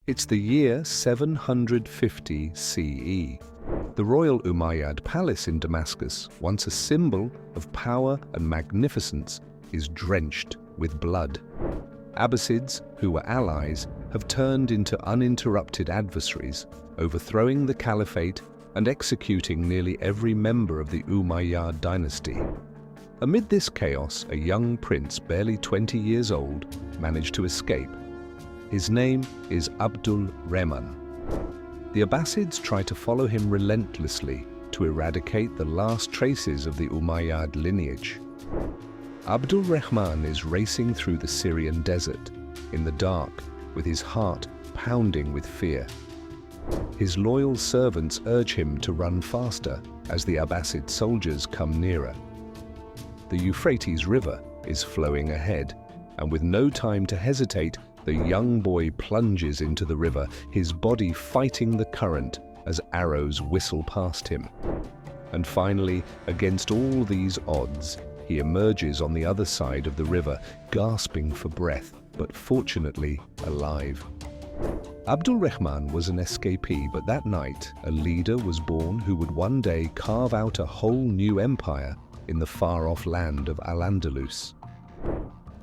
It's the year 750 CE. The royal Umayyad palace in Damascus, once a symbol of power and magnificence, is drenched with blood. Abbasids, who were allies, have turned into uninterrupted adversaries, overthrowing the caliphate and executing nearly every member of the Umayyad dynasty. Amid this chaos, a young prince, barely 20 years old, managed to escape. His name is Abdul Rahman. The Abbasids try to follow him relentlessly to eradicate the last traces of the Umayyad lineage. Abdul Rahman is racing through the Syrian desert, in the dark, with his heart pounding with fear. His loyal servants urge him to run faster as the Abbasid soldiers come nearer. The Euphrates River is flowing ahead, and with no time to hesitate, the young boy plunges into the river, his body fighting the current as arrows whistle past him. And finally, against all these odds, he emerges on the other side of the river, gasping for breath, but fortunately alive. Abdul Rahman was an escapee, but that night a leader was born who would one day carve out a whole new empire in the far-off land of Al-Andalus.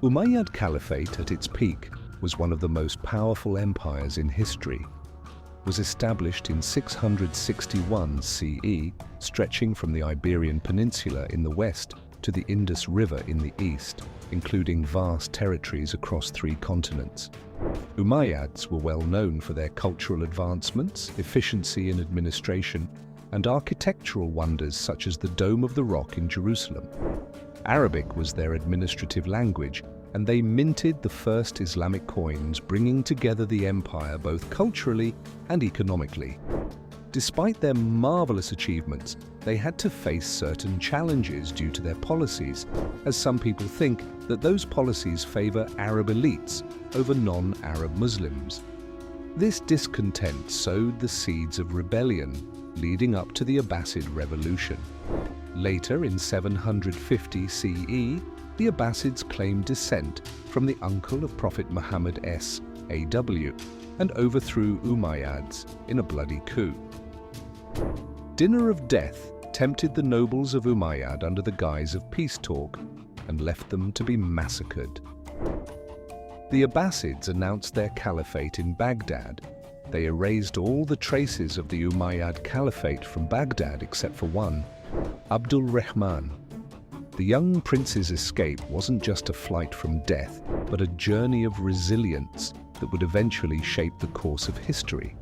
Umayyad Caliphate at its peak was one of the most powerful empires in history. It was established in 661 CE, stretching from the Iberian Peninsula in the west to the Indus River in the east, including vast territories across 3 continents. Umayyads were well known for their cultural advancements, efficiency in administration, and architectural wonders such as the Dome of the Rock in Jerusalem. Arabic was their administrative language, and they minted the first Islamic coins, bringing together the empire both culturally and economically. Despite their marvelous achievements, they had to face certain challenges due to their policies, as some people think that those policies favor Arab elites over non-Arab Muslims. This discontent sowed the seeds of rebellion, leading up to the Abbasid Revolution. Later, in 750 CE, the Abbasids claimed descent from the uncle of Prophet Muhammad S.A.W. and overthrew Umayyads in a bloody coup. Dinner of death tempted the nobles of Umayyad under the guise of peace talk and left them to be massacred. The Abbasids announced their caliphate in Baghdad. They erased all the traces of the Umayyad Caliphate from Baghdad except for one, Abdul Rahman. The young prince's escape wasn't just a flight from death, but a journey of resilience that would eventually shape the course of history.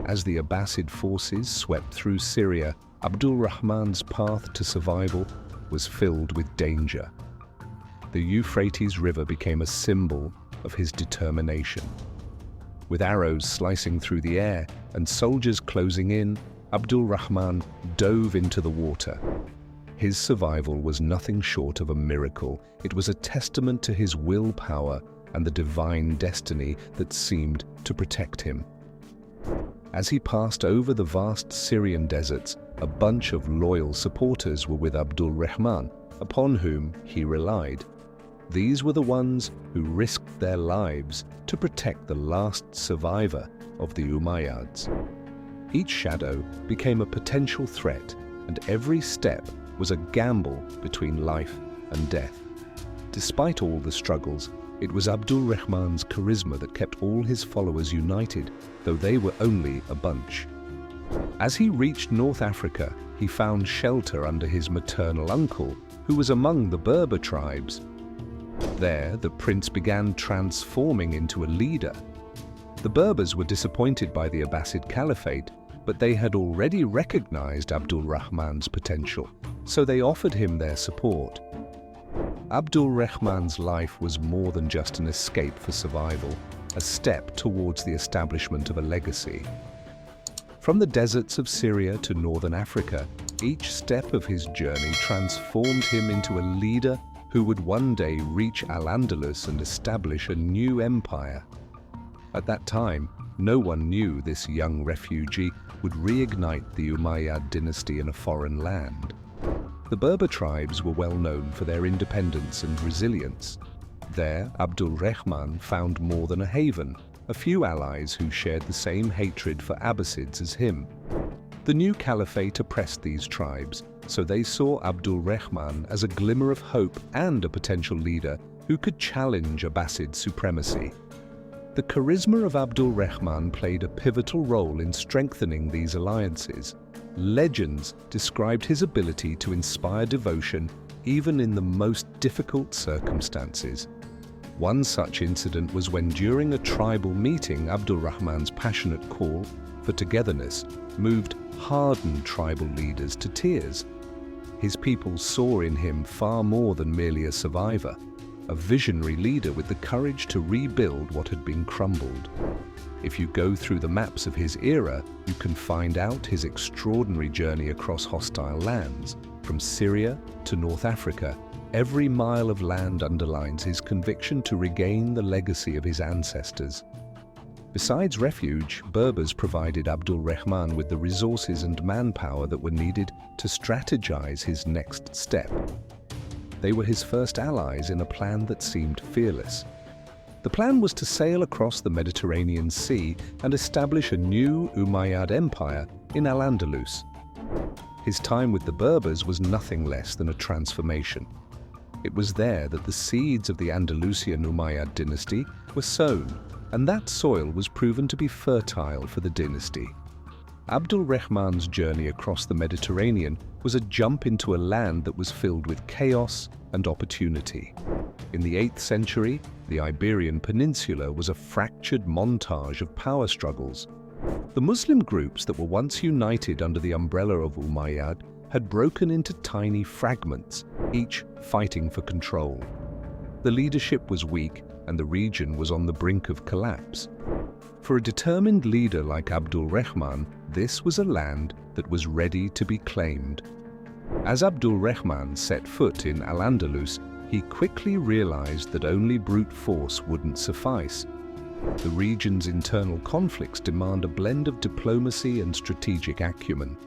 As the Abbasid forces swept through Syria, Abdul Rahman's path to survival was filled with danger. The Euphrates River became a symbol of his determination. With arrows slicing through the air and soldiers closing in, Abdul Rahman dove into the water. His survival was nothing short of a miracle. It was a testament to his willpower and the divine destiny that seemed to protect him. As he passed over the vast Syrian deserts, a bunch of loyal supporters were with Abdul Rahman, upon whom he relied. These were the ones who risked their lives to protect the last survivor of the Umayyads. Each shadow became a potential threat, and every step was a gamble between life and death. Despite all the struggles, it was Abdul Rahman's charisma that kept all his followers united, though they were only a bunch. As he reached North Africa, he found shelter under his maternal uncle, who was among the Berber tribes. There, the prince began transforming into a leader. The Berbers were disappointed by the Abbasid Caliphate, but they had already recognized Abdul Rahman's potential, so they offered him their support. Abdul Rahman's life was more than just an escape for survival, a step towards the establishment of a legacy. From the deserts of Syria to northern Africa, each step of his journey transformed him into a leader who would one day reach Al-Andalus and establish a new empire. At that time, no one knew this young refugee would reignite the Umayyad dynasty in a foreign land. The Berber tribes were well known for their independence and resilience. There, Abdul Rahman found more than a haven. a few allies who shared the same hatred for Abbasids as him. The new caliphate oppressed these tribes, so they saw Abdul Rahman as a glimmer of hope and a potential leader who could challenge Abbasid supremacy. The charisma of Abdul Rahman played a pivotal role in strengthening these alliances. Legends described his ability to inspire devotion even in the most difficult circumstances. One such incident was when, during a tribal meeting, Abdul Rahman's passionate call for togetherness moved hardened tribal leaders to tears. His people saw in him far more than merely a survivor, a visionary leader with the courage to rebuild what had been crumbled. If you go through the maps of his era, you can find out his extraordinary journey across hostile lands. From Syria to North Africa, every mile of land underlines his conviction to regain the legacy of his ancestors. Besides refuge, Berbers provided Abdul Rahman with the resources and manpower that were needed to strategize his next step. They were his first allies in a plan that seemed fearless. The plan was to sail across the Mediterranean Sea and establish a new Umayyad empire in Al-Andalus. His time with the Berbers was nothing less than a transformation. It was there that the seeds of the Andalusian Umayyad dynasty were sown, and that soil was proven to be fertile for the dynasty. Abdul Rahman's journey across the Mediterranean was a jump into a land that was filled with chaos and opportunity. In the 8th century, the Iberian Peninsula was a fractured montage of power struggles. The Muslim groups that were once united under the umbrella of Umayyad had broken into tiny fragments, each fighting for control. The leadership was weak, and the region was on the brink of collapse. For a determined leader like Abdul Rahman, this was a land that was ready to be claimed. As Abdul Rahman set foot in Al-Andalus, he quickly realized that only brute force wouldn't suffice. The region's internal conflicts demand a blend of diplomacy and strategic acumen.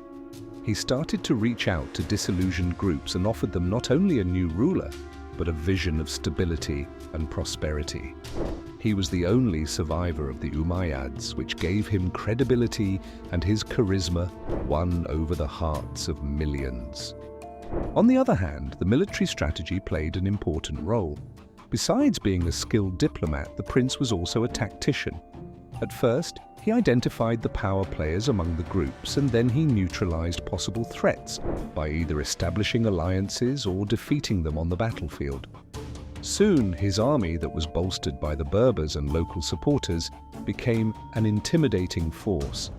He started to reach out to disillusioned groups and offered them not only a new ruler, but a vision of stability and prosperity. He was the only survivor of the Umayyads, which gave him credibility, and his charisma won over the hearts of millions. On the other hand, the military strategy played an important role. Besides being a skilled diplomat, the prince was also a tactician. At first, he identified the power players among the groups, and then he neutralized possible threats by either establishing alliances or defeating them on the battlefield. Soon, his army, that was bolstered by the Berbers and local supporters, became an intimidating force.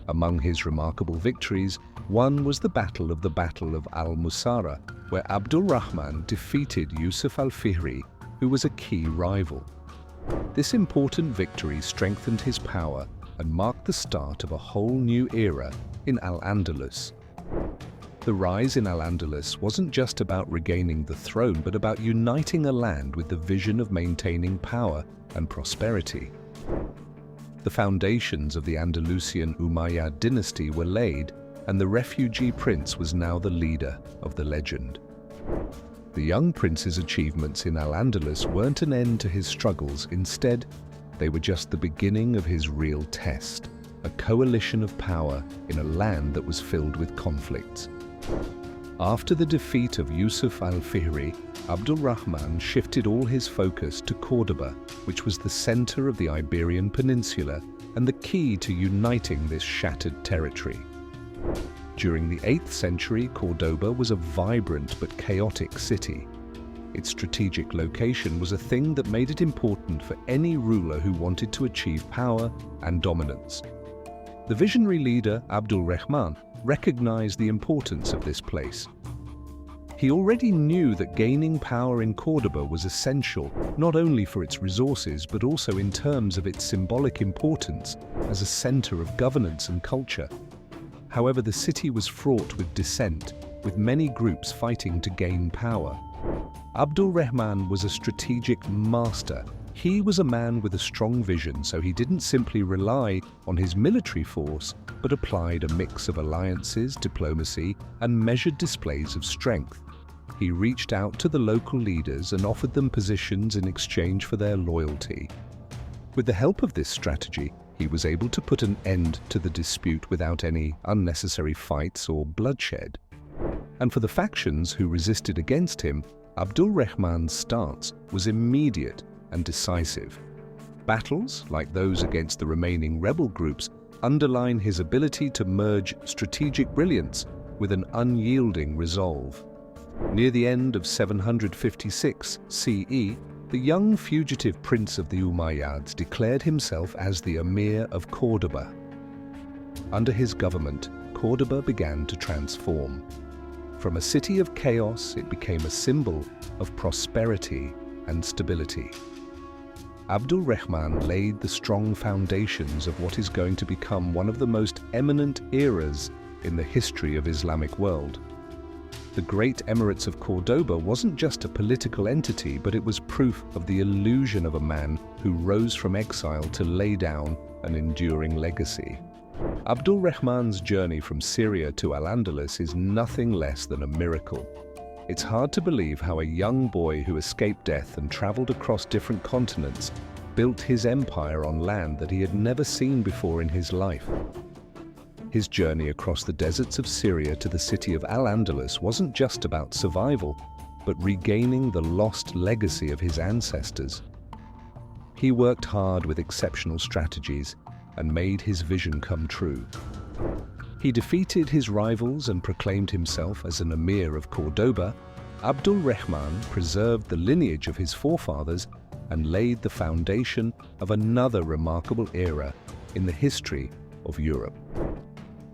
Among his remarkable victories, one was the Battle of Al-Musara, where Abdul Rahman defeated Yusuf al-Fihri, who was a key rival. This important victory strengthened his power and marked the start of a whole new era in Al-Andalus. The rise in Al-Andalus wasn't just about regaining the throne, but about uniting a land with the vision of maintaining power and prosperity. The foundations of the Andalusian Umayyad dynasty were laid, and the refugee prince was now the leader of the legend. The young prince's achievements in Al-Andalus weren't an end to his struggles. Instead, they were just the beginning of his real test, a coalition of power in a land that was filled with conflicts. After the defeat of Yusuf al-Fihri, Abdul Rahman shifted all his focus to Córdoba, which was the center of the Iberian Peninsula and the key to uniting this shattered territory. During the 8th century, Córdoba was a vibrant but chaotic city. Its strategic location was a thing that made it important for any ruler who wanted to achieve power and dominance. The visionary leader, Abdul Rahman, recognized the importance of this place. He already knew that gaining power in Córdoba was essential, not only for its resources, but also in terms of its symbolic importance as a center of governance and culture. However, the city was fraught with dissent, with many groups fighting to gain power. Abdul Rahman was a strategic master. He was a man with a strong vision, so he didn't simply rely on his military force, but applied a mix of alliances, diplomacy, and measured displays of strength. He reached out to the local leaders and offered them positions in exchange for their loyalty. With the help of this strategy, he was able to put an end to the dispute without any unnecessary fights or bloodshed. And for the factions who resisted against him, Abdul Rahman's stance was immediate and decisive. Battles, like those against the remaining rebel groups, underline his ability to merge strategic brilliance with an unyielding resolve. Near the end of 756 CE, the young fugitive prince of the Umayyads declared himself as the Emir of Córdoba. Under his government, Córdoba began to transform. From a city of chaos, it became a symbol of prosperity and stability. Abdul Rahman laid the strong foundations of what is going to become one of the most eminent eras in the history of Islamic world. The great Emirates of Córdoba wasn't just a political entity, but it was proof of the illusion of a man who rose from exile to lay down an enduring legacy. Abdul Rahman's journey from Syria to Al-Andalus is nothing less than a miracle. It's hard to believe how a young boy who escaped death and traveled across different continents built his empire on land that he had never seen before in his life. His journey across the deserts of Syria to the city of Al-Andalus wasn't just about survival, but regaining the lost legacy of his ancestors. He worked hard with exceptional strategies and made his vision come true. He defeated his rivals and proclaimed himself as an Emir of Córdoba. Abdul Rahman preserved the lineage of his forefathers and laid the foundation of another remarkable era in the history of Europe.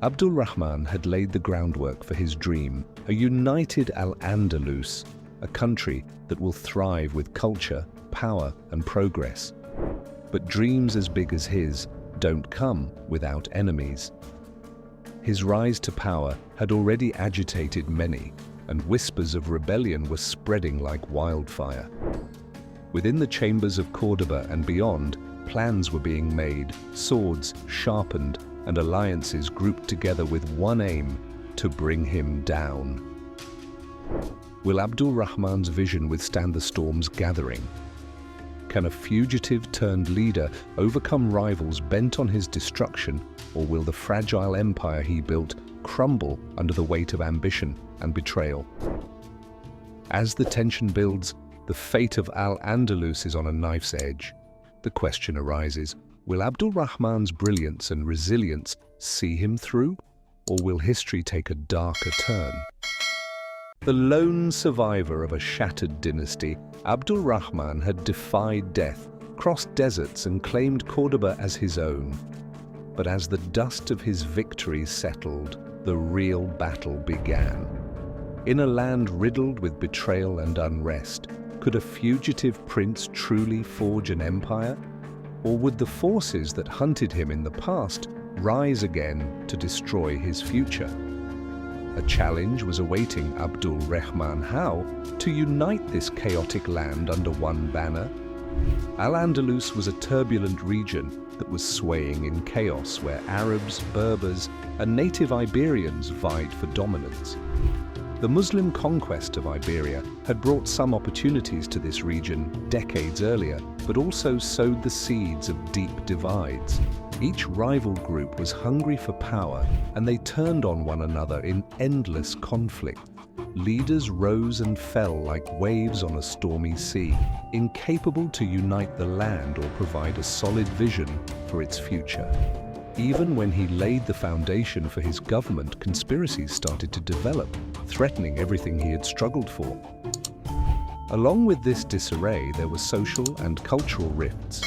Abdul Rahman had laid the groundwork for his dream, a united Al-Andalus, a country that will thrive with culture, power, and progress. But dreams as big as his don't come without enemies. His rise to power had already agitated many, and whispers of rebellion were spreading like wildfire. Within the chambers of Córdoba and beyond, plans were being made, swords sharpened, and alliances grouped together with one aim: to bring him down. Will Abdul Rahman's vision withstand the storms gathering? Can a fugitive-turned leader overcome rivals bent on his destruction, or will the fragile empire he built crumble under the weight of ambition and betrayal? As the tension builds, the fate of Al-Andalus is on a knife's edge. The question arises: will Abdul Rahman's brilliance and resilience see him through, or will history take a darker turn? The lone survivor of a shattered dynasty, Abdul Rahman had defied death, crossed deserts, and claimed Córdoba as his own. But as the dust of his victory settled, the real battle began. In a land riddled with betrayal and unrest, could a fugitive prince truly forge an empire? Or would the forces that hunted him in the past rise again to destroy his future? A challenge was awaiting Abdul Rahman: how to unite this chaotic land under one banner. Al-Andalus was a turbulent region that was swaying in chaos, where Arabs, Berbers, and native Iberians vied for dominance. The Muslim conquest of Iberia had brought some opportunities to this region decades earlier, but also sowed the seeds of deep divides. Each rival group was hungry for power, and they turned on one another in endless conflict. Leaders rose and fell like waves on a stormy sea, incapable to unite the land or provide a solid vision for its future. Even when he laid the foundation for his government, conspiracies started to develop, threatening everything he had struggled for. Along with this disarray, there were social and cultural rifts.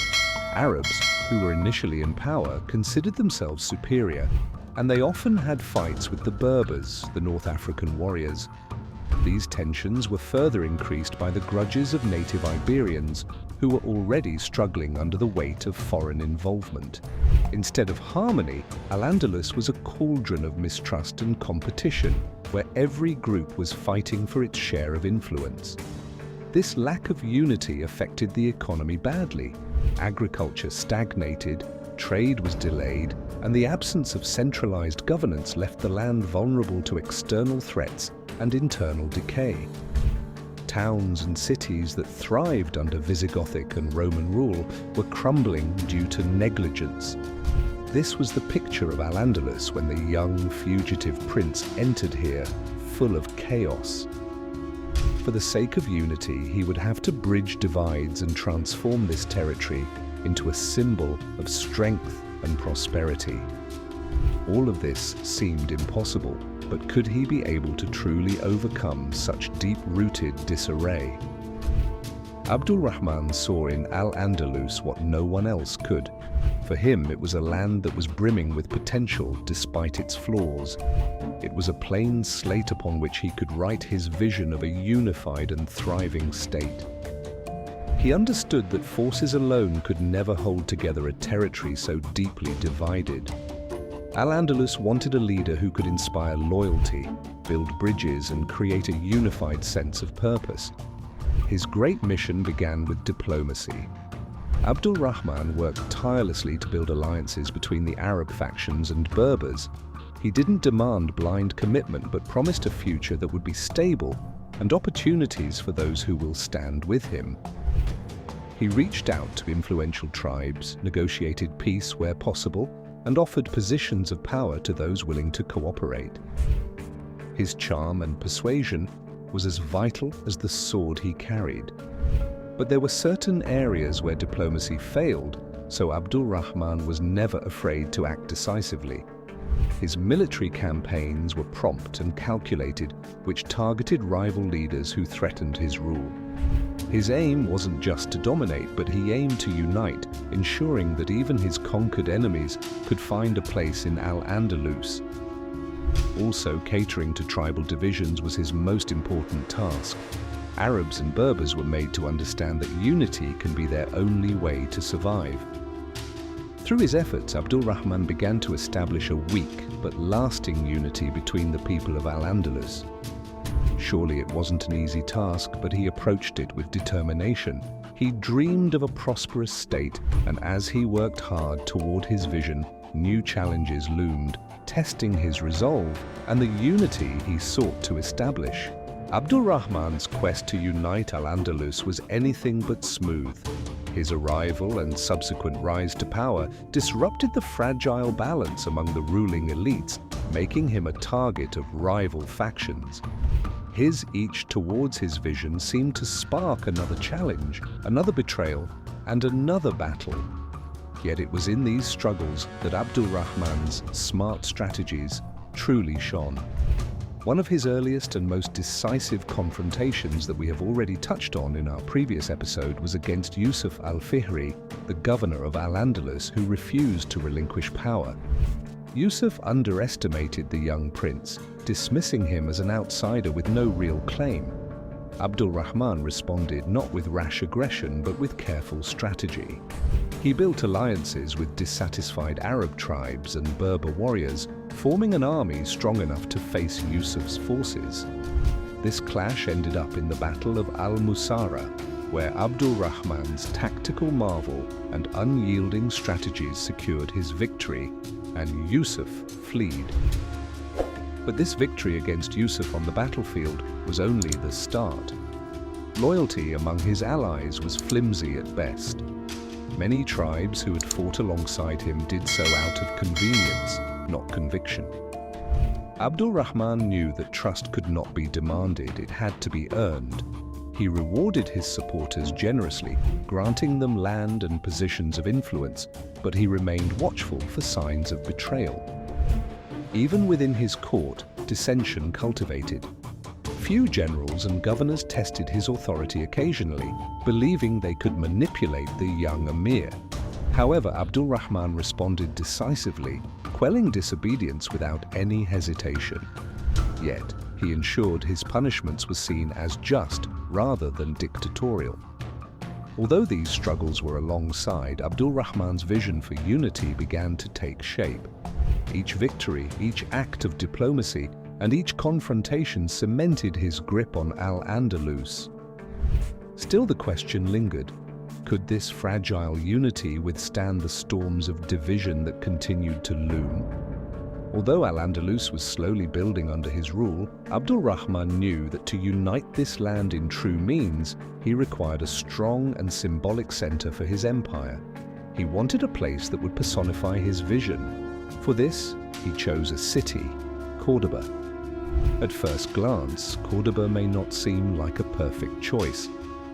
Arabs, who were initially in power, considered themselves superior, and they often had fights with the Berbers, the North African warriors. These tensions were further increased by the grudges of native Iberians, who were already struggling under the weight of foreign involvement. Instead of harmony, Al-Andalus was a cauldron of mistrust and competition, where every group was fighting for its share of influence. This lack of unity affected the economy badly. Agriculture stagnated, trade was delayed, and the absence of centralized governance left the land vulnerable to external threats and internal decay. Towns and cities that thrived under Visigothic and Roman rule were crumbling due to negligence. This was the picture of Al-Andalus when the young fugitive prince entered here, full of chaos. For the sake of unity, he would have to bridge divides and transform this territory into a symbol of strength and prosperity. All of this seemed impossible, but could he be able to truly overcome such deep-rooted disarray? Abdul Rahman saw in Al-Andalus what no one else could. For him, it was a land that was brimming with potential despite its flaws. It was a plain slate upon which he could write his vision of a unified and thriving state. He understood that forces alone could never hold together a territory so deeply divided. Al-Andalus wanted a leader who could inspire loyalty, build bridges, and create a unified sense of purpose. His great mission began with diplomacy. Abdul Rahman worked tirelessly to build alliances between the Arab factions and Berbers. He didn't demand blind commitment, but promised a future that would be stable and opportunities for those who will stand with him. He reached out to influential tribes, negotiated peace where possible, and offered positions of power to those willing to cooperate. His charm and persuasion was as vital as the sword he carried. But there were certain areas where diplomacy failed, so Abdul Rahman was never afraid to act decisively. His military campaigns were prompt and calculated, which targeted rival leaders who threatened his rule. His aim wasn't just to dominate, but he aimed to unite, ensuring that even his conquered enemies could find a place in Al-Andalus. Also, catering to tribal divisions was his most important task. Arabs and Berbers were made to understand that unity can be their only way to survive. Through his efforts, Abdul Rahman began to establish a weak but lasting unity between the people of Al-Andalus. Surely it wasn't an easy task, but he approached it with determination. He dreamed of a prosperous state, and as he worked hard toward his vision, new challenges loomed, testing his resolve and the unity he sought to establish. Abdul Rahman's quest to unite Al-Andalus was anything but smooth. His arrival and subsequent rise to power disrupted the fragile balance among the ruling elites, making him a target of rival factions. His each towards his vision seemed to spark another challenge, another betrayal, and another battle. Yet it was in these struggles that Abdul Rahman's smart strategies truly shone. One of his earliest and most decisive confrontations that we have already touched on in our previous episode was against Yusuf al-Fihri, the governor of Al-Andalus, who refused to relinquish power. Yusuf underestimated the young prince, dismissing him as an outsider with no real claim. Abdul Rahman responded not with rash aggression, but with careful strategy. He built alliances with dissatisfied Arab tribes and Berber warriors, forming an army strong enough to face Yusuf's forces. This clash ended up in the Battle of Al-Musara, where Abdul Rahman's tactical marvel and unyielding strategies secured his victory, and Yusuf fled. But this victory against Yusuf on the battlefield was only the start. Loyalty among his allies was flimsy at best. Many tribes who had fought alongside him did so out of convenience, not conviction. Abdul Rahman knew that trust could not be demanded, it had to be earned. He rewarded his supporters generously, granting them land and positions of influence, but he remained watchful for signs of betrayal. Even within his court, dissension cultivated. Few generals and governors tested his authority occasionally, believing they could manipulate the young emir. However, Abdul Rahman responded decisively, quelling disobedience without any hesitation. Yet, he ensured his punishments were seen as just rather than dictatorial. Although these struggles were alongside, Abdul Rahman's vision for unity began to take shape. Each victory, each act of diplomacy, and each confrontation cemented his grip on Al-Andalus. Still, the question lingered: could this fragile unity withstand the storms of division that continued to loom? Although Al-Andalus was slowly building under his rule, Abdul Rahman knew that to unite this land in true means, he required a strong and symbolic center for his empire. He wanted a place that would personify his vision. For this, he chose a city, Córdoba. At first glance, Córdoba may not seem like a perfect choice.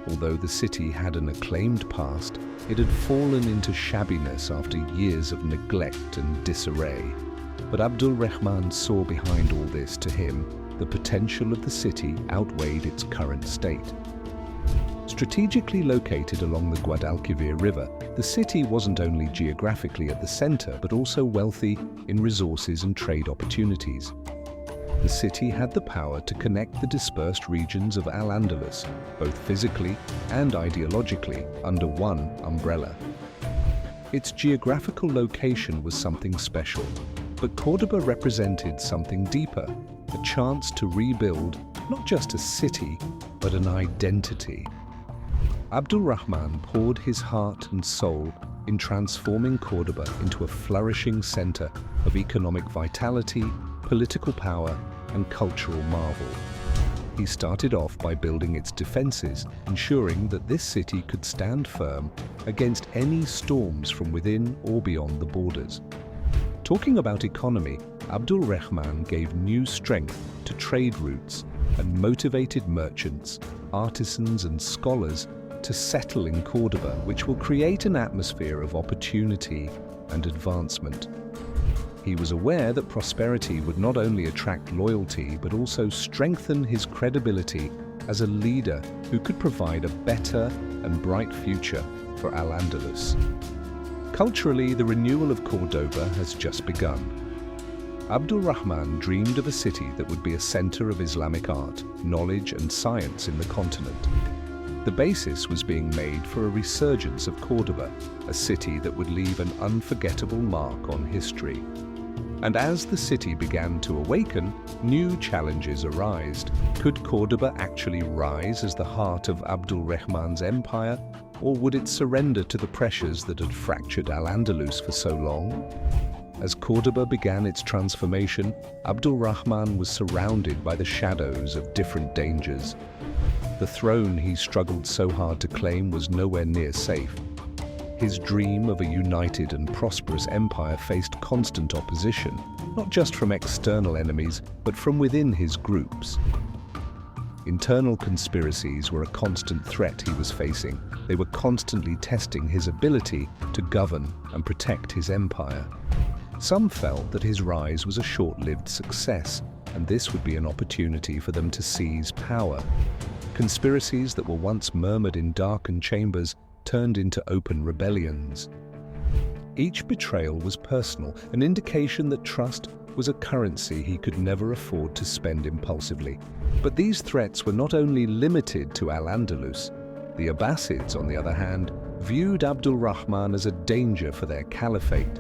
Although the city had an acclaimed past, it had fallen into shabbiness after years of neglect and disarray. But Abdul Rahman saw behind all this. To him, the potential of the city outweighed its current state. Strategically located along the Guadalquivir River, the city wasn't only geographically at the center, but also wealthy in resources and trade opportunities. The city had the power to connect the dispersed regions of Al-Andalus, both physically and ideologically, under one umbrella. Its geographical location was something special, but Córdoba represented something deeper, a chance to rebuild not just a city, but an identity. Abdul Rahman poured his heart and soul in transforming Córdoba into a flourishing center of economic vitality, political power, and cultural marvel. He started off by building its defenses, ensuring that this city could stand firm against any storms from within or beyond the borders. Talking about economy, Abdul Rahman gave new strength to trade routes and motivated merchants, artisans, and scholars to settle in Córdoba, which will create an atmosphere of opportunity and advancement. He was aware that prosperity would not only attract loyalty, but also strengthen his credibility as a leader who could provide a better and bright future for Al-Andalus. Culturally, the renewal of Córdoba has just begun. Abdul Rahman dreamed of a city that would be a center of Islamic art, knowledge, and science in the continent. The basis was being made for a resurgence of Córdoba, a city that would leave an unforgettable mark on history. And as the city began to awaken, new challenges arose. Could Córdoba actually rise as the heart of Abdul Rahman's empire, or would it surrender to the pressures that had fractured Al-Andalus for so long? As Córdoba began its transformation, Abdul Rahman was surrounded by the shadows of different dangers. The throne he struggled so hard to claim was nowhere near safe. His dream of a united and prosperous empire faced constant opposition, not just from external enemies, but from within his groups. Internal conspiracies were a constant threat he was facing. They were constantly testing his ability to govern and protect his empire. Some felt that his rise was a short-lived success, and this would be an opportunity for them to seize power. Conspiracies that were once murmured in darkened chambers turned into open rebellions. Each betrayal was personal, an indication that trust was a currency he could never afford to spend impulsively. But these threats were not only limited to Al-Andalus. The Abbasids, on the other hand, viewed Abdul Rahman as a danger for their caliphate.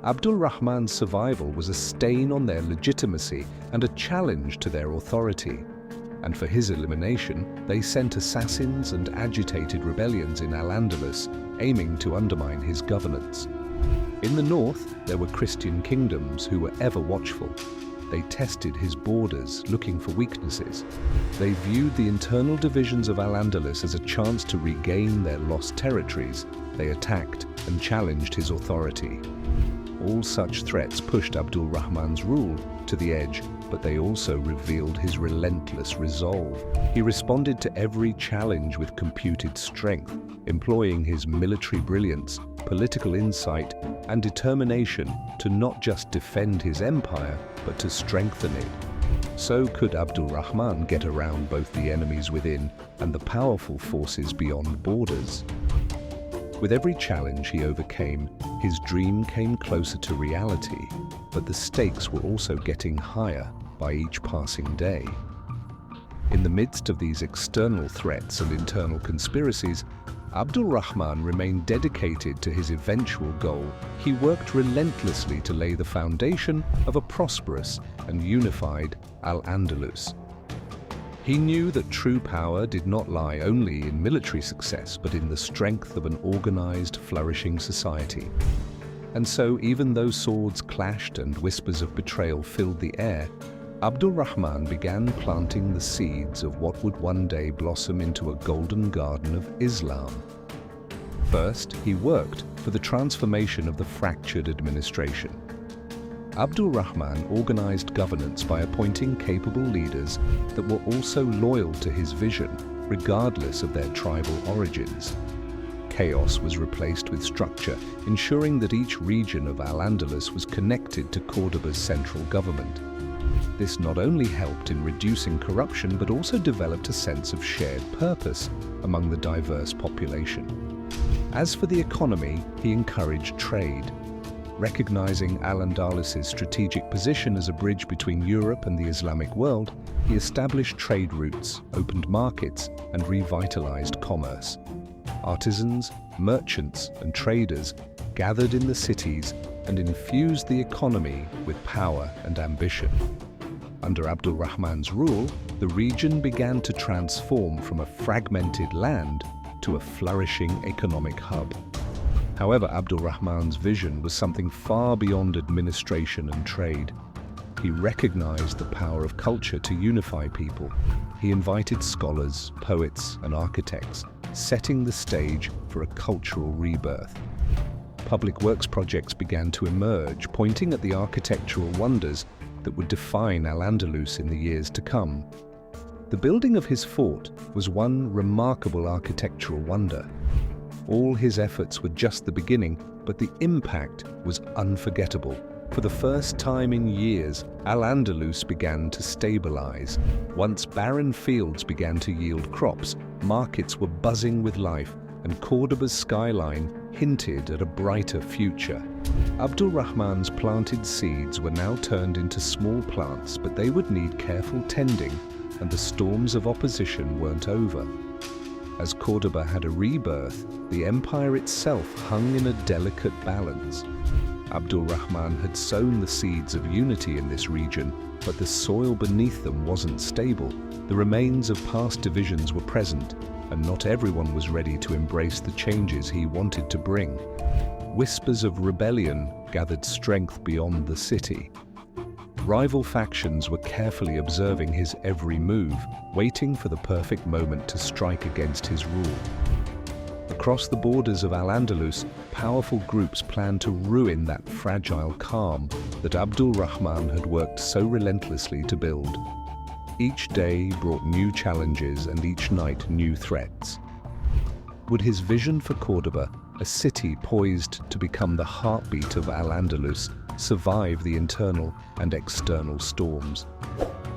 Abdul Rahman's survival was a stain on their legitimacy and a challenge to their authority. And for his elimination, they sent assassins and agitated rebellions in Al-Andalus, aiming to undermine his governance. In the north, there were Christian kingdoms who were ever watchful. They tested his borders, looking for weaknesses. They viewed the internal divisions of Al-Andalus as a chance to regain their lost territories. They attacked and challenged his authority. All such threats pushed Abdul Rahman's rule to the edge, but they also revealed his relentless resolve. He responded to every challenge with computed strength, employing his military brilliance, political insight, and determination to not just defend his empire, but to strengthen it. So could Abdul Rahman get around both the enemies within and the powerful forces beyond borders. With every challenge he overcame, his dream came closer to reality, but the stakes were also getting higher by each passing day. In the midst of these external threats and internal conspiracies, Abdul Rahman remained dedicated to his eventual goal. He worked relentlessly to lay the foundation of a prosperous and unified Al-Andalus. He knew that true power did not lie only in military success, but in the strength of an organized, flourishing society. And so, even though swords clashed and whispers of betrayal filled the air, Abdul Rahman began planting the seeds of what would one day blossom into a golden garden of Islam. First, he worked for the transformation of the fractured administration. Abdul Rahman organized governance by appointing capable leaders that were also loyal to his vision, regardless of their tribal origins. Chaos was replaced with structure, ensuring that each region of Al-Andalus was connected to Córdoba's central government. This not only helped in reducing corruption, but also developed a sense of shared purpose among the diverse population. As for the economy, he encouraged trade. Recognizing Al-Andalus's strategic position as a bridge between Europe and the Islamic world, he established trade routes, opened markets, and revitalized commerce. Artisans, merchants, and traders gathered in the cities and infused the economy with power and ambition. Under Abdul Rahman's rule, the region began to transform from a fragmented land to a flourishing economic hub. However, Abdul Rahman's vision was something far beyond administration and trade. He recognized the power of culture to unify people. He invited scholars, poets, and architects, setting the stage for a cultural rebirth. Public works projects began to emerge, pointing at the architectural wonders that would define Al-Andalus in the years to come. The building of his fort was one remarkable architectural wonder. All his efforts were just the beginning, but the impact was unforgettable. For the first time in years, Al-Andalus began to stabilize. Once barren fields began to yield crops, markets were buzzing with life, and Córdoba's skyline hinted at a brighter future. Abdul Rahman's planted seeds were now turned into small plants, but they would need careful tending, and the storms of opposition weren't over. As Córdoba had a rebirth, the empire itself hung in a delicate balance. Abdul Rahman had sown the seeds of unity in this region, but the soil beneath them wasn't stable. The remains of past divisions were present, and not everyone was ready to embrace the changes he wanted to bring. Whispers of rebellion gathered strength beyond the city. Rival factions were carefully observing his every move, waiting for the perfect moment to strike against his rule. Across the borders of Al-Andalus, powerful groups planned to ruin that fragile calm that Abdul Rahman had worked so relentlessly to build. Each day brought new challenges and each night new threats. Would his vision for Córdoba, a city poised to become the heartbeat of Al-Andalus, survive the internal and external storms?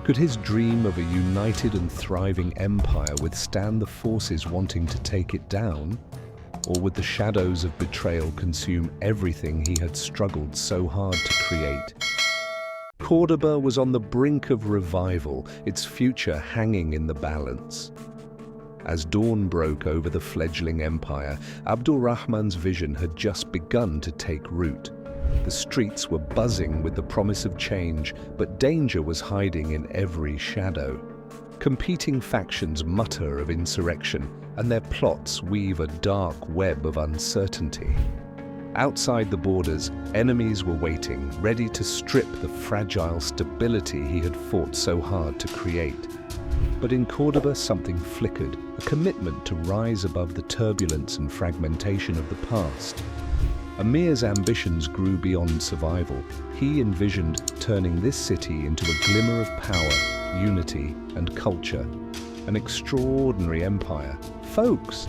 Could his dream of a united and thriving empire withstand the forces wanting to take it down? Or would the shadows of betrayal consume everything he had struggled so hard to create? Córdoba was on the brink of revival, its future hanging in the balance. As dawn broke over the fledgling empire, Abdul Rahman's vision had just begun to take root. The streets were buzzing with the promise of change, but danger was hiding in every shadow. Competing factions mutter of insurrection, and their plots weave a dark web of uncertainty. Outside the borders, enemies were waiting, ready to strip the fragile stability he had fought so hard to create. But in Córdoba, something flickered, a commitment to rise above the turbulence and fragmentation of the past. Amir's ambitions grew beyond survival. He envisioned turning this city into a glimmer of power, unity, and culture. An extraordinary empire. Folks,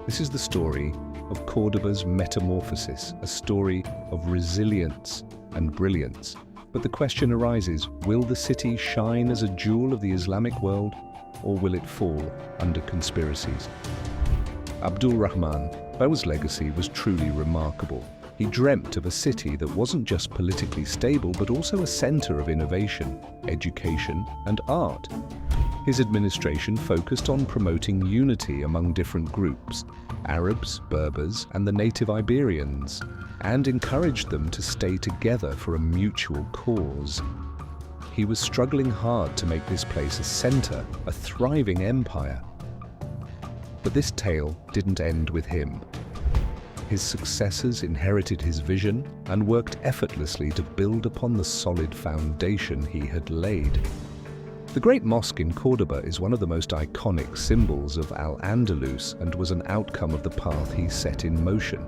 this is the story of Córdoba's metamorphosis, a story of resilience and brilliance. But the question arises, will the city shine as a jewel of the Islamic world, or will it fall under conspiracies? Abdul Rahman's legacy was truly remarkable. He dreamt of a city that wasn't just politically stable, but also a center of innovation, education, and art. His administration focused on promoting unity among different groups, Arabs, Berbers, and the native Iberians, and encouraged them to stay together for a mutual cause. He was struggling hard to make this place a center, a thriving empire. But this tale didn't end with him. His successors inherited his vision and worked effortlessly to build upon the solid foundation he had laid. The Great Mosque in Córdoba is one of the most iconic symbols of Al-Andalus and was an outcome of the path he set in motion.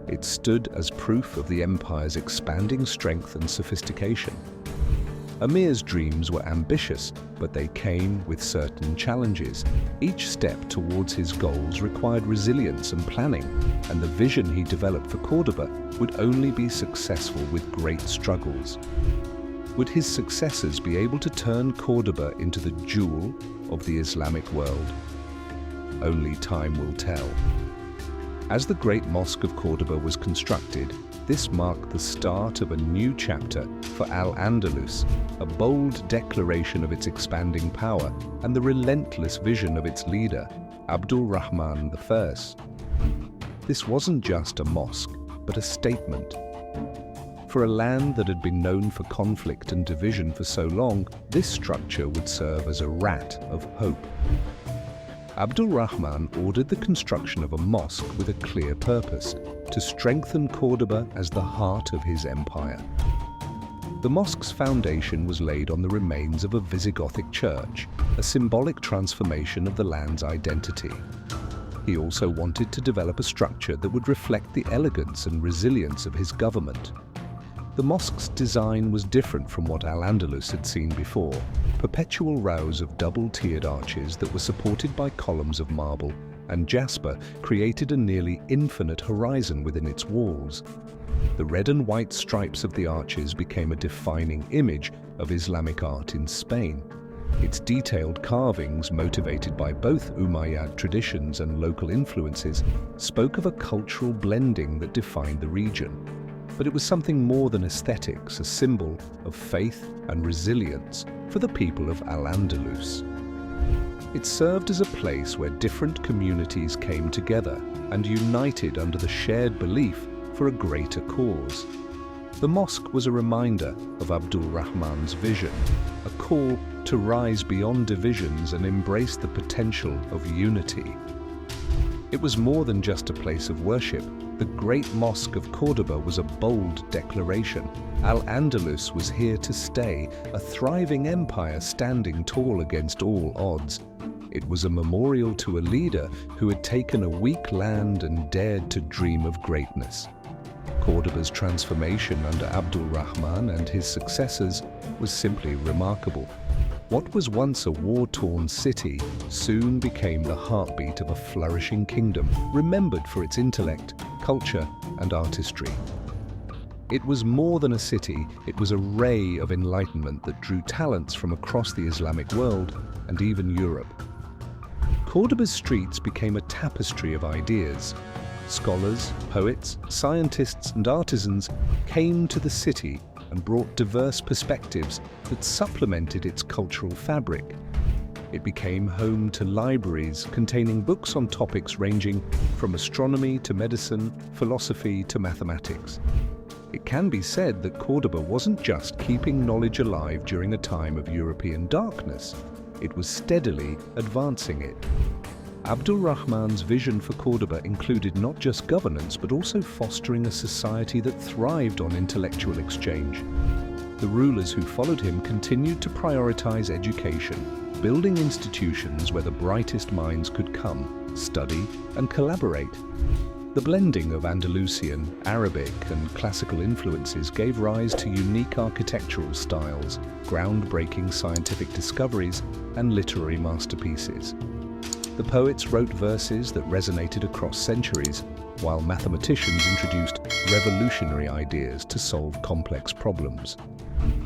It stood as proof of the empire's expanding strength and sophistication. Emir's dreams were ambitious, but they came with certain challenges. Each step towards his goals required resilience and planning, and the vision he developed for Córdoba would only be successful with great struggles. Would his successors be able to turn Córdoba into the jewel of the Islamic world? Only time will tell. As the Great Mosque of Córdoba was constructed, this marked the start of a new chapter for Al-Andalus, a bold declaration of its expanding power and the relentless vision of its leader, Abdul Rahman I. This wasn't just a mosque, but a statement. For a land that had been known for conflict and division for so long, this structure would serve as a rat of hope. Abdul Rahman ordered the construction of a mosque with a clear purpose: to strengthen Córdoba as the heart of his empire. The mosque's foundation was laid on the remains of a Visigothic church, a symbolic transformation of the land's identity. He also wanted to develop a structure that would reflect the elegance and resilience of his government. The mosque's design was different from what Al-Andalus had seen before: perpetual rows of double-tiered arches that were supported by columns of marble and jasper created a nearly infinite horizon within its walls. The red and white stripes of the arches became a defining image of Islamic art in Spain. Its detailed carvings, motivated by both Umayyad traditions and local influences, spoke of a cultural blending that defined the region. But it was something more than aesthetics, a symbol of faith and resilience for the people of Al-Andalus. It served as a place where different communities came together and united under the shared belief for a greater cause. The mosque was a reminder of Abdul Rahman's vision, a call to rise beyond divisions and embrace the potential of unity. It was more than just a place of worship. The Great Mosque of Córdoba was a bold declaration. Al-Andalus was here to stay, a thriving empire standing tall against all odds. It was a memorial to a leader who had taken a weak land and dared to dream of greatness. Córdoba's transformation under Abdul Rahman and his successors was simply remarkable. What was once a war-torn city soon became the heartbeat of a flourishing kingdom, remembered for its intellect, culture, and artistry. It was more than a city, it was a ray of enlightenment that drew talents from across the Islamic world and even Europe. Córdoba's streets became a tapestry of ideas. Scholars, poets, scientists, and artisans came to the city and brought diverse perspectives that supplemented its cultural fabric. It became home to libraries containing books on topics ranging from astronomy to medicine, philosophy to mathematics. It can be said that Córdoba wasn't just keeping knowledge alive during a time of European darkness, it was steadily advancing it. Abdul Rahman's vision for Córdoba included not just governance but also fostering a society that thrived on intellectual exchange. The rulers who followed him continued to prioritize education, building institutions where the brightest minds could come, study, and collaborate. The blending of Andalusian, Arabic, and classical influences gave rise to unique architectural styles, groundbreaking scientific discoveries, and literary masterpieces. The poets wrote verses that resonated across centuries, while mathematicians introduced revolutionary ideas to solve complex problems.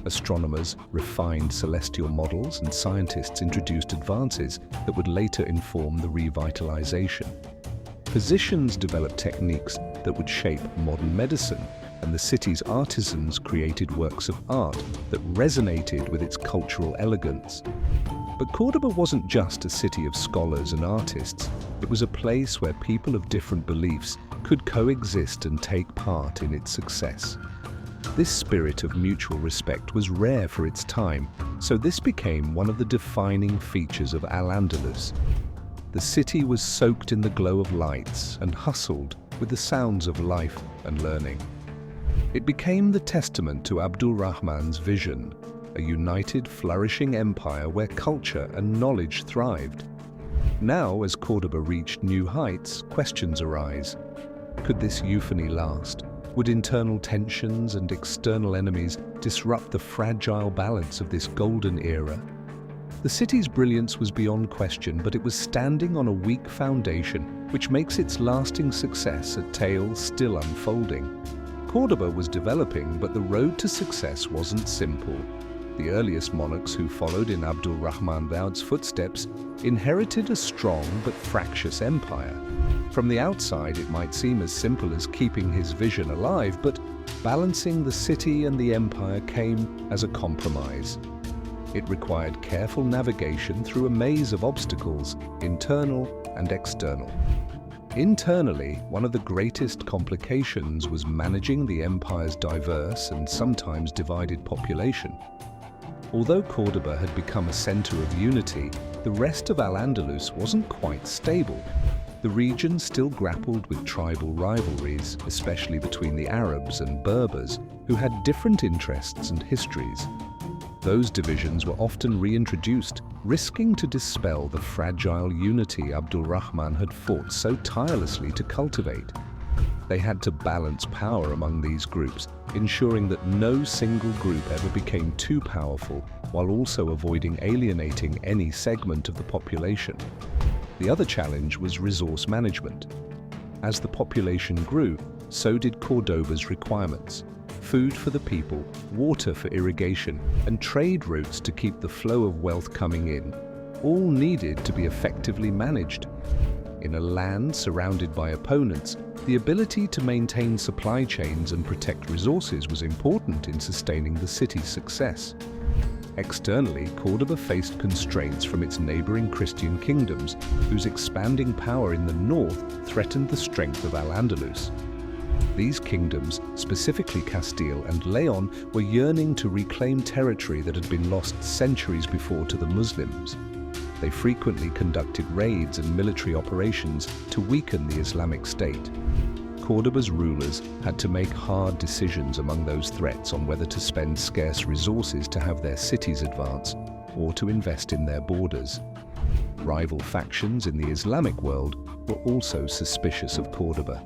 Astronomers refined celestial models, and scientists introduced advances that would later inform the revitalization. Physicians developed techniques that would shape modern medicine, and the city's artisans created works of art that resonated with its cultural elegance. But Córdoba wasn't just a city of scholars and artists, it was a place where people of different beliefs could coexist and take part in its success. This spirit of mutual respect was rare for its time, so this became one of the defining features of Al-Andalus. The city was soaked in the glow of lights and hustled with the sounds of life and learning. It became the testament to Abdul Rahman's vision, a united, flourishing empire where culture and knowledge thrived. Now, as Córdoba reached new heights, questions arise. Could this euphony last? Would internal tensions and external enemies disrupt the fragile balance of this golden era? The city's brilliance was beyond question, but it was standing on a weak foundation, which makes its lasting success a tale still unfolding. Córdoba was developing, but the road to success wasn't simple. The earliest monarchs who followed in Abdul Rahman Daud's footsteps inherited a strong but fractious empire. From the outside, it might seem as simple as keeping his vision alive, but balancing the city and the empire came as a compromise. It required careful navigation through a maze of obstacles, internal and external. Internally, one of the greatest complications was managing the empire's diverse and sometimes divided population. Although Córdoba had become a center of unity, the rest of Al-Andalus wasn't quite stable. The region still grappled with tribal rivalries, especially between the Arabs and Berbers, who had different interests and histories. Those divisions were often reintroduced, risking to dispel the fragile unity Abdul Rahman had fought so tirelessly to cultivate. They had to balance power among these groups, ensuring that no single group ever became too powerful, while also avoiding alienating any segment of the population. The other challenge was resource management. As the population grew, so did Córdoba's requirements. Food for the people, water for irrigation, and trade routes to keep the flow of wealth coming in, all needed to be effectively managed. In a land surrounded by opponents, the ability to maintain supply chains and protect resources was important in sustaining the city's success. Externally, Córdoba faced constraints from its neighboring Christian kingdoms, whose expanding power in the north threatened the strength of Al-Andalus. These kingdoms, specifically Castile and Leon, were yearning to reclaim territory that had been lost centuries before to the Muslims. They frequently conducted raids and military operations to weaken the Islamic State. Córdoba's rulers had to make hard decisions among those threats on whether to spend scarce resources to have their cities advance or to invest in their borders. Rival factions in the Islamic world were also suspicious of Córdoba.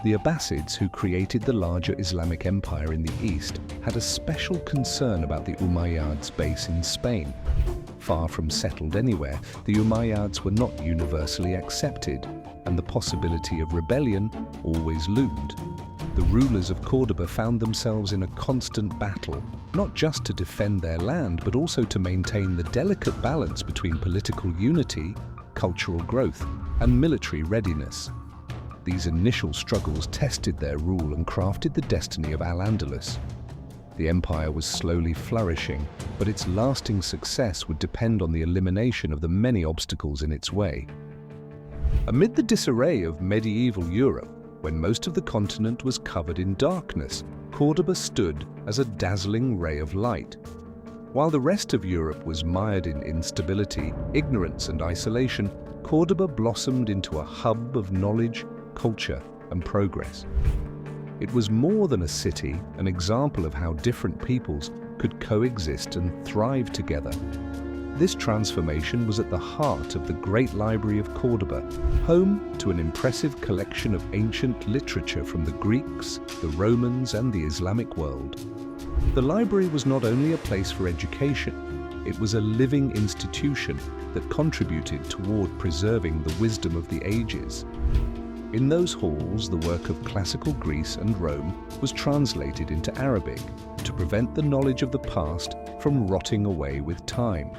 The Abbasids, who created the larger Islamic empire in the east, had a special concern about the Umayyads' base in Spain. Far from settled anywhere, the Umayyads were not universally accepted, and the possibility of rebellion always loomed. The rulers of Córdoba found themselves in a constant battle, not just to defend their land, but also to maintain the delicate balance between political unity, cultural growth, and military readiness. These initial struggles tested their rule and crafted the destiny of Al-Andalus. The empire was slowly flourishing, but its lasting success would depend on the elimination of the many obstacles in its way. Amid the disarray of medieval Europe, when most of the continent was covered in darkness, Córdoba stood as a dazzling ray of light. While the rest of Europe was mired in instability, ignorance, and isolation, Córdoba blossomed into a hub of knowledge, culture, and progress. It was more than a city, an example of how different peoples could coexist and thrive together. This transformation was at the heart of the Great Library of Córdoba, home to an impressive collection of ancient literature from the Greeks, the Romans, and the Islamic world. The library was not only a place for education, it was a living institution that contributed toward preserving the wisdom of the ages. In those halls, the work of classical Greece and Rome was translated into Arabic to prevent the knowledge of the past from rotting away with time.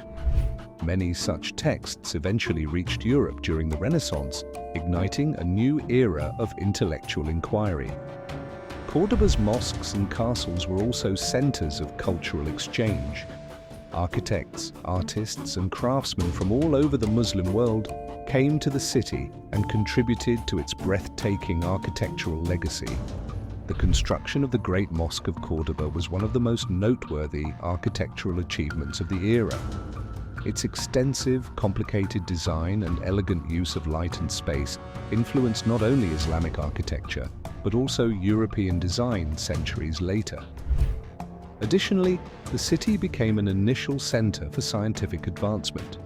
Many such texts eventually reached Europe during the Renaissance, igniting a new era of intellectual inquiry. Córdoba's mosques and castles were also centers of cultural exchange. Architects, artists, and craftsmen from all over the Muslim world came to the city and contributed to its breathtaking architectural legacy. The construction of the Great Mosque of Córdoba was one of the most noteworthy architectural achievements of the era. Its extensive, complicated design and elegant use of light and space influenced not only Islamic architecture, but also European design centuries later. Additionally, the city became an initial center for scientific advancement.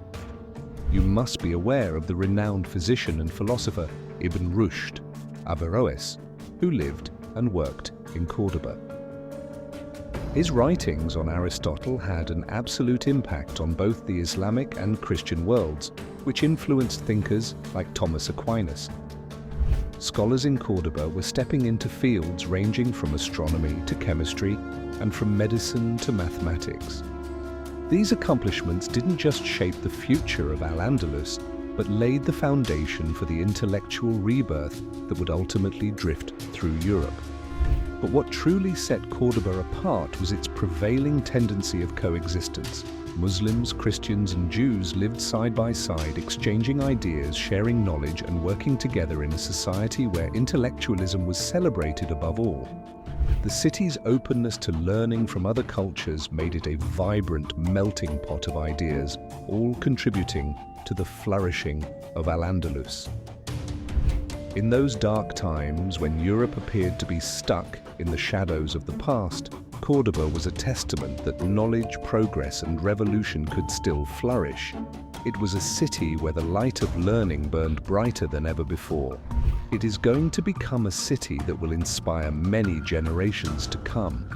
You must be aware of the renowned physician and philosopher Ibn Rushd, Averroes, who lived and worked in Córdoba. His writings on Aristotle had an absolute impact on both the Islamic and Christian worlds, which influenced thinkers like Thomas Aquinas. Scholars in Córdoba were stepping into fields ranging from astronomy to chemistry and from medicine to mathematics. These accomplishments didn't just shape the future of Al-Andalus, but laid the foundation for the intellectual rebirth that would ultimately drift through Europe. But what truly set Córdoba apart was its prevailing tendency of coexistence. Muslims, Christians, and Jews lived side by side, exchanging ideas, sharing knowledge, and working together in a society where intellectualism was celebrated above all. The city's openness to learning from other cultures made it a vibrant melting pot of ideas, all contributing to the flourishing of Al-Andalus. In those dark times when Europe appeared to be stuck in the shadows of the past, Córdoba was a testament that knowledge, progress, and revolution could still flourish. It was a city where the light of learning burned brighter than ever before. It is going to become a city that will inspire many generations to come.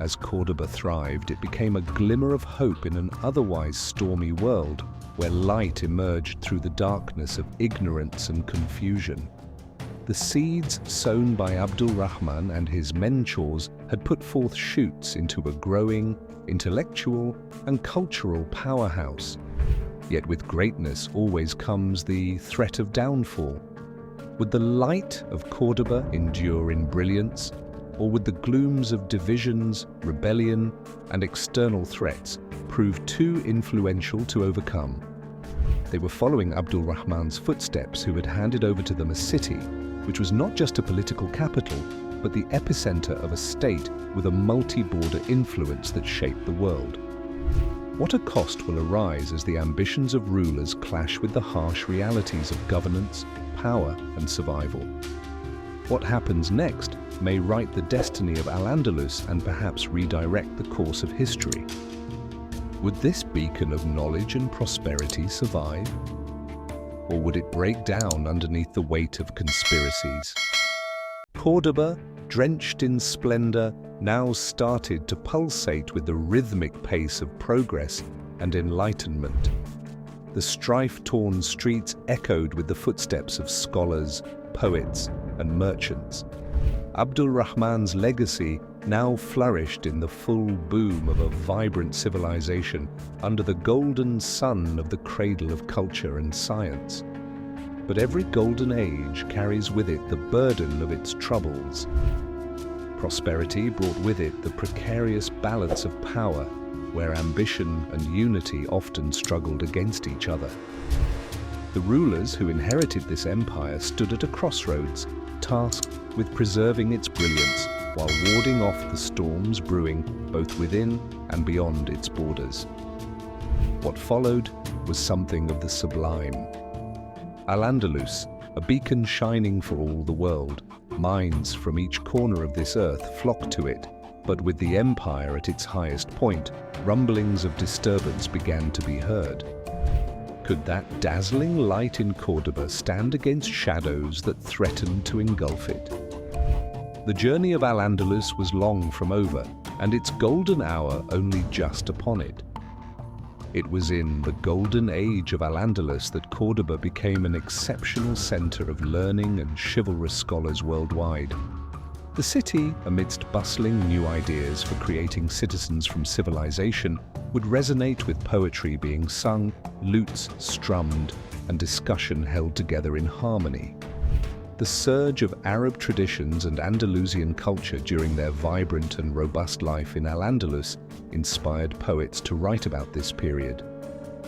As Córdoba thrived, it became a glimmer of hope in an otherwise stormy world, where light emerged through the darkness of ignorance and confusion. The seeds sown by Abdul Rahman and his mentors had put forth shoots into a growing, intellectual, and cultural powerhouse. Yet with greatness always comes the threat of downfall. Would the light of Córdoba endure in brilliance, or would the glooms of divisions, rebellion, and external threats prove too influential to overcome? They were following Abdul Rahman's footsteps, who had handed over to them a city which was not just a political capital, but the epicenter of a state with a multi-border influence that shaped the world. What a cost will arise as the ambitions of rulers clash with the harsh realities of governance, power, and survival? What happens next may write the destiny of Al-Andalus and perhaps redirect the course of history. Would this beacon of knowledge and prosperity survive? Or would it break down underneath the weight of conspiracies? Córdoba, drenched in splendor, now started to pulsate with the rhythmic pace of progress and enlightenment. The strife-torn streets echoed with the footsteps of scholars, poets, and merchants. Abdul Rahman's legacy now flourished in the full boom of a vibrant civilization under the golden sun of the cradle of culture and science. But every golden age carries with it the burden of its troubles. Prosperity brought with it the precarious balance of power, where ambition and unity often struggled against each other. The rulers who inherited this empire stood at a crossroads, tasked with preserving its brilliance while warding off the storms brewing both within and beyond its borders. What followed was something of the sublime. Al-Andalus, a beacon shining for all the world, minds from each corner of this earth flocked to it, but with the empire at its highest point, rumblings of disturbance began to be heard. Could that dazzling light in Córdoba stand against shadows that threatened to engulf it? The journey of Al-Andalus was long from over, and its golden hour only just upon it. It was in the golden age of Al-Andalus that Córdoba became an exceptional center of learning and chivalrous scholars worldwide. The city, amidst bustling new ideas for creating citizens from civilization, would resonate with poetry being sung, lutes strummed, and discussion held together in harmony. The surge of Arab traditions and Andalusian culture during their vibrant and robust life in Al-Andalus inspired poets to write about this period.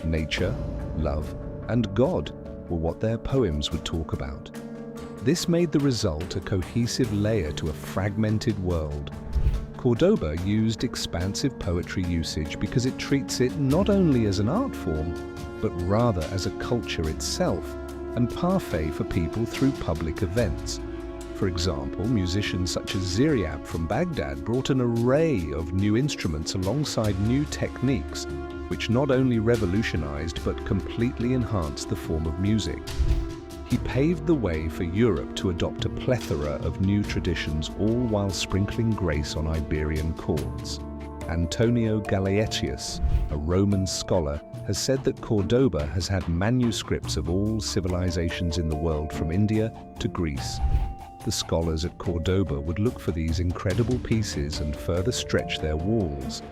Nature, love, and God were what their poems would talk about. This made the result a cohesive layer to a fragmented world. Cordoba used expansive poetry usage because it treats it not only as an art form, but rather as a culture itself, and parfait for people through public events. For example, musicians such as Ziryab from Baghdad brought an array of new instruments alongside new techniques, which not only revolutionized but completely enhanced the form of music. He paved the way for Europe to adopt a plethora of new traditions, all while sprinkling grace on Iberian chords. Antonio Galeetius, a Roman scholar, has said that Cordoba has had manuscripts of all civilizations in the world from India to Greece. The scholars at Cordoba would look for these incredible pieces and further stretch their walls.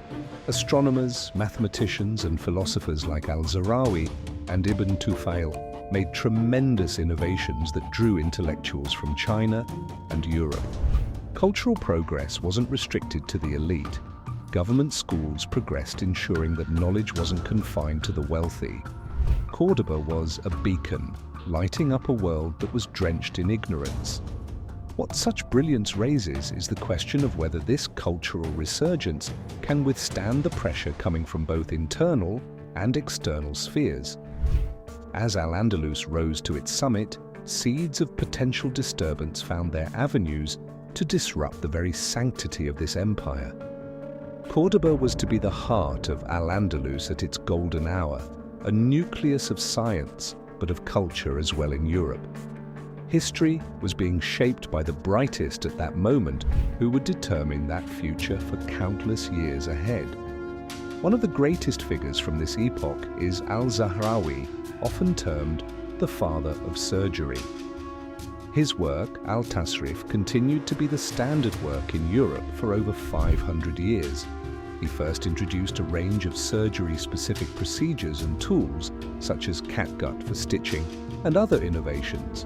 Astronomers, mathematicians, and philosophers like Al-Zarawi and Ibn Tufayl made tremendous innovations that drew intellectuals from China and Europe. Cultural progress wasn't restricted to the elite. Government schools progressed, ensuring that knowledge wasn't confined to the wealthy. Cordoba was a beacon, lighting up a world that was drenched in ignorance. What such brilliance raises is the question of whether this cultural resurgence can withstand the pressure coming from both internal and external spheres. As Al-Andalus rose to its summit, seeds of potential disturbance found their avenues to disrupt the very sanctity of this empire. Cordoba was to be the heart of Al-Andalus at its golden hour, a nucleus of science, but of culture as well in Europe. History was being shaped by the brightest at that moment, who would determine that future for countless years ahead. One of the greatest figures from this epoch is Al-Zahrawi, often termed the father of surgery. His work, Al-Tasrif, continued to be the standard work in Europe for over 500 years. He first introduced a range of surgery-specific procedures and tools, such as catgut for stitching and other innovations.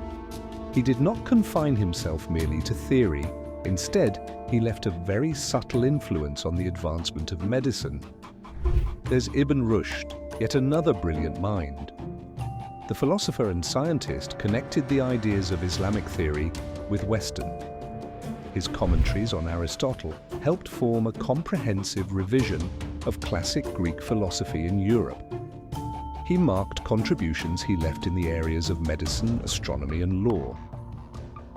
He did not confine himself merely to theory. Instead, he left a very subtle influence on the advancement of medicine. There's Ibn Rushd, yet another brilliant mind. The philosopher and scientist connected the ideas of Islamic theory with Western. His commentaries on Aristotle helped form a comprehensive revision of classic Greek philosophy in Europe. He marked contributions he left in the areas of medicine, astronomy, and law.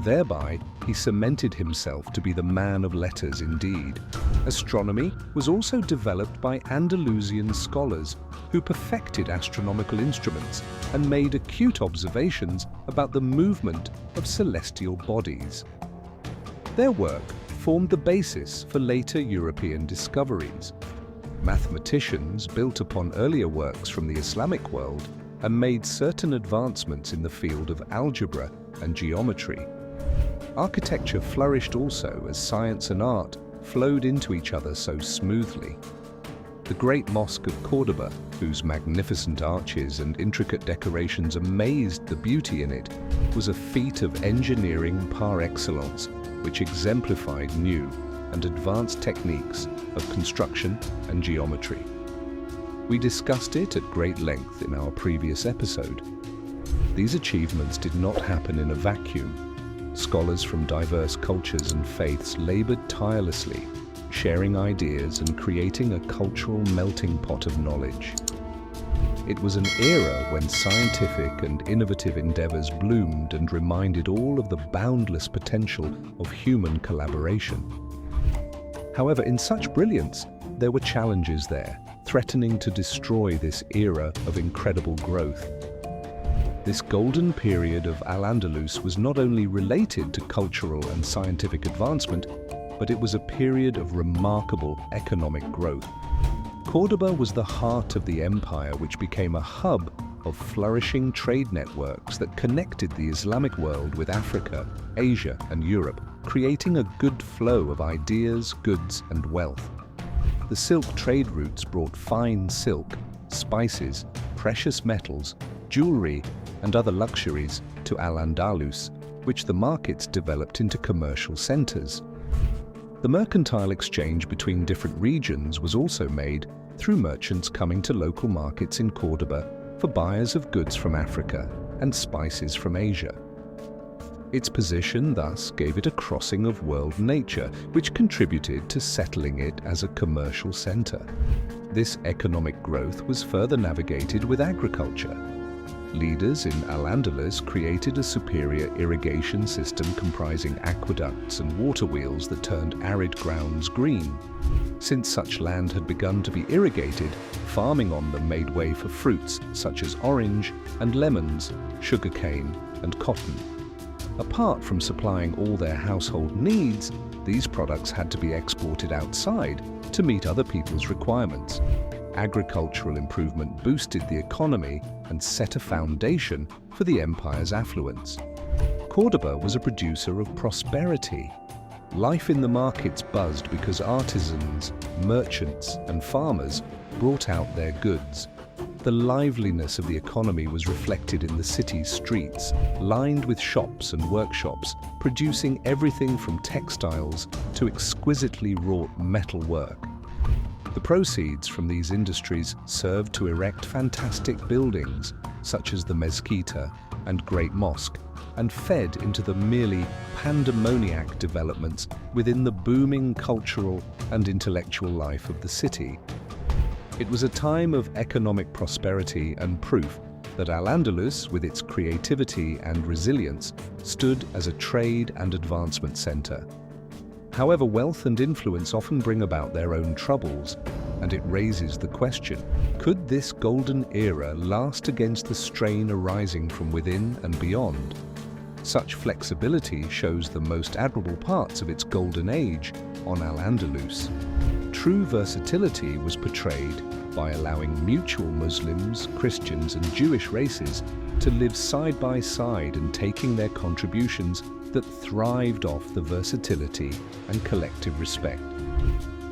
Thereby, he cemented himself to be the man of letters indeed. Astronomy was also developed by Andalusian scholars who perfected astronomical instruments and made acute observations about the movement of celestial bodies. Their work formed the basis for later European discoveries. Mathematicians built upon earlier works from the Islamic world and made certain advancements in the field of algebra and geometry. Architecture flourished also as science and art flowed into each other so smoothly. The great mosque of Cordoba, whose magnificent arches and intricate decorations amazed the beauty in it, was a feat of engineering par excellence, which exemplified new and advanced techniques of construction and geometry. We discussed it at great length in our previous episode. These achievements did not happen in a vacuum. Scholars from diverse cultures and faiths labored tirelessly, sharing ideas and creating a cultural melting pot of knowledge. It was an era when scientific and innovative endeavors bloomed and reminded all of the boundless potential of human collaboration. However, in such brilliance, there were challenges there, threatening to destroy this era of incredible growth. This golden period of Al-Andalus was not only related to cultural and scientific advancement, but it was a period of remarkable economic growth. Cordoba was the heart of the empire, which became a hub of flourishing trade networks that connected the Islamic world with Africa, Asia, and Europe, creating a good flow of ideas, goods, and wealth. The silk trade routes brought fine silk, spices, precious metals, jewelry, and other luxuries to Al-Andalus, which the markets developed into commercial centers. The mercantile exchange between different regions was also made through merchants coming to local markets in Cordoba for buyers of goods from Africa and spices from Asia. Its position thus gave it a crossing of world nature, which contributed to settling it as a commercial center. This economic growth was further navigated with agriculture. Leaders in Al-Andalus created a superior irrigation system comprising aqueducts and water wheels that turned arid grounds green. Since such land had begun to be irrigated, farming on them made way for fruits such as orange and lemons, sugarcane and cotton. Apart from supplying all their household needs, these products had to be exported outside to meet other people's requirements. Agricultural improvement boosted the economy and set a foundation for the empire's affluence. Córdoba was a producer of prosperity. Life in the markets buzzed because artisans, merchants, and farmers brought out their goods. The liveliness of the economy was reflected in the city's streets, lined with shops and workshops, producing everything from textiles to exquisitely wrought metal work. The proceeds from these industries served to erect fantastic buildings, such as the Mezquita and Great Mosque, and fed into the merely pandemoniac developments within the booming cultural and intellectual life of the city. It was a time of economic prosperity and proof that Al-Andalus, with its creativity and resilience, stood as a trade and advancement center. However, wealth and influence often bring about their own troubles, and it raises the question, could this golden era last against the strain arising from within and beyond? Such flexibility shows the most admirable parts of its golden age on Al-Andalus. True versatility was portrayed by allowing mutual Muslims, Christians, and Jewish races to live side by side and taking their contributions that thrived off the versatility and collective respect.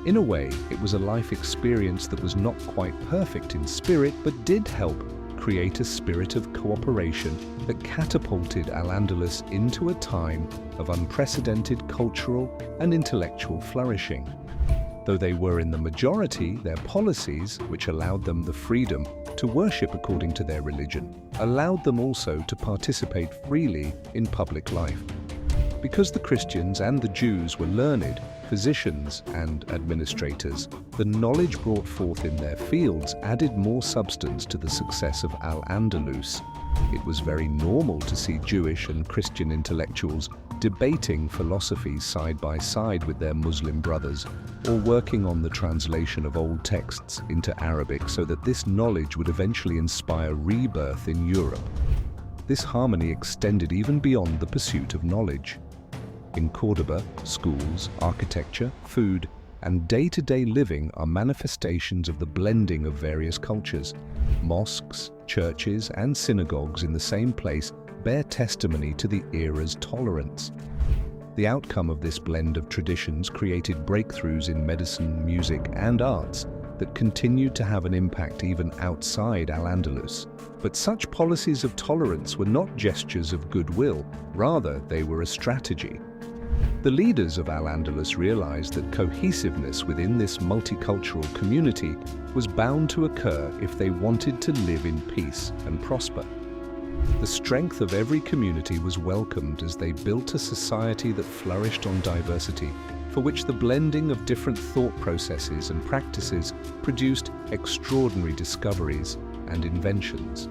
In a way, it was a life experience that was not quite perfect in spirit, but did help create a spirit of cooperation that catapulted Al-Andalus into a time of unprecedented cultural and intellectual flourishing. Though they were in the majority, their policies, which allowed them the freedom to worship according to their religion, allowed them also to participate freely in public life. Because the Christians and the Jews were learned, physicians and administrators, the knowledge brought forth in their fields added more substance to the success of Al-Andalus. It was very normal to see Jewish and Christian intellectuals debating philosophy side by side with their Muslim brothers, or working on the translation of old texts into Arabic so that this knowledge would eventually inspire rebirth in Europe. This harmony extended even beyond the pursuit of knowledge. In Córdoba, schools, architecture, food, and day-to-day living are manifestations of the blending of various cultures. Mosques, churches, and synagogues in the same place bear testimony to the era's tolerance. The outcome of this blend of traditions created breakthroughs in medicine, music, and arts that continued to have an impact even outside Al-Andalus. But such policies of tolerance were not gestures of goodwill, rather they were a strategy. The leaders of Al-Andalus realized that cohesiveness within this multicultural community was bound to occur if they wanted to live in peace and prosper. The strength of every community was welcomed as they built a society that flourished on diversity, for which the blending of different thought processes and practices produced extraordinary discoveries and inventions.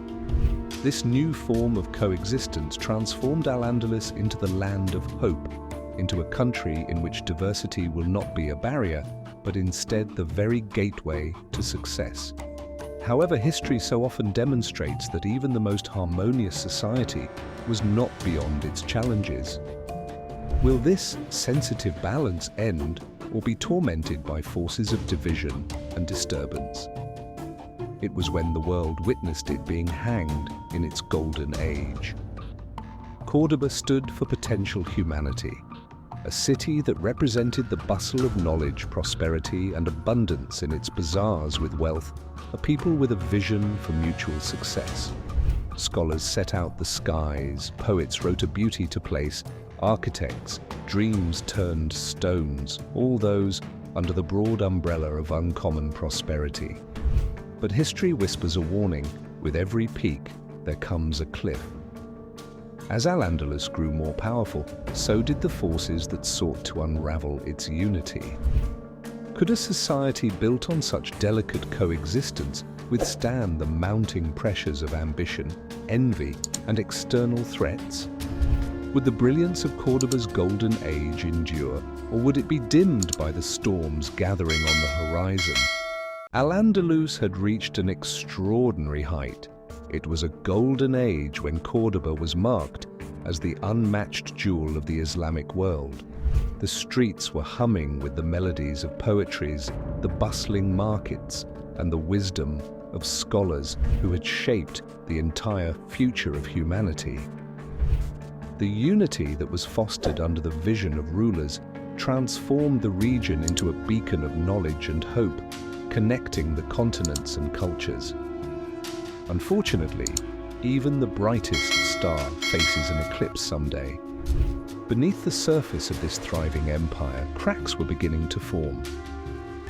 This new form of coexistence transformed Al-Andalus into the land of hope, into a country in which diversity will not be a barrier, but instead the very gateway to success. However, history so often demonstrates that even the most harmonious society was not beyond its challenges. Will this sensitive balance end or be tormented by forces of division and disturbance? It was when the world witnessed it being hanged in its golden age. Córdoba stood for potential humanity, a city that represented the bustle of knowledge, prosperity, and abundance in its bazaars with wealth, a people with a vision for mutual success. Scholars set out the skies, poets wrote a beauty to place, architects, dreams turned stones, all those under the broad umbrella of uncommon prosperity. But history whispers a warning, with every peak there comes a cliff. As Al-Andalus grew more powerful, so did the forces that sought to unravel its unity. Could a society built on such delicate coexistence withstand the mounting pressures of ambition, envy, and external threats? Would the brilliance of Córdoba's golden age endure, or would it be dimmed by the storms gathering on the horizon? Al-Andalus had reached an extraordinary height. It was a golden age when Córdoba was marked as the unmatched jewel of the Islamic world. The streets were humming with the melodies of poetries, the bustling markets, and the wisdom of scholars who had shaped the entire future of humanity. The unity that was fostered under the vision of rulers transformed the region into a beacon of knowledge and hope, connecting the continents and cultures. Unfortunately, even the brightest star faces an eclipse someday. Beneath the surface of this thriving empire, cracks were beginning to form.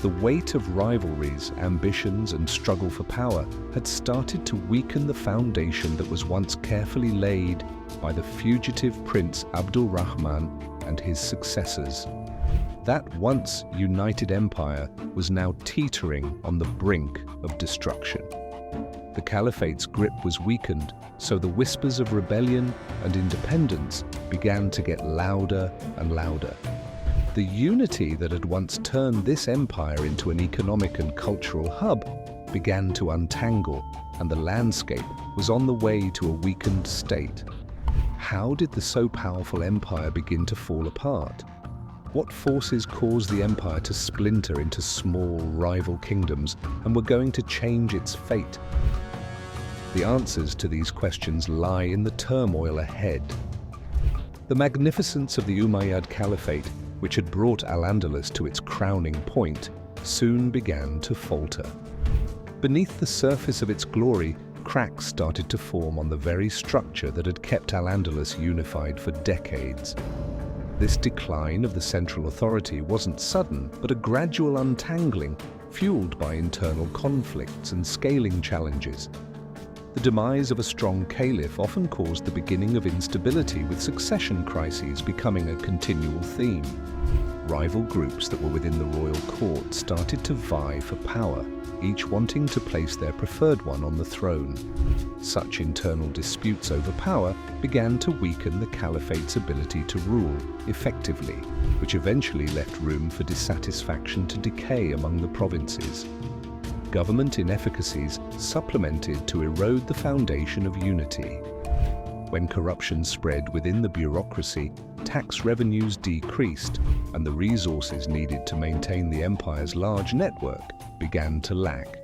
The weight of rivalries, ambitions, and struggle for power had started to weaken the foundation that was once carefully laid by the fugitive Prince Abdul Rahman and his successors. That once united empire was now teetering on the brink of destruction. The caliphate's grip was weakened, so the whispers of rebellion and independence began to get louder and louder. The unity that had once turned this empire into an economic and cultural hub began to untangle, and the landscape was on the way to a weakened state. How did the so powerful empire begin to fall apart? What forces caused the empire to splinter into small rival kingdoms and were going to change its fate? The answers to these questions lie in the turmoil ahead. The magnificence of the Umayyad Caliphate, which had brought Al-Andalus to its crowning point, soon began to falter. Beneath the surface of its glory, cracks started to form on the very structure that had kept Al-Andalus unified for decades. This decline of the central authority wasn't sudden, but a gradual untangling, fueled by internal conflicts and scaling challenges. The demise of a strong caliph often caused the beginning of instability, with succession crises becoming a continual theme. Rival groups that were within the royal court started to vie for power, each wanting to place their preferred one on the throne. Such internal disputes over power began to weaken the caliphate's ability to rule effectively, which eventually left room for dissatisfaction to decay among the provinces. Government inefficacies supplemented to erode the foundation of unity. When corruption spread within the bureaucracy, tax revenues decreased, and the resources needed to maintain the empire's large network began to lack.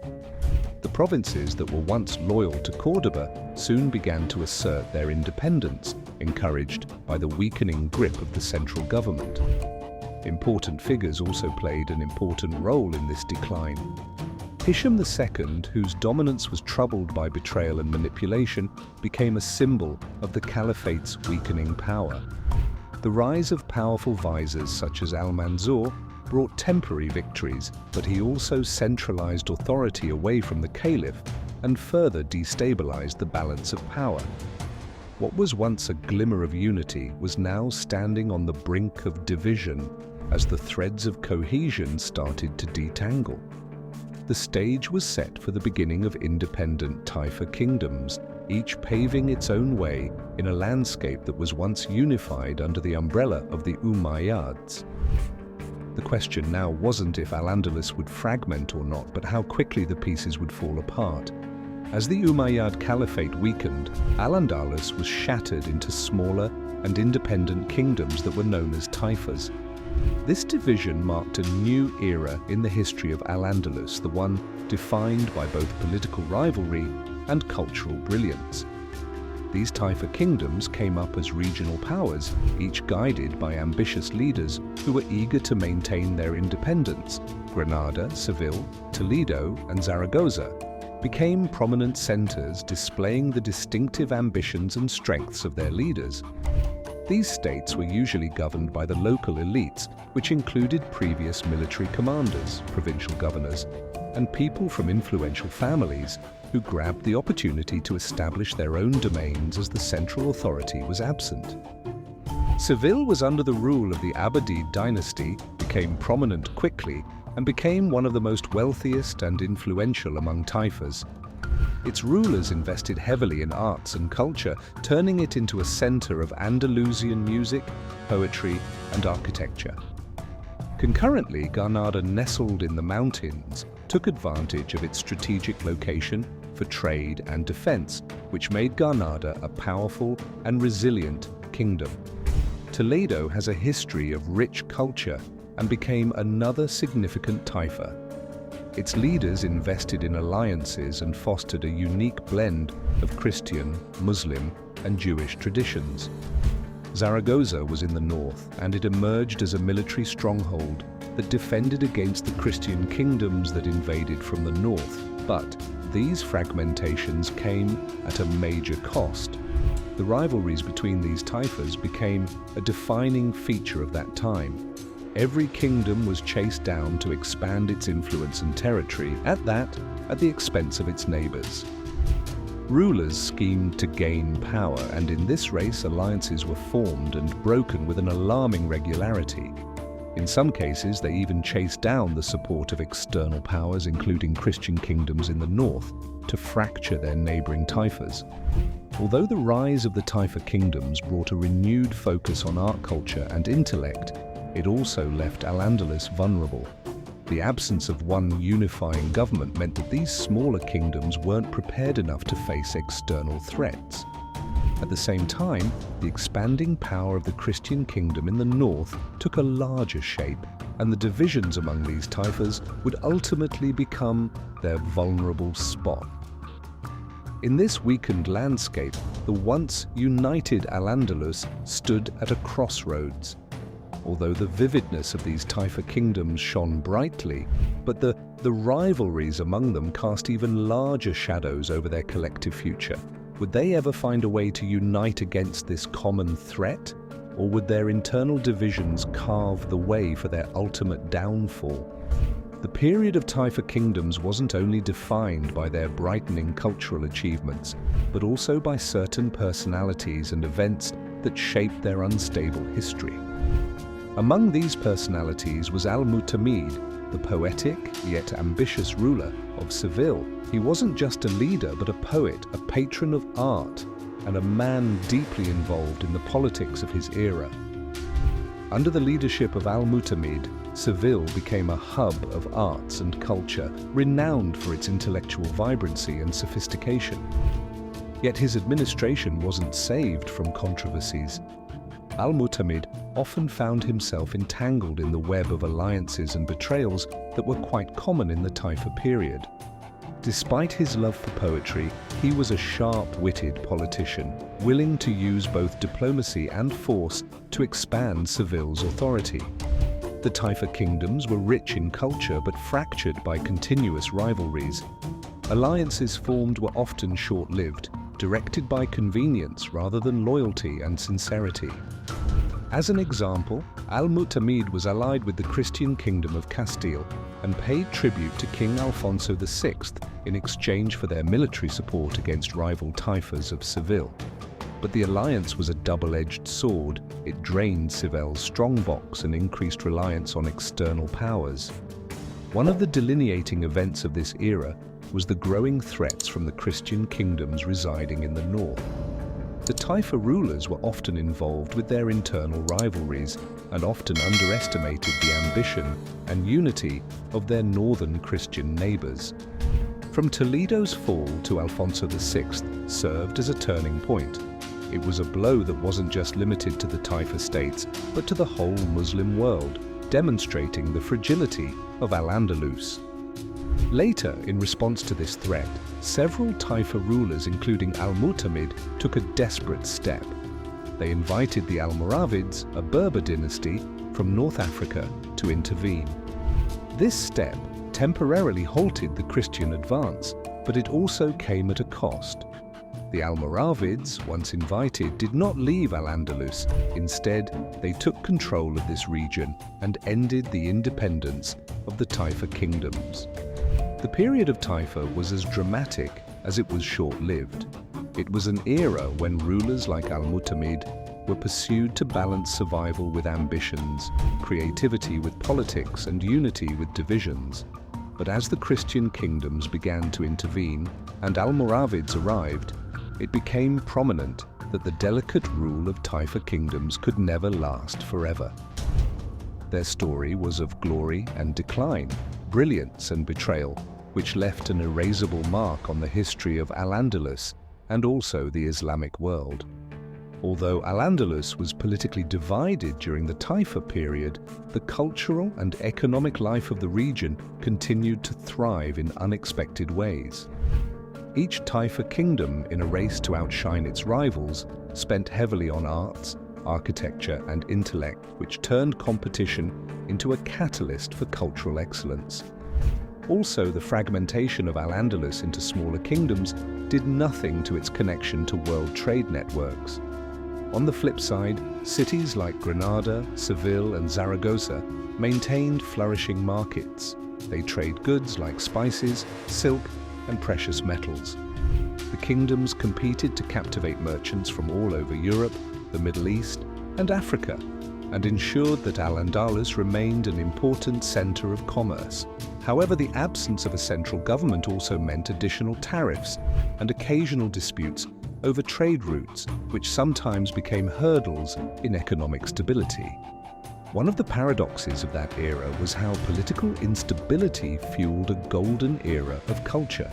The provinces that were once loyal to Córdoba soon began to assert their independence, encouraged by the weakening grip of the central government. Important figures also played an important role in this decline. Hisham II, whose dominance was troubled by betrayal and manipulation, became a symbol of the caliphate's weakening power. The rise of powerful viziers such as Al-Mansur brought temporary victories, but he also centralized authority away from the caliph and further destabilized the balance of power. What was once a glimmer of unity was now standing on the brink of division as the threads of cohesion started to detangle. The stage was set for the beginning of independent Taifa kingdoms, each paving its own way in a landscape that was once unified under the umbrella of the Umayyads. The question now wasn't if Al-Andalus would fragment or not, but how quickly the pieces would fall apart. As the Umayyad Caliphate weakened, Al-Andalus was shattered into smaller and independent kingdoms that were known as Taifas. This division marked a new era in the history of Al-Andalus, the one defined by both political rivalry and cultural brilliance. These Taifa kingdoms came up as regional powers, each guided by ambitious leaders who were eager to maintain their independence. Granada, Seville, Toledo, and Zaragoza became prominent centers displaying the distinctive ambitions and strengths of their leaders. These states were usually governed by the local elites, which included previous military commanders, provincial governors, and people from influential families who grabbed the opportunity to establish their own domains as the central authority was absent. Seville was under the rule of the Abbasid dynasty, became prominent quickly, and became one of the most wealthiest and influential among Taifas. Its rulers invested heavily in arts and culture, turning it into a center of Andalusian music, poetry, and architecture. Concurrently, Granada, nestled in the mountains, took advantage of its strategic location for trade and defense, which made Granada a powerful and resilient kingdom. Toledo has a history of rich culture and became another significant Taifa. Its leaders invested in alliances and fostered a unique blend of Christian, Muslim, and Jewish traditions. Zaragoza was in the north, and it emerged as a military stronghold that defended against the Christian kingdoms that invaded from the north. But these fragmentations came at a major cost. The rivalries between these taifas became a defining feature of that time. Every kingdom was chased down to expand its influence and territory, at the expense of its neighbors. Rulers schemed to gain power, and in this race alliances were formed and broken with an alarming regularity. In some cases, they even chased down the support of external powers, including Christian kingdoms in the north, to fracture their neighboring taifas. Although the rise of the Taifa kingdoms brought a renewed focus on art culture and intellect, it also left Al-Andalus vulnerable. The absence of one unifying government meant that these smaller kingdoms weren't prepared enough to face external threats. At the same time, the expanding power of the Christian kingdom in the north took a larger shape, and the divisions among these taifas would ultimately become their vulnerable spot. In this weakened landscape, the once united Al-Andalus stood at a crossroads. Although the vividness of these Taifa kingdoms shone brightly, but the rivalries among them cast even larger shadows over their collective future. Would they ever find a way to unite against this common threat? Or would their internal divisions carve the way for their ultimate downfall? The period of Taifa kingdoms wasn't only defined by their brightening cultural achievements, but also by certain personalities and events that shaped their unstable history. Among these personalities was Al-Mu'tamid, the poetic yet ambitious ruler of Seville. He wasn't just a leader, but a poet, a patron of art, and a man deeply involved in the politics of his era. Under the leadership of Al-Mu'tamid, Seville became a hub of arts and culture, renowned for its intellectual vibrancy and sophistication. Yet his administration wasn't saved from controversies. Al-Mu'tamid often found himself entangled in the web of alliances and betrayals that were quite common in the Taifa period. Despite his love for poetry, he was a sharp-witted politician, willing to use both diplomacy and force to expand Seville's authority. The Taifa kingdoms were rich in culture but fractured by continuous rivalries. Alliances formed were often short-lived, directed by convenience rather than loyalty and sincerity. As an example, Al-Mu'tamid was allied with the Christian kingdom of Castile and paid tribute to King Alfonso VI in exchange for their military support against rival taifas of Seville. But the alliance was a double-edged sword. It drained Seville's strongbox and increased reliance on external powers. One of the delineating events of this era was the growing threats from the Christian kingdoms residing in the north. The Taifa rulers were often involved with their internal rivalries and often underestimated the ambition and unity of their northern Christian neighbors. From Toledo's fall to Alfonso VI served as a turning point. It was a blow that wasn't just limited to the Taifa states, but to the whole Muslim world, demonstrating the fragility of Al-Andalus. Later, in response to this threat, several Taifa rulers, including Al-Mu'tamid, took a desperate step. They invited the Almoravids, a Berber dynasty, from North Africa to intervene. This step temporarily halted the Christian advance, but it also came at a cost. The Almoravids, once invited, did not leave Al-Andalus. Instead, they took control of this region and ended the independence of the Taifa kingdoms. The period of Taifa was as dramatic as it was short-lived. It was an era when rulers like Al-Mu'tamid were pursued to balance survival with ambitions, creativity with politics, and unity with divisions. But as the Christian kingdoms began to intervene and Almoravids arrived, it became prominent that the delicate rule of Taifa kingdoms could never last forever. Their story was of glory and decline, brilliance and betrayal, which left an erasable mark on the history of Al-Andalus and also the Islamic world. Although Al-Andalus was politically divided during the Taifa period, the cultural and economic life of the region continued to thrive in unexpected ways. Each Taifa kingdom, in a race to outshine its rivals, spent heavily on arts, architecture, and intellect, which turned competition into a catalyst for cultural excellence. Also, the fragmentation of Al-Andalus into smaller kingdoms did nothing to its connection to world trade networks. On the flip side, cities like Granada, Seville, and Zaragoza maintained flourishing markets. They trade goods like spices, silk, and precious metals. The kingdoms competed to captivate merchants from all over Europe, the Middle East, and Africa, and ensured that Al-Andalus remained an important center of commerce. However, the absence of a central government also meant additional tariffs and occasional disputes over trade routes, which sometimes became hurdles in economic stability. One of the paradoxes of that era was how political instability fueled a golden era of culture.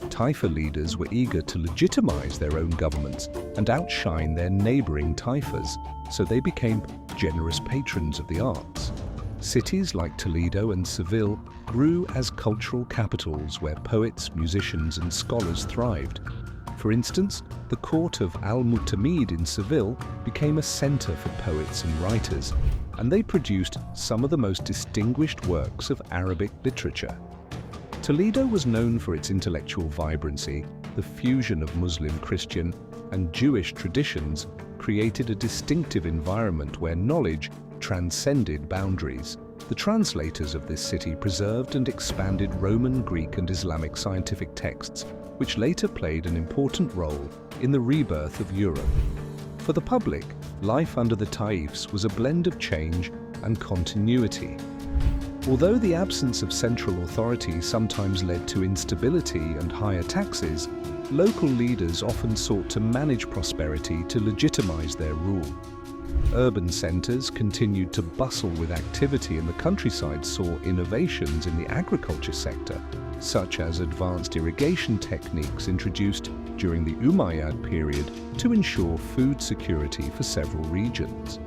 Taifa leaders were eager to legitimize their own governments and outshine their neighboring Taifas, so they became generous patrons of the arts. Cities like Toledo and Seville grew as cultural capitals where poets, musicians, and scholars thrived. For instance, the court of Al-Mu'tamid in Seville became a center for poets and writers, and they produced some of the most distinguished works of Arabic literature. Toledo was known for its intellectual vibrancy. The fusion of Muslim, Christian, and Jewish traditions created a distinctive environment where knowledge transcended boundaries. The translators of this city preserved and expanded Roman, Greek, and Islamic scientific texts, which later played an important role in the rebirth of Europe. For the public, life under the Taifs was a blend of change and continuity. Although the absence of central authority sometimes led to instability and higher taxes, local leaders often sought to manage prosperity to legitimize their rule. Urban centers continued to bustle with activity, and the countryside saw innovations in the agriculture sector, such as advanced irrigation techniques introduced during the Umayyad period to ensure food security for several regions.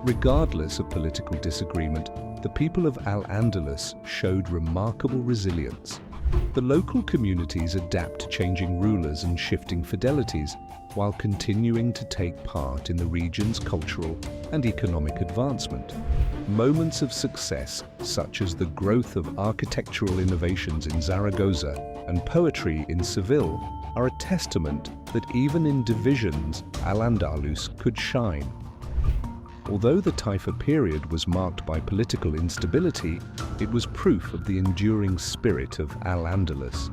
Regardless of political disagreement, the people of Al-Andalus showed remarkable resilience. The local communities adapt to changing rulers and shifting fidelities, while continuing to take part in the region's cultural and economic advancement. Moments of success, such as the growth of architectural innovations in Zaragoza and poetry in Seville, are a testament that even in divisions, Al-Andalus could shine. Although the Taifa period was marked by political instability, it was proof of the enduring spirit of Al-Andalus.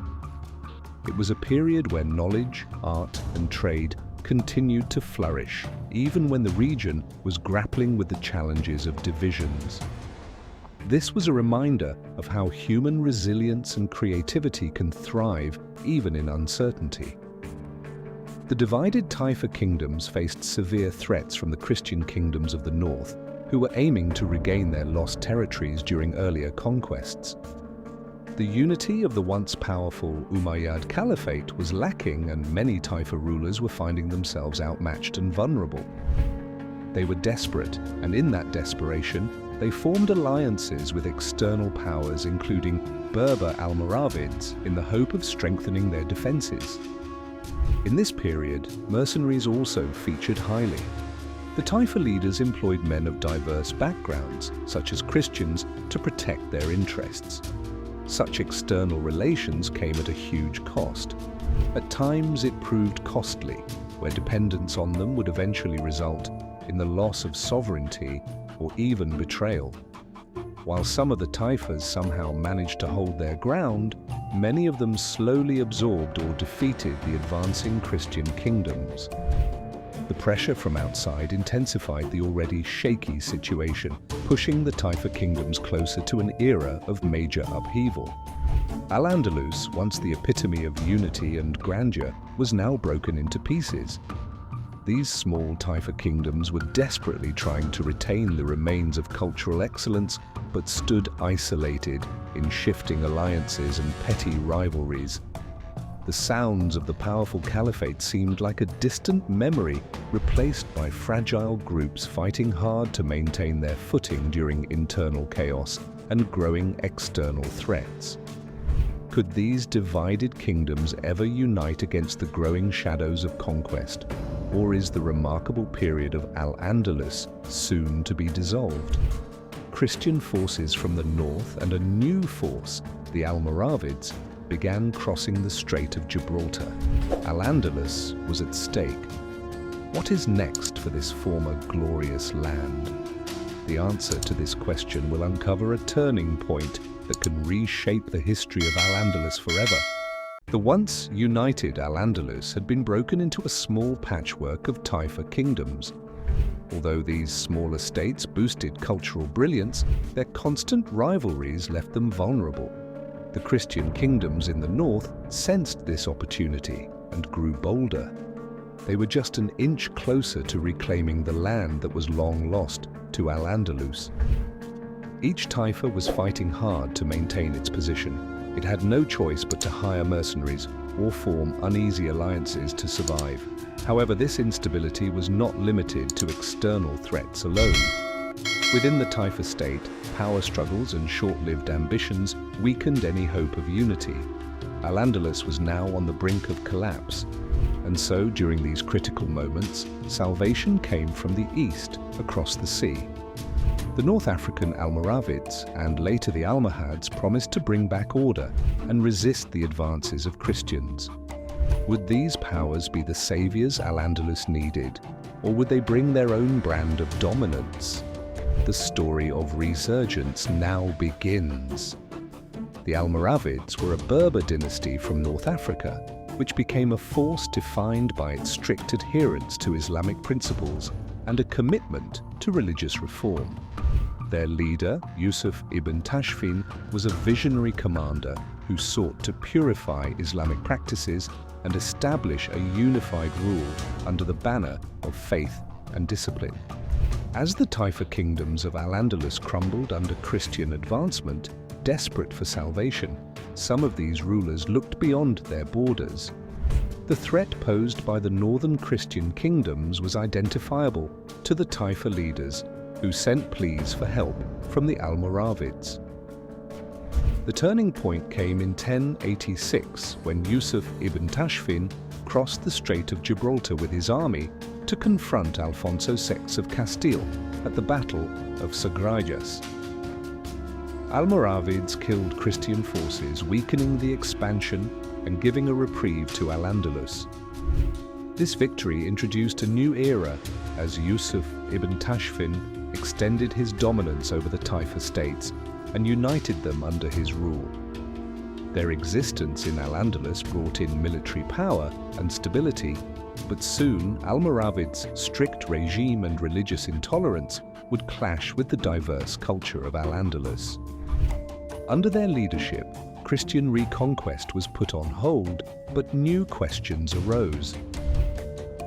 It was a period where knowledge, art, and trade continued to flourish, even when the region was grappling with the challenges of divisions. This was a reminder of how human resilience and creativity can thrive even in uncertainty. The divided Taifa kingdoms faced severe threats from the Christian kingdoms of the north, who were aiming to regain their lost territories during earlier conquests. The unity of the once powerful Umayyad Caliphate was lacking, and many Taifa rulers were finding themselves outmatched and vulnerable. They were desperate, and in that desperation, they formed alliances with external powers, including Berber Almoravids, in the hope of strengthening their defenses. In this period, mercenaries also featured highly. The Taifa leaders employed men of diverse backgrounds, such as Christians, to protect their interests. Such external relations came at a huge cost. At times it proved costly, where dependence on them would eventually result in the loss of sovereignty or even betrayal. While some of the Taifas somehow managed to hold their ground, many of them slowly absorbed or defeated the advancing Christian kingdoms. The pressure from outside intensified the already shaky situation, pushing the Taifa kingdoms closer to an era of major upheaval. Al-Andalus, once the epitome of unity and grandeur, was now broken into pieces. These small Taifa kingdoms were desperately trying to retain the remains of cultural excellence, but stood isolated in shifting alliances and petty rivalries. The sounds of the powerful caliphate seemed like a distant memory, replaced by fragile groups fighting hard to maintain their footing during internal chaos and growing external threats. Could these divided kingdoms ever unite against the growing shadows of conquest? Or is the remarkable period of Al-Andalus soon to be dissolved? Christian forces from the north and a new force, the Almoravids, began crossing the Strait of Gibraltar. Al-Andalus was at stake. What is next for this former glorious land? The answer to this question will uncover a turning point that can reshape the history of Al-Andalus forever. The once united Al-Andalus had been broken into a small patchwork of Taifa kingdoms. Although these smaller states boosted cultural brilliance, their constant rivalries left them vulnerable. The Christian kingdoms in the north sensed this opportunity and grew bolder. They were just an inch closer to reclaiming the land that was long lost to Al-Andalus. Each Taifa was fighting hard to maintain its position. It had no choice but to hire mercenaries or form uneasy alliances to survive. However, this instability was not limited to external threats alone. Within the Taifa state, power struggles and short-lived ambitions weakened any hope of unity. Al-Andalus was now on the brink of collapse, and so during these critical moments, salvation came from the east across the sea. The North African Almoravids and later the Almohads promised to bring back order and resist the advances of Christians. Would these powers be the saviors Al-Andalus needed, or would they bring their own brand of dominance? The story of resurgence now begins. The Almoravids were a Berber dynasty from North Africa, which became a force defined by its strict adherence to Islamic principles and a commitment to religious reform. Their leader, Yusuf ibn Tashfin, was a visionary commander who sought to purify Islamic practices and establish a unified rule under the banner of faith and discipline. As the Taifa kingdoms of Al-Andalus crumbled under Christian advancement, desperate for salvation, some of these rulers looked beyond their borders. The threat posed by the northern Christian kingdoms was identifiable to the Taifa leaders, who sent pleas for help from the Almoravids. The turning point came in 1086 when Yusuf ibn Tashfin crossed the Strait of Gibraltar with his army to confront Alfonso VI of Castile at the Battle of Sagregas. Almoravids killed Christian forces, weakening the expansion and giving a reprieve to Al-Andalus. This victory introduced a new era as Yusuf ibn Tashfin extended his dominance over the Taifa states and united them under his rule. Their existence in Al-Andalus brought in military power and stability, but soon Almoravids' strict regime and religious intolerance would clash with the diverse culture of Al-Andalus. Under their leadership, Christian reconquest was put on hold, but new questions arose.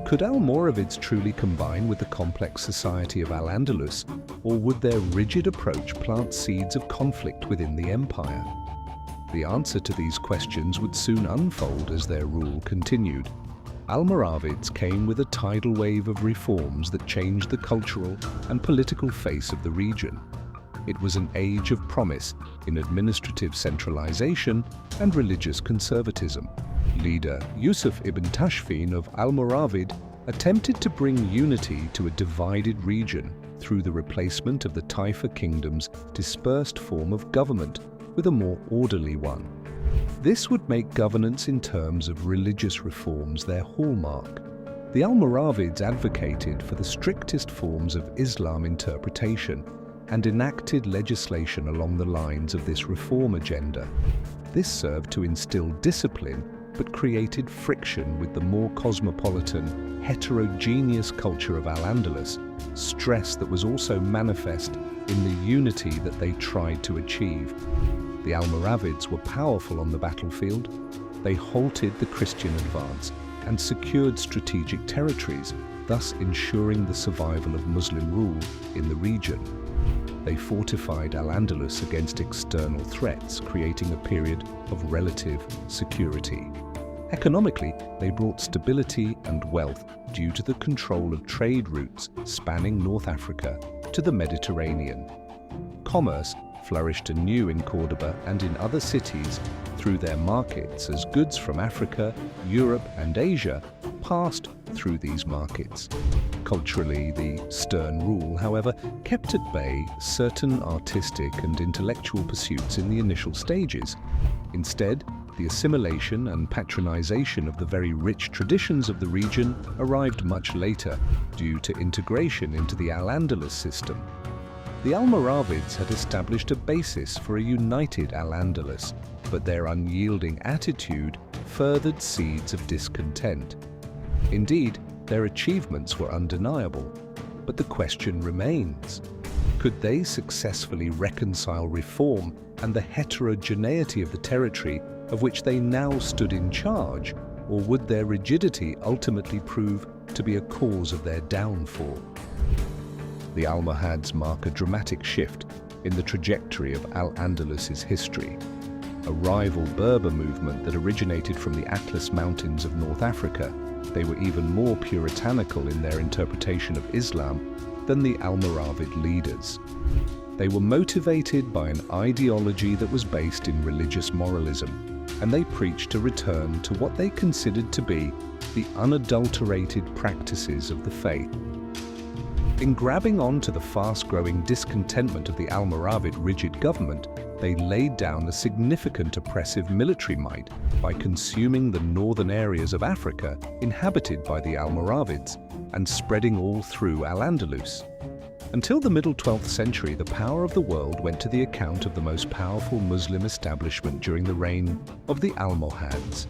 Could Almoravids truly combine with the complex society of Al-Andalus, or would their rigid approach plant seeds of conflict within the empire? The answer to these questions would soon unfold as their rule continued. Almoravids came with a tidal wave of reforms that changed the cultural and political face of the region. It was an age of promise in administrative centralization and religious conservatism. Leader Yusuf ibn Tashfin of Almoravid attempted to bring unity to a divided region through the replacement of the Taifa kingdom's dispersed form of government with a more orderly one. This would make governance in terms of religious reforms their hallmark. The Almoravids advocated for the strictest forms of Islam interpretation, and enacted legislation along the lines of this reform agenda. This served to instill discipline, but created friction with the more cosmopolitan, heterogeneous culture of Al-Andalus, stress that was also manifest in the unity that they tried to achieve. The Almoravids were powerful on the battlefield. They halted the Christian advance and secured strategic territories, thus ensuring the survival of Muslim rule in the region. They fortified Al-Andalus against external threats, creating a period of relative security. Economically, they brought stability and wealth due to the control of trade routes spanning North Africa to the Mediterranean. Commerce flourished anew in Córdoba and in other cities through their markets as goods from Africa, Europe, and Asia passed through these markets. Culturally, the stern rule, however, kept at bay certain artistic and intellectual pursuits in the initial stages. Instead, the assimilation and patronization of the very rich traditions of the region arrived much later, due to integration into the Al-Andalus system. The Almoravids had established a basis for a united Al-Andalus, but their unyielding attitude furthered seeds of discontent. Indeed, their achievements were undeniable, but the question remains: could they successfully reconcile reform and the heterogeneity of the territory of which they now stood in charge, or would their rigidity ultimately prove to be a cause of their downfall? The Almohads mark a dramatic shift in the trajectory of Al-Andalus's history. A rival Berber movement that originated from the Atlas Mountains of North Africa, they were even more puritanical in their interpretation of Islam than the Almoravid leaders. They were motivated by an ideology that was based in religious moralism, and they preached a return to what they considered to be the unadulterated practices of the faith. In grabbing on to the fast-growing discontentment of the Almoravid rigid government, they laid down a significant oppressive military might by consuming the northern areas of Africa inhabited by the Almoravids and spreading all through Al-Andalus. Until the middle 12th century, the power of the world went to the account of the most powerful Muslim establishment during the reign of the Almohads.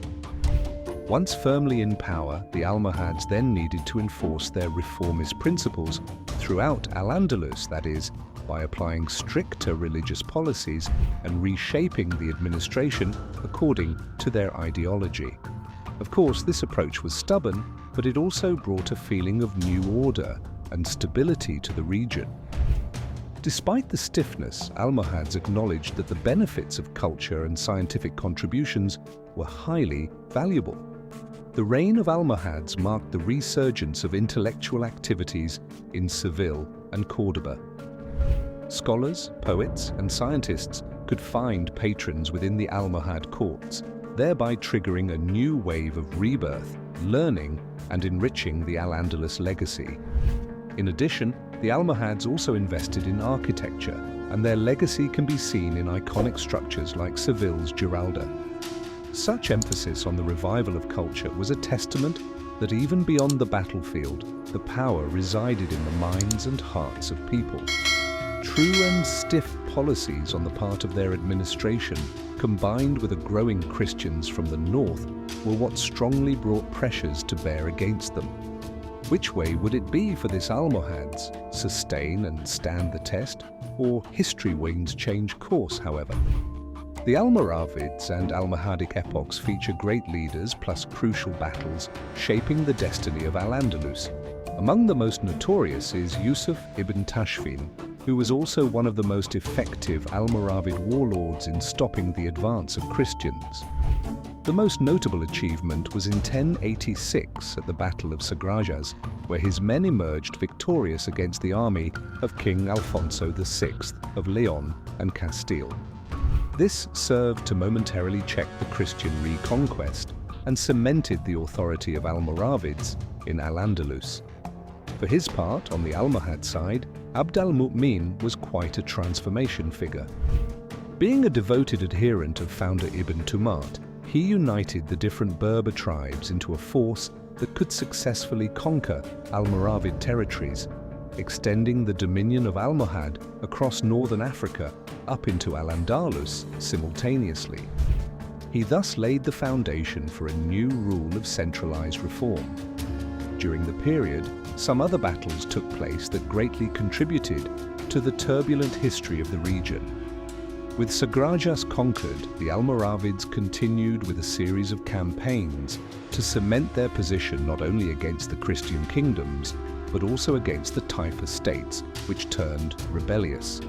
Once firmly in power, the Almohads then needed to enforce their reformist principles throughout Al-Andalus, that is, by applying stricter religious policies and reshaping the administration according to their ideology. Of course, this approach was stubborn, but it also brought a feeling of new order and stability to the region. Despite the stiffness, Almohads acknowledged that the benefits of culture and scientific contributions were highly valuable. The reign of Almohads marked the resurgence of intellectual activities in Seville and Córdoba. Scholars, poets, and scientists could find patrons within the Almohad courts, thereby triggering a new wave of rebirth, learning, and enriching the Al-Andalus legacy. In addition, the Almohads also invested in architecture, and their legacy can be seen in iconic structures like Seville's Giralda. Such emphasis on the revival of culture was a testament that even beyond the battlefield, the power resided in the minds and hearts of people. True and stiff policies on the part of their administration, combined with a growing Christians from the north, were what strongly brought pressures to bear against them. Which way would it be for this Almohads? Sustain and stand the test, or history winds change course, however? The Almoravids and Almohadic epochs feature great leaders plus crucial battles shaping the destiny of Al-Andalus. Among the most notorious is Yusuf ibn Tashfin, who was also one of the most effective Almoravid warlords in stopping the advance of Christians. The most notable achievement was in 1086 at the Battle of Sagrajas, where his men emerged victorious against the army of King Alfonso VI of Leon and Castile. This served to momentarily check the Christian reconquest and cemented the authority of Almoravids in Al-Andalus. For his part, on the Almohad side, Abd al-Mu'min was quite a transformation figure. Being a devoted adherent of founder Ibn Tumat, he united the different Berber tribes into a force that could successfully conquer Almoravid territories. extending the dominion of Almohad across northern Africa up into Al-Andalus simultaneously. He thus laid the foundation for a new rule of centralized reform. During the period, some other battles took place that greatly contributed to the turbulent history of the region. With Sagrajas conquered, the Almoravids continued with a series of campaigns to cement their position not only against the Christian kingdoms, but also against the Taifa states, which turned rebellious.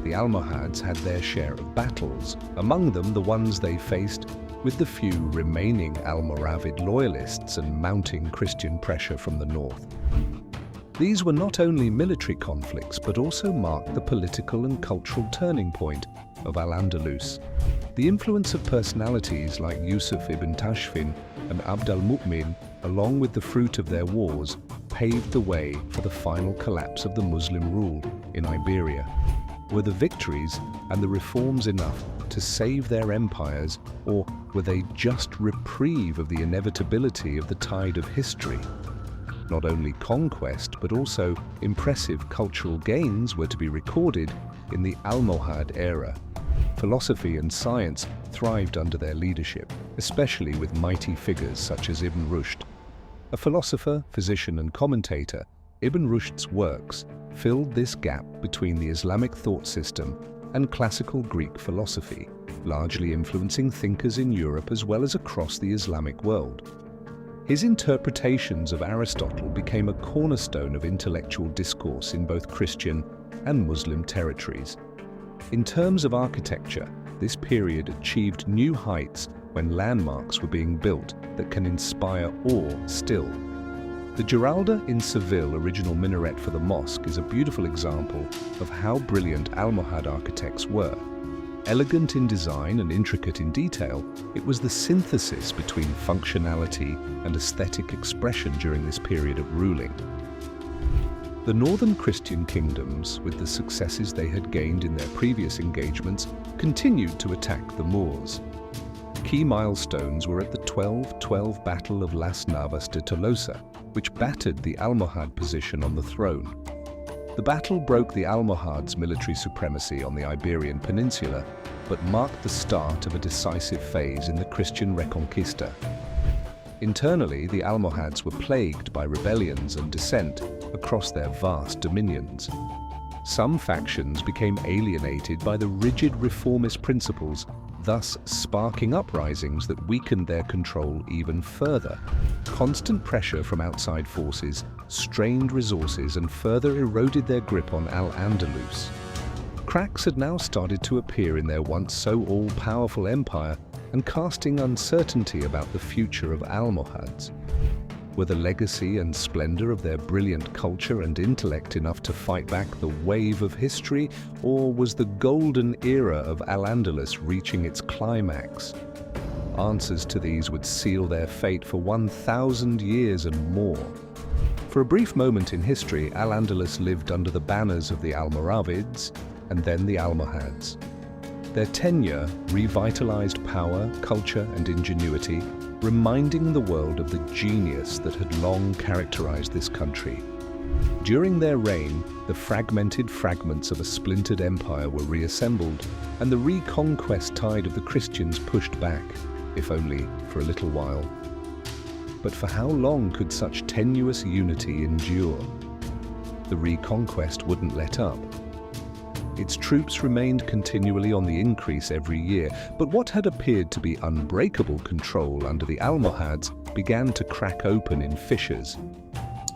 The Almohads had their share of battles, among them the ones they faced with the few remaining Almoravid loyalists and mounting Christian pressure from the north. These were not only military conflicts, but also marked the political and cultural turning point of Al-Andalus. The influence of personalities like Yusuf ibn Tashfin and Abd al-Mu'min, along with the fruit of their wars, paved the way for the final collapse of the Muslim rule in Iberia. Were the victories and the reforms enough to save their empires, or were they just reprieve of the inevitability of the tide of history? Not only conquest, but also impressive cultural gains were to be recorded in the Almohad era. Philosophy and science thrived under their leadership, especially with mighty figures such as Ibn Rushd. A philosopher, physician, and commentator, Ibn Rushd's works filled this gap between the Islamic thought system and classical Greek philosophy, largely influencing thinkers in Europe as well as across the Islamic world. His interpretations of Aristotle became a cornerstone of intellectual discourse in both Christian and Muslim territories. In terms of architecture, this period achieved new heights when landmarks were being built that can inspire awe still. The Giralda in Seville original minaret for the mosque is a beautiful example of how brilliant Almohad architects were. Elegant in design and intricate in detail, it was the synthesis between functionality and aesthetic expression during this period of ruling. The northern Christian kingdoms, with the successes they had gained in their previous engagements, continued to attack the Moors. Key milestones were at the 1212 Battle of Las Navas de Tolosa, which battered the Almohad position on the throne. The battle broke the Almohads' military supremacy on the Iberian Peninsula, but marked the start of a decisive phase in the Christian Reconquista. Internally, the Almohads were plagued by rebellions and dissent across their vast dominions. Some factions became alienated by the rigid reformist principles, thus sparking uprisings that weakened their control even further. Constant pressure from outside forces strained resources and further eroded their grip on Al-Andalus. Cracks had now started to appear in their once so all-powerful empire and casting uncertainty about the future of Almohads. Were the legacy and splendor of their brilliant culture and intellect enough to fight back the wave of history, or was the golden era of Al-Andalus reaching its climax? Answers to these would seal their fate for 1,000 years and more. For a brief moment in history, Al-Andalus lived under the banners of the Almoravids and then the Almohads. Their tenure revitalized power, culture, and ingenuity, reminding the world of the genius that had long characterized this country. During their reign, the fragmented fragments of a splintered empire were reassembled, and the reconquest tide of the Christians pushed back, if only for a little while. But for how long could such tenuous unity endure? The reconquest wouldn't let up. Its troops remained continually on the increase every year, but what had appeared to be unbreakable control under the Almohads began to crack open in fissures.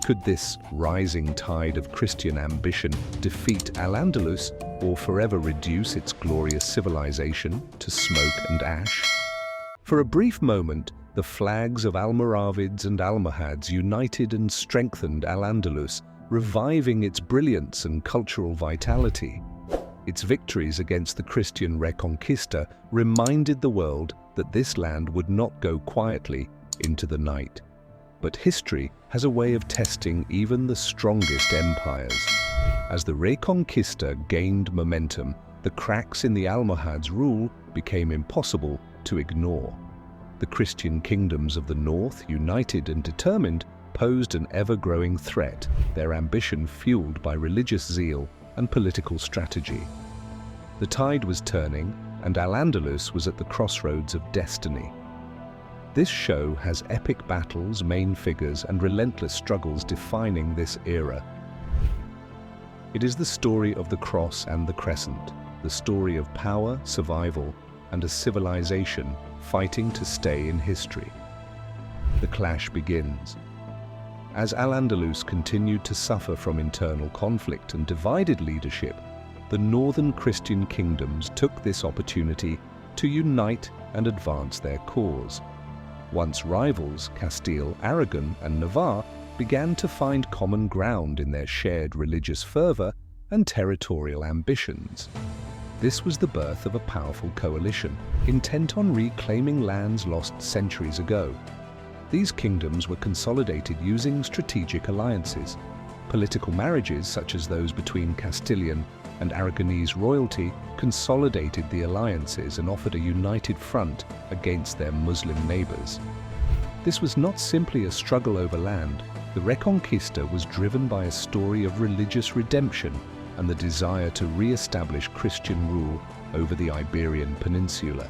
Could this rising tide of Christian ambition defeat Al-Andalus, or forever reduce its glorious civilization to smoke and ash? For a brief moment, the flags of Almoravids and Almohads united and strengthened Al-Andalus, reviving its brilliance and cultural vitality. Its victories against the Christian Reconquista reminded the world that this land would not go quietly into the night. But history has a way of testing even the strongest empires. As the Reconquista gained momentum, the cracks in the Almohads' rule became impossible to ignore. The Christian kingdoms of the north, united and determined, posed an ever-growing threat, their ambition fueled by religious zeal and political strategy. The tide was turning, and Al-Andalus was at the crossroads of destiny. This show has epic battles, main figures, and relentless struggles defining this era. It is the story of the cross and the crescent, the story of power, survival, and a civilization fighting to stay in history. The clash begins. As Al-Andalus continued to suffer from internal conflict and divided leadership, the northern Christian kingdoms took this opportunity to unite and advance their cause. Once rivals, Castile, Aragon, and Navarre began to find common ground in their shared religious fervor and territorial ambitions. This was the birth of a powerful coalition, intent on reclaiming lands lost centuries ago. These kingdoms were consolidated using strategic alliances. Political marriages, such as those between Castilian and Aragonese royalty, consolidated the alliances and offered a united front against their Muslim neighbors. This was not simply a struggle over land. The Reconquista was driven by a story of religious redemption and the desire to re-establish Christian rule over the Iberian Peninsula.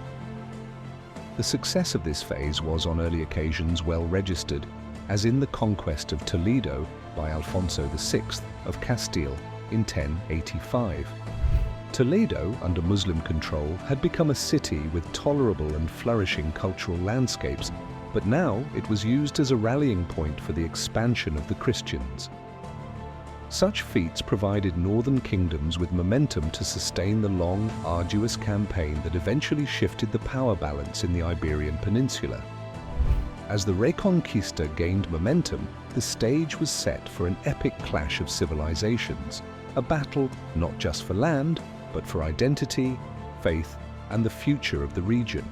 The success of this phase was on early occasions well registered, as in the conquest of Toledo by Alfonso VI of Castile in 1085. Toledo, under Muslim control, had become a city with tolerable and flourishing cultural landscapes, but now it was used as a rallying point for the expansion of the Christians. Such feats provided northern kingdoms with momentum to sustain the long, arduous campaign that eventually shifted the power balance in the Iberian Peninsula. As the Reconquista gained momentum, the stage was set for an epic clash of civilizations, a battle not just for land, but for identity, faith, and the future of the region.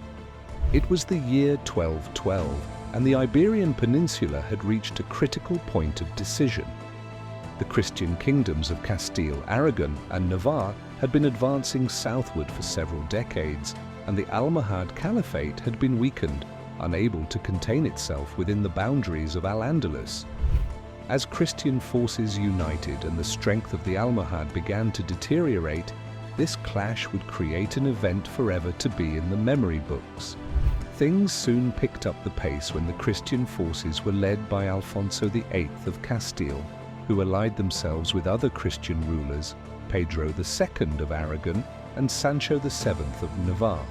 It was the year 1212, and the Iberian Peninsula had reached a critical point of decision. The Christian kingdoms of Castile, Aragon, and Navarre had been advancing southward for several decades, and the Almohad Caliphate had been weakened, unable to contain itself within the boundaries of Al-Andalus. As Christian forces united and the strength of the Almohad began to deteriorate, this clash would create an event forever to be in the memory books. Things soon picked up the pace when the Christian forces were led by Alfonso VIII of Castile, who allied themselves with other Christian rulers, Pedro II of Aragon and Sancho VII of Navarre.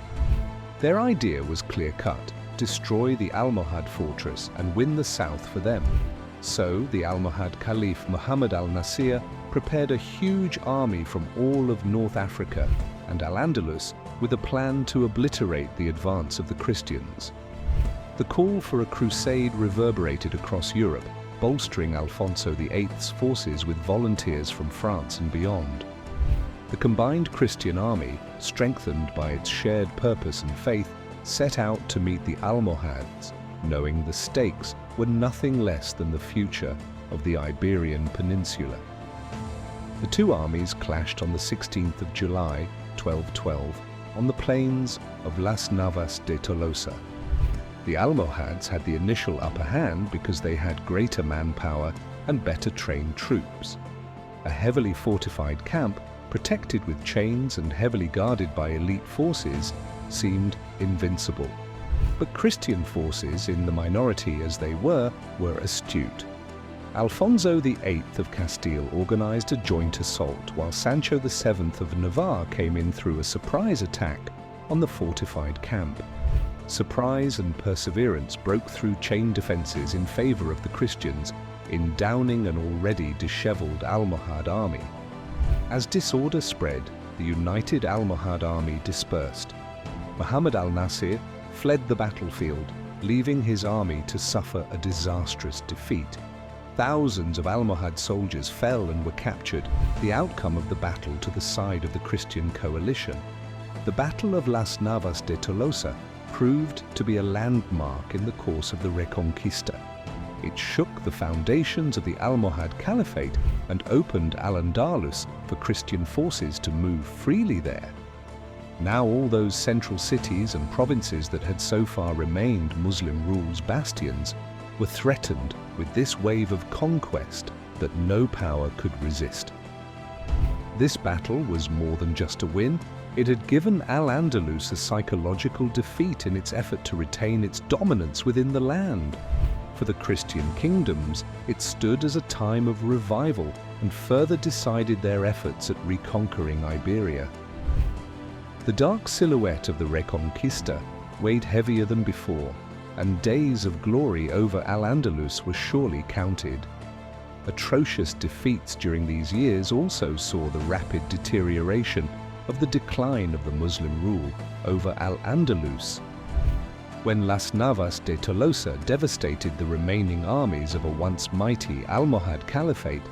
Their idea was clear-cut: destroy the Almohad fortress and win the south for them. So the Almohad Caliph Muhammad al-Nasir prepared a huge army from all of North Africa and Al-Andalus with a plan to obliterate the advance of the Christians. The call for a crusade reverberated across Europe, bolstering Alfonso VIII's forces with volunteers from France and beyond. The combined Christian army, strengthened by its shared purpose and faith, set out to meet the Almohads, knowing the stakes were nothing less than the future of the Iberian Peninsula. The two armies clashed on the 16th of July, 1212, on the plains of Las Navas de Tolosa. The Almohads had the initial upper hand because they had greater manpower and better trained troops. A heavily fortified camp, protected with chains and heavily guarded by elite forces, seemed invincible. But Christian forces, in the minority as they were astute. Alfonso VIII of Castile organized a joint assault, while Sancho VII of Navarre came in through a surprise attack on the fortified camp. Surprise and perseverance broke through chain defenses in favor of the Christians in downing an already disheveled Almohad army. As disorder spread, the united Almohad army dispersed. Muhammad al-Nasir fled the battlefield, leaving his army to suffer a disastrous defeat. Thousands of Almohad soldiers fell and were captured, the outcome of the battle to the side of the Christian coalition. The Battle of Las Navas de Tolosa proved to be a landmark in the course of the Reconquista. It shook the foundations of the Almohad Caliphate and opened Al-Andalus for Christian forces to move freely there. Now all those central cities and provinces that had so far remained Muslim rule's bastions were threatened with this wave of conquest that no power could resist. This battle was more than just a win. It had given Al-Andalus a psychological defeat in its effort to retain its dominance within the land. For the Christian kingdoms, it stood as a time of revival and further decided their efforts at reconquering Iberia. The dark silhouette of the Reconquista weighed heavier than before, and days of glory over Al-Andalus were surely counted. Atrocious defeats during these years also saw the rapid deterioration of the decline of the Muslim rule over Al-Andalus. When Las Navas de Tolosa devastated the remaining armies of a once mighty Almohad Caliphate,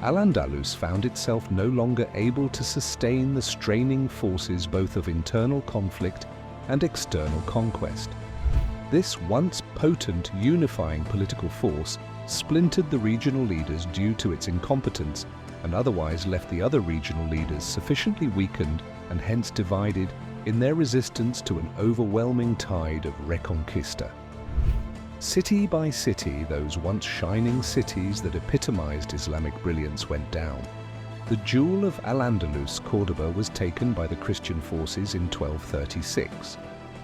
Al-Andalus found itself no longer able to sustain the straining forces both of internal conflict and external conquest. This once potent unifying political force splintered the regional leaders due to its incompetence, and otherwise left the other regional leaders sufficiently weakened and hence divided in their resistance to an overwhelming tide of Reconquista. City by city, those once shining cities that epitomized Islamic brilliance went down. The jewel of Al-Andalus, Córdoba, was taken by the Christian forces in 1236.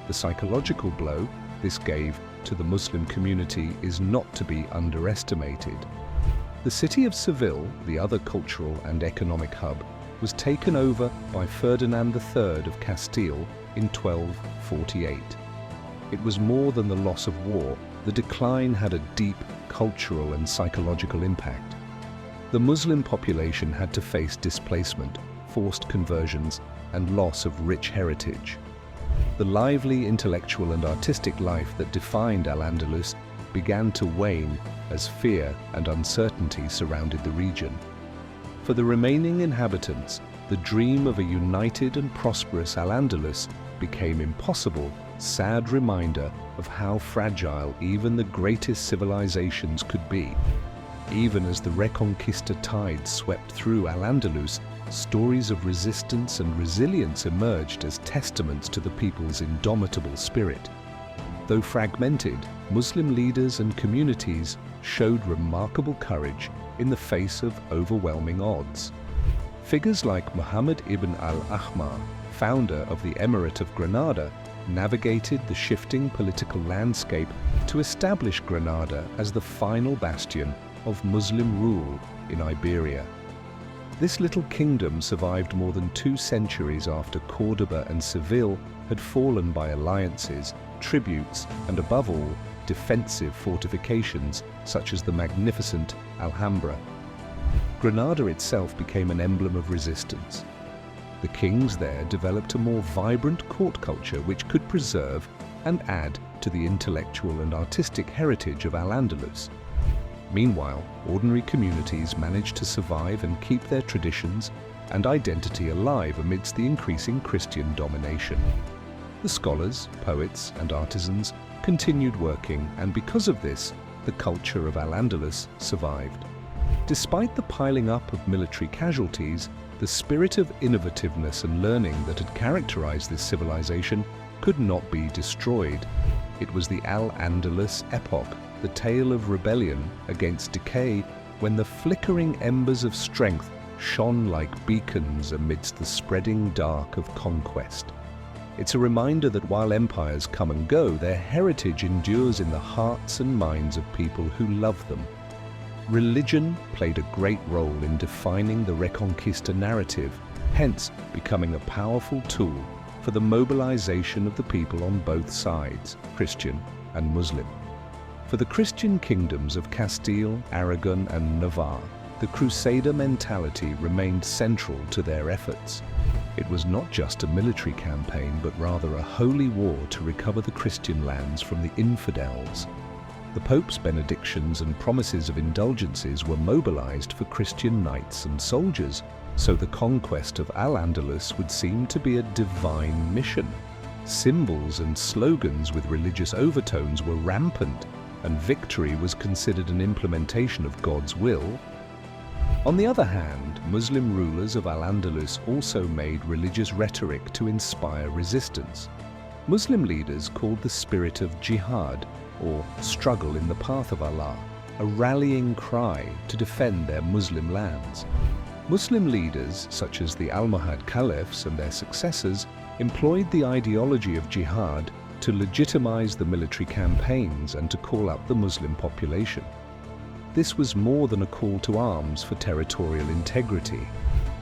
The psychological blow this gave to the Muslim community is not to be underestimated. The city of Seville, the other cultural and economic hub, was taken over by Ferdinand III of Castile in 1248. It was more than the loss of war. The decline had a deep cultural and psychological impact. The Muslim population had to face displacement, forced conversions, and loss of rich heritage. The lively intellectual and artistic life that defined Al-Andalus began to wane as fear and uncertainty surrounded the region. For the remaining inhabitants, the dream of a united and prosperous Al-Andalus became impossible, sad reminder of how fragile even the greatest civilizations could be. Even as the Reconquista tide swept through Al-Andalus, stories of resistance and resilience emerged as testaments to the people's indomitable spirit. Though fragmented, Muslim leaders and communities showed remarkable courage in the face of overwhelming odds. Figures like Muhammad ibn al-Ahmar, founder of the Emirate of Granada, navigated the shifting political landscape to establish Granada as the final bastion of Muslim rule in Iberia. This little kingdom survived more than 2 centuries after Córdoba and Seville had fallen by alliances, tributes, and above all, defensive fortifications such as the magnificent Alhambra. Granada itself became an emblem of resistance. The kings there developed a more vibrant court culture which could preserve and add to the intellectual and artistic heritage of Al-Andalus. Meanwhile, ordinary communities managed to survive and keep their traditions and identity alive amidst the increasing Christian domination. The scholars, poets, and artisans continued working, and because of this, the culture of Al-Andalus survived. Despite the piling up of military casualties, the spirit of innovativeness and learning that had characterized this civilization could not be destroyed. It was the Al-Andalus epoch, the tale of rebellion against decay, when the flickering embers of strength shone like beacons amidst the spreading dark of conquest. It's a reminder that while empires come and go, their heritage endures in the hearts and minds of people who love them. Religion played a great role in defining the Reconquista narrative, hence becoming a powerful tool for the mobilization of the people on both sides, Christian and Muslim. For the Christian kingdoms of Castile, Aragon, and Navarre, the Crusader mentality remained central to their efforts. It was not just a military campaign, but rather a holy war to recover the Christian lands from the infidels. The Pope's benedictions and promises of indulgences were mobilized for Christian knights and soldiers, so the conquest of Al-Andalus would seem to be a divine mission. Symbols and slogans with religious overtones were rampant, and victory was considered an implementation of God's will. On the other hand, Muslim rulers of Al-Andalus also made religious rhetoric to inspire resistance. Muslim leaders called the spirit of jihad or struggle in the path of Allah, a rallying cry to defend their Muslim lands. Muslim leaders, such as the Almohad caliphs and their successors, employed the ideology of jihad to legitimize the military campaigns and to call up the Muslim population. This was more than a call to arms for territorial integrity.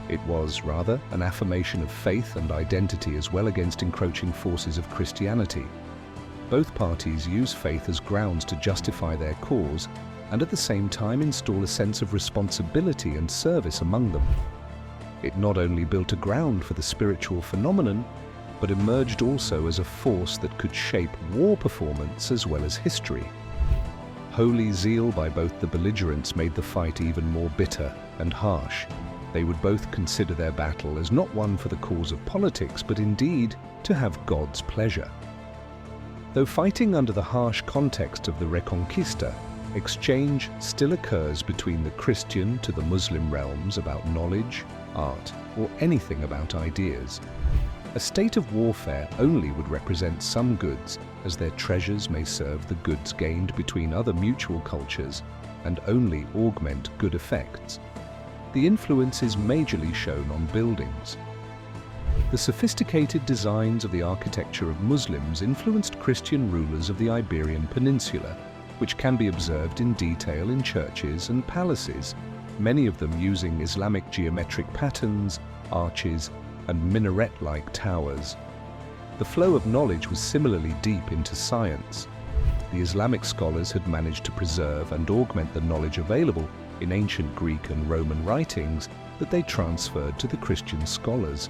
It was, rather, an affirmation of faith and identity as well against encroaching forces of Christianity. Both parties use faith as grounds to justify their cause and at the same time install a sense of responsibility and service among them. It not only built a ground for the spiritual phenomenon, but emerged also as a force that could shape war performance as well as history. Holy zeal by both the belligerents made the fight even more bitter and harsh. They would both consider their battle as not one for the cause of politics, but indeed to have God's pleasure. Though fighting under the harsh context of the Reconquista, exchange still occurs between the Christian to the Muslim realms about knowledge, art, or anything about ideas. A state of warfare only would represent some goods, as their treasures may serve the goods gained between other mutual cultures, and only augment good effects. The influence is majorly shown on buildings. The sophisticated designs of the architecture of Muslims influenced Christian rulers of the Iberian Peninsula, which can be observed in detail in churches and palaces, many of them using Islamic geometric patterns, arches, and minaret-like towers. The flow of knowledge was similarly deep into science. The Islamic scholars had managed to preserve and augment the knowledge available in ancient Greek and Roman writings that they transferred to the Christian scholars.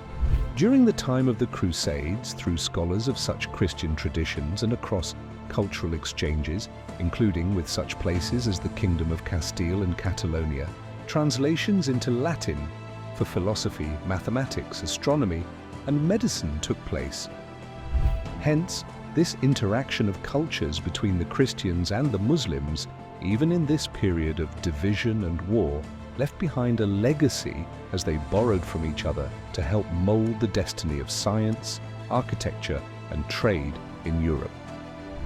During the time of the Crusades, through scholars of such Christian traditions and across cultural exchanges, including with such places as the Kingdom of Castile and Catalonia, translations into Latin for philosophy, mathematics, astronomy, and medicine took place. Hence, this interaction of cultures between the Christians and the Muslims, even in this period of division and war, left behind a legacy as they borrowed from each other to help mold the destiny of science, architecture, and trade in Europe.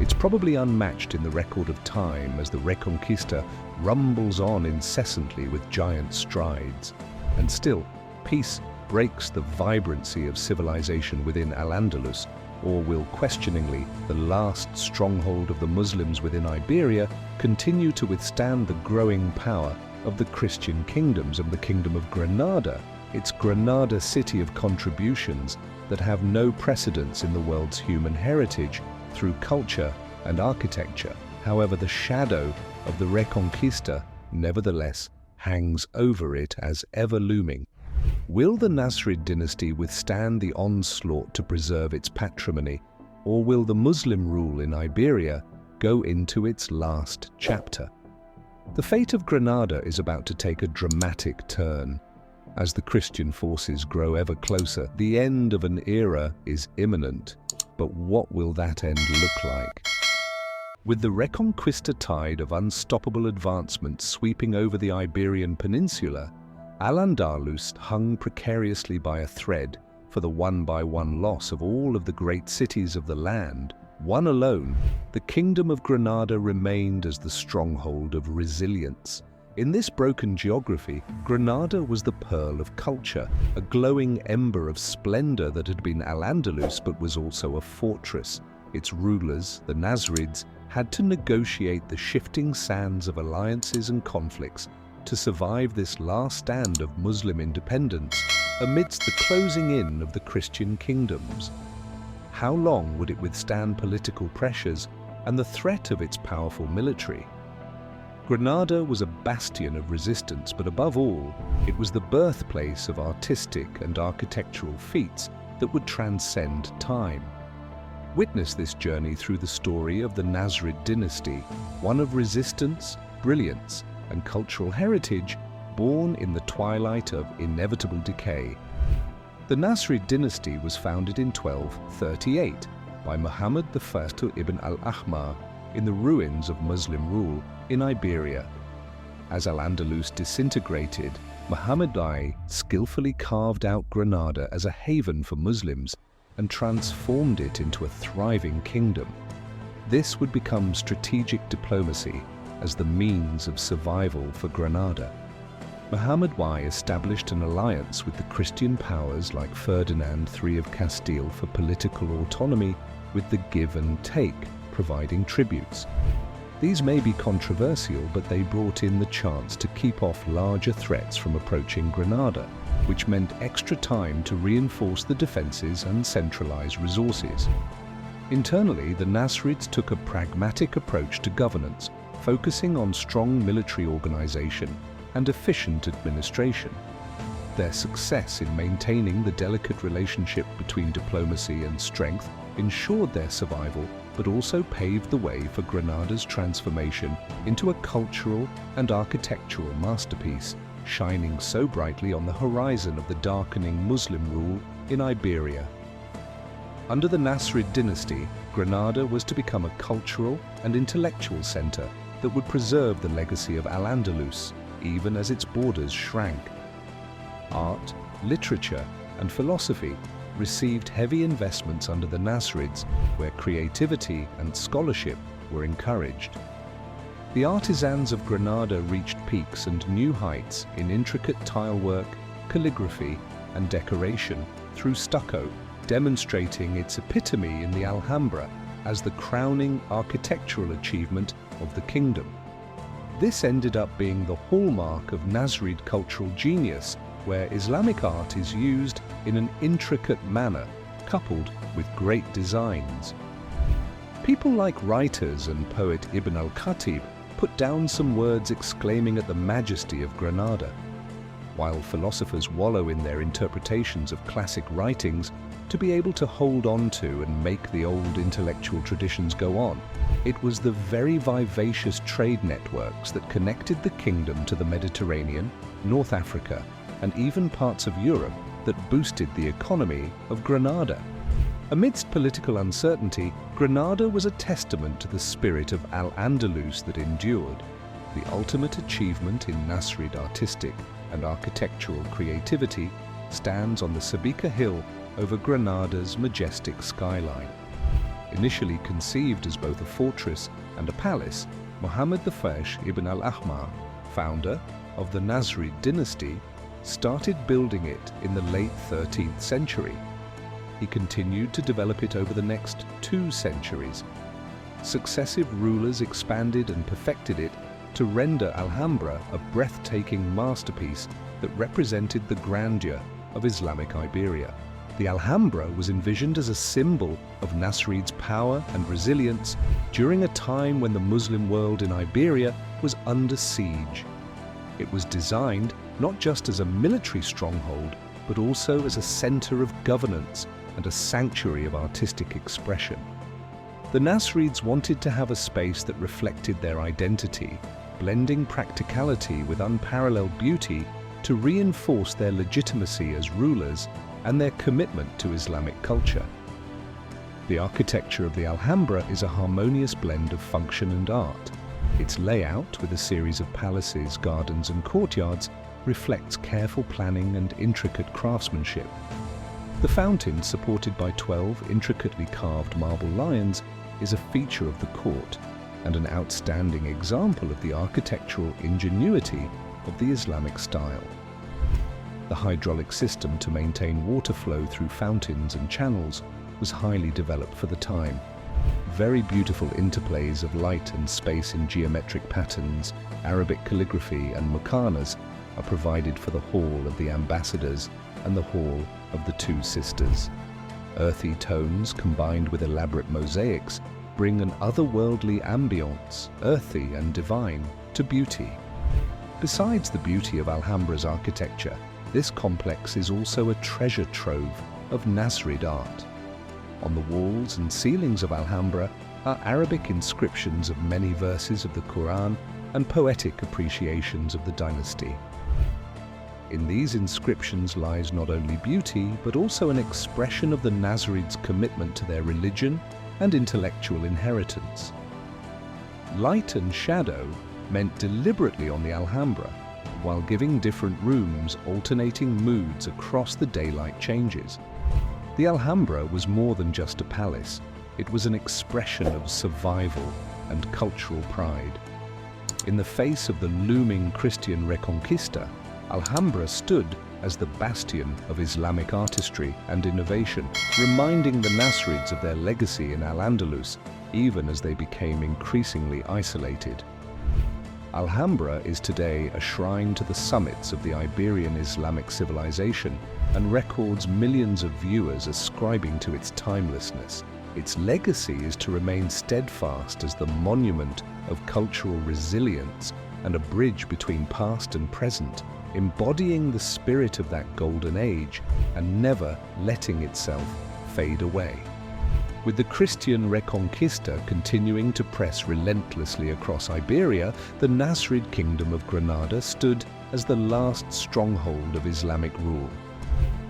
It's probably unmatched in the record of time as the Reconquista rumbles on incessantly with giant strides. And still, peace breaks the vibrancy of civilization within Al-Andalus, or will questioningly the last stronghold of the Muslims within Iberia continue to withstand the growing power of the Christian kingdoms and the Kingdom of Granada, its Granada city of contributions that have no precedence in the world's human heritage through culture and architecture. However, the shadow of the Reconquista nevertheless hangs over it as ever looming. Will the Nasrid dynasty withstand the onslaught to preserve its patrimony, or will the Muslim rule in Iberia go into its last chapter? The fate of Granada is about to take a dramatic turn. As the Christian forces grow ever closer, the end of an era is imminent. But what will that end look like? With the Reconquista tide of unstoppable advancement sweeping over the Iberian Peninsula, Al-Andalus hung precariously by a thread for the one-by-one loss of all of the great cities of the land. One alone, the Kingdom of Granada remained as the stronghold of resilience. In this broken geography, Granada was the pearl of culture, a glowing ember of splendor that had been Al-Andalus but was also a fortress. Its rulers, the Nasrids, had to negotiate the shifting sands of alliances and conflicts to survive this last stand of Muslim independence amidst the closing in of the Christian kingdoms. How long would it withstand political pressures and the threat of its powerful military? Granada was a bastion of resistance, but above all, it was the birthplace of artistic and architectural feats that would transcend time. Witness this journey through the story of the Nasrid dynasty, one of resistance, brilliance, and cultural heritage born in the twilight of inevitable decay. The Nasrid dynasty was founded in 1238 by Muhammad I ibn al-Ahmar in the ruins of Muslim rule in Iberia. As Al-Andalus disintegrated, Muhammad I skillfully carved out Granada as a haven for Muslims and transformed it into a thriving kingdom. This would become strategic diplomacy as the means of survival for Granada. Muhammad I established an alliance with the Christian powers like Ferdinand III of Castile for political autonomy, with the give and take, providing tributes. These may be controversial, but they brought in the chance to keep off larger threats from approaching Granada, which meant extra time to reinforce the defenses and centralize resources. Internally, the Nasrids took a pragmatic approach to governance, focusing on strong military organization and efficient administration. Their success in maintaining the delicate relationship between diplomacy and strength ensured their survival, but also paved the way for Granada's transformation into a cultural and architectural masterpiece, shining so brightly on the horizon of the darkening Muslim rule in Iberia. Under the Nasrid dynasty, Granada was to become a cultural and intellectual center that would preserve the legacy of Al-Andalus, even as its borders shrank. Art, literature, and philosophy received heavy investments under the Nasrids, where creativity and scholarship were encouraged. The artisans of Granada reached peaks and new heights in intricate tilework, calligraphy, and decoration through stucco, demonstrating its epitome in the Alhambra as the crowning architectural achievement of the kingdom. This ended up being the hallmark of Nasrid cultural genius, where Islamic art is used in an intricate manner, coupled with great designs. People like writers and poet Ibn al-Khatib put down some words exclaiming at the majesty of Granada, while philosophers wallow in their interpretations of classic writings. To be able to hold on to and make the old intellectual traditions go on, it was the very vivacious trade networks that connected the kingdom to the Mediterranean, North Africa, and even parts of Europe that boosted the economy of Granada. Amidst political uncertainty, Granada was a testament to the spirit of Al-Andalus that endured. The ultimate achievement in Nasrid artistic and architectural creativity stands on the Sabika Hill over Granada's majestic skyline. Initially conceived as both a fortress and a palace, Muhammad I ibn al-Ahmar, founder of the Nasrid dynasty, started building it in the late 13th century. He continued to develop it over the next 2 centuries. Successive rulers expanded and perfected it to render Alhambra a breathtaking masterpiece that represented the grandeur of Islamic Iberia. The Alhambra was envisioned as a symbol of Nasrid's power and resilience during a time when the Muslim world in Iberia was under siege. It was designed not just as a military stronghold, but also as a center of governance and a sanctuary of artistic expression. The Nasrids wanted to have a space that reflected their identity, blending practicality with unparalleled beauty to reinforce their legitimacy as rulers and their commitment to Islamic culture. The architecture of the Alhambra is a harmonious blend of function and art. Its layout, with a series of palaces, gardens, and courtyards, reflects careful planning and intricate craftsmanship. The fountain, supported by 12 intricately carved marble lions, is a feature of the court and an outstanding example of the architectural ingenuity of the Islamic style. The hydraulic system to maintain water flow through fountains and channels was highly developed for the time. Very beautiful interplays of light and space in geometric patterns, Arabic calligraphy and muqarnas are provided for the Hall of the Ambassadors and the Hall of the Two Sisters. Earthy tones combined with elaborate mosaics bring an otherworldly ambience, earthy and divine, to beauty. Besides the beauty of Alhambra's architecture, this complex is also a treasure trove of Nasrid art. On the walls and ceilings of Alhambra are Arabic inscriptions of many verses of the Quran and poetic appreciations of the dynasty. In these inscriptions lies not only beauty, but also an expression of the Nasrids' commitment to their religion and intellectual inheritance. Light and shadow meant deliberately on the Alhambra, while giving different rooms alternating moods across the daylight changes. The Alhambra was more than just a palace. it was an expression of survival and cultural pride. In the face of the looming Christian Reconquista, Alhambra stood as the bastion of Islamic artistry and innovation, reminding the Nasrids of their legacy in Al-Andalus, even as they became increasingly isolated. Alhambra is today a shrine to the summits of the Iberian Islamic civilization and records millions of viewers ascribing to its timelessness. Its legacy is to remain steadfast as the monument of cultural resilience and a bridge between past and present, embodying the spirit of that golden age and never letting itself fade away. With the Christian Reconquista continuing to press relentlessly across Iberia, the Nasrid Kingdom of Granada stood as the last stronghold of Islamic rule.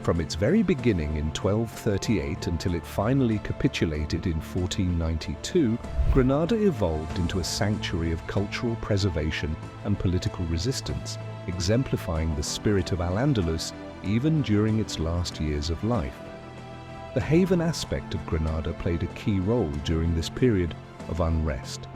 From its very beginning in 1238 until it finally capitulated in 1492, Granada evolved into a sanctuary of cultural preservation and political resistance, exemplifying the spirit of Al-Andalus even during its last years of life. The haven aspect of Granada played a key role during this period of unrest.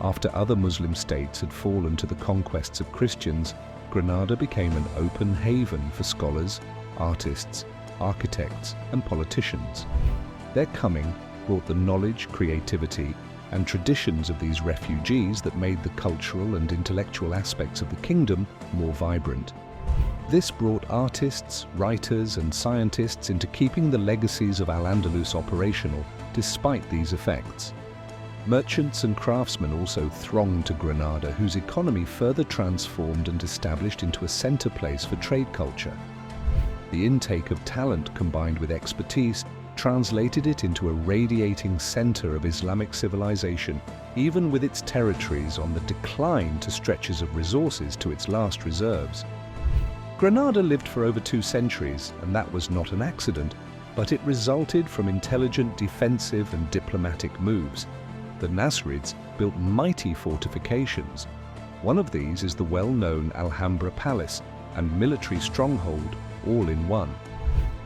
After other Muslim states had fallen to the conquests of Christians, Granada became an open haven for scholars, artists, architects, and politicians. Their coming brought the knowledge, creativity, and traditions of these refugees that made the cultural and intellectual aspects of the kingdom more vibrant. This brought artists, writers, and scientists into keeping the legacies of Al-Andalus operational despite these effects. Merchants and craftsmen also thronged to Granada, whose economy further transformed and established into a center place for trade culture. The intake of talent combined with expertise translated it into a radiating center of Islamic civilization, even with its territories on the decline to stretches of resources to its last reserves. Granada lived for over 2 centuries, and that was not an accident, but it resulted from intelligent defensive and diplomatic moves. The Nasrids built mighty fortifications. One of these is the well-known Alhambra Palace and military stronghold, all in one.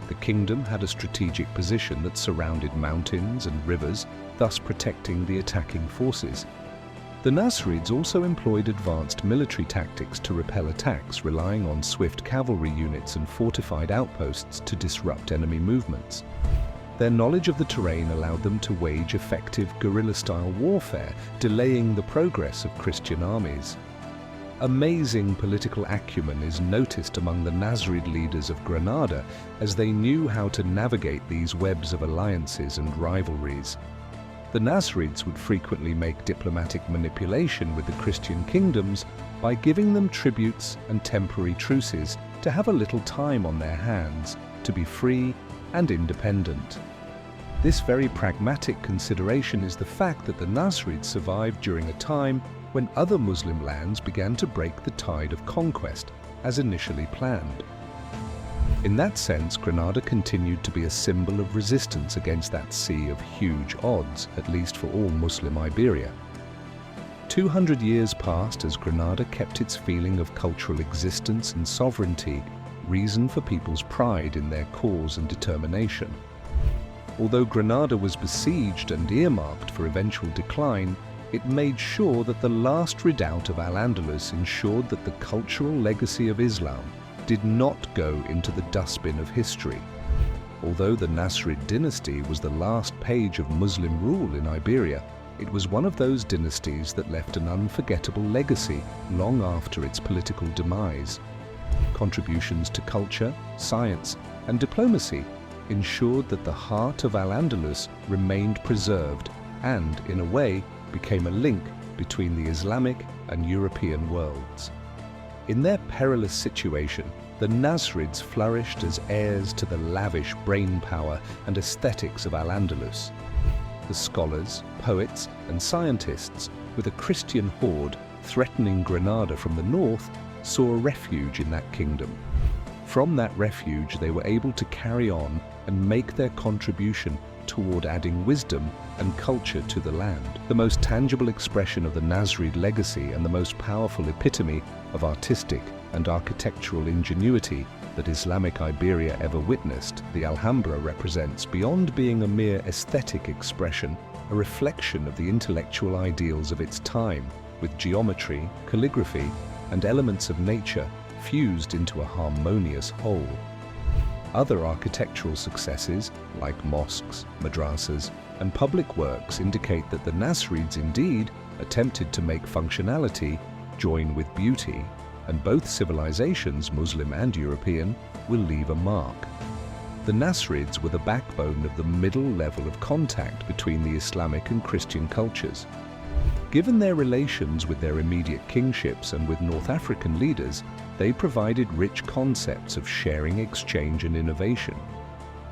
The kingdom had a strategic position that surrounded mountains and rivers, thus protecting the attacking forces. The Nasrids also employed advanced military tactics to repel attacks, relying on swift cavalry units and fortified outposts to disrupt enemy movements. Their knowledge of the terrain allowed them to wage effective guerrilla-style warfare, delaying the progress of Christian armies. Amazing political acumen is noticed among the Nasrid leaders of Granada, as they knew how to navigate these webs of alliances and rivalries. The Nasrids would frequently make diplomatic manipulation with the Christian kingdoms by giving them tributes and temporary truces to have a little time on their hands, to be free and independent. This very pragmatic consideration is the fact that the Nasrids survived during a time when other Muslim lands began to break the tide of conquest, as initially planned. In that sense, Granada continued to be a symbol of resistance against that sea of huge odds, at least for all Muslim Iberia. 200 years passed as Granada kept its feeling of cultural existence and sovereignty, reason for people's pride in their cause and determination. Although Granada was besieged and earmarked for eventual decline, it made sure that the last redoubt of Al-Andalus ensured that the cultural legacy of Islam did not go into the dustbin of history. Although the Nasrid dynasty was the last page of Muslim rule in Iberia, it was one of those dynasties that left an unforgettable legacy long after its political demise. Contributions to culture, science, and diplomacy ensured that the heart of Al-Andalus remained preserved and, in a way, became a link between the Islamic and European worlds. In their perilous situation, the Nasrids flourished as heirs to the lavish brainpower and aesthetics of Al-Andalus. The scholars, poets, and scientists, with a Christian horde threatening Granada from the north, saw a refuge in that kingdom. From that refuge, they were able to carry on and make their contribution toward adding wisdom and culture to the land. The most tangible expression of the Nasrid legacy and the most powerful epitome of artistic and architectural ingenuity that Islamic Iberia ever witnessed, the Alhambra represents, beyond being a mere aesthetic expression, a reflection of the intellectual ideals of its time, with geometry, calligraphy, and elements of nature fused into a harmonious whole. Other architectural successes, like mosques, madrasas, and public works, indicate that the Nasrids indeed attempted to make functionality join with beauty, and both civilizations, Muslim and European, will leave a mark. The Nasrids were the backbone of the middle level of contact between the Islamic and Christian cultures. Given their relations with their immediate kingships and with North African leaders, they provided rich concepts of sharing, exchange, and innovation.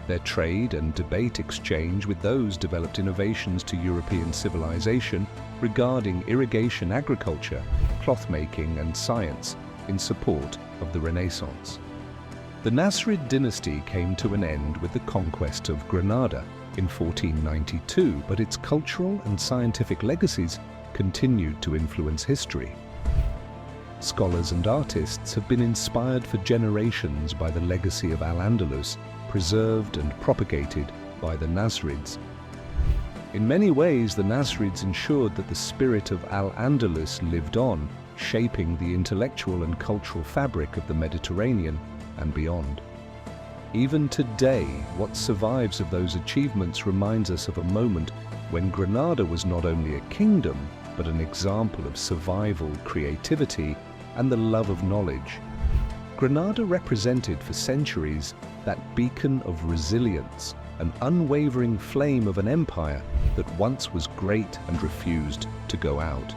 Their trade and debate exchange with those developed innovations to European civilization regarding irrigation, agriculture, cloth-making, and science in support of the Renaissance. The Nasrid dynasty came to an end with the conquest of Granada in 1492, but its cultural and scientific legacies continued to influence history. Scholars and artists have been inspired for generations by the legacy of Al-Andalus, preserved and propagated by the Nasrids. In many ways, the Nasrids ensured that the spirit of Al-Andalus lived on, shaping the intellectual and cultural fabric of the Mediterranean and beyond. Even today, what survives of those achievements reminds us of a moment when Granada was not only a kingdom, but an example of survival, creativity, and the love of knowledge. Granada represented for centuries that beacon of resilience, an unwavering flame of an empire that once was great and refused to go out.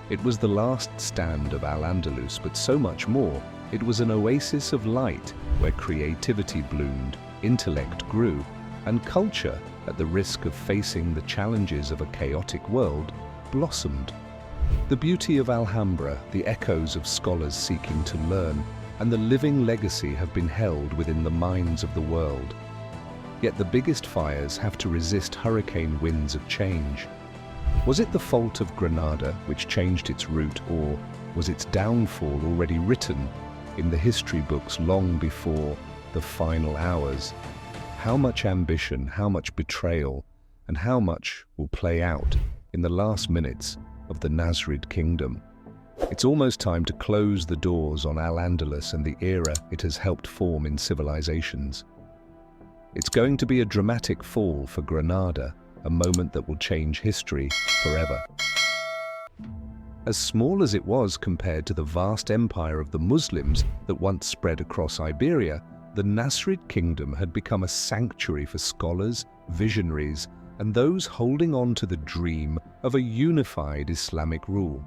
It was the last stand of Al-Andalus, but so much more. It was an oasis of light where creativity bloomed, intellect grew, and culture, at the risk of facing the challenges of a chaotic world, blossomed. The beauty of Alhambra, the echoes of scholars seeking to learn, and the living legacy have been held within the minds of the world. Yet the biggest fires have to resist hurricane winds of change. Was it the fault of Granada which changed its route, or was its downfall already written in the history books long before the final hours? How much ambition, how much betrayal, and how much will play out in the last minutes of the Nasrid kingdom? It's almost time to close the doors on Al-Andalus and the era it has helped form in civilizations. It's going to be a dramatic fall for Granada, a moment that will change history forever. As small as it was compared to the vast empire of the Muslims that once spread across Iberia, the Nasrid kingdom had become a sanctuary for scholars, visionaries, and those holding on to the dream of a unified Islamic rule.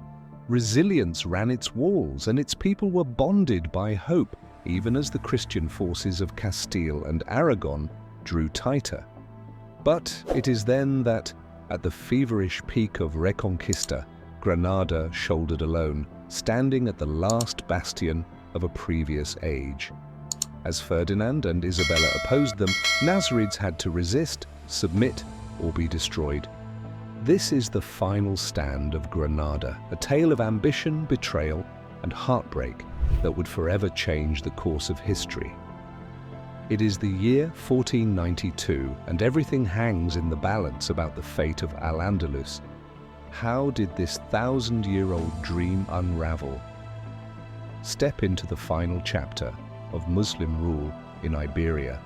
Resilience ran its walls, and its people were bonded by hope, even as the Christian forces of Castile and Aragon drew tighter. But it is then that, at the feverish peak of Reconquista, Granada shouldered alone, standing at the last bastion of a previous age. As Ferdinand and Isabella opposed them, Nasrids had to resist, submit, or be destroyed. This is the final stand of Granada, a tale of ambition, betrayal, and heartbreak that would forever change the course of history. It is the year 1492, and everything hangs in the balance about the fate of Al-Andalus. How did this 1,000-year-old dream unravel? Step into the final chapter of Muslim rule in Iberia.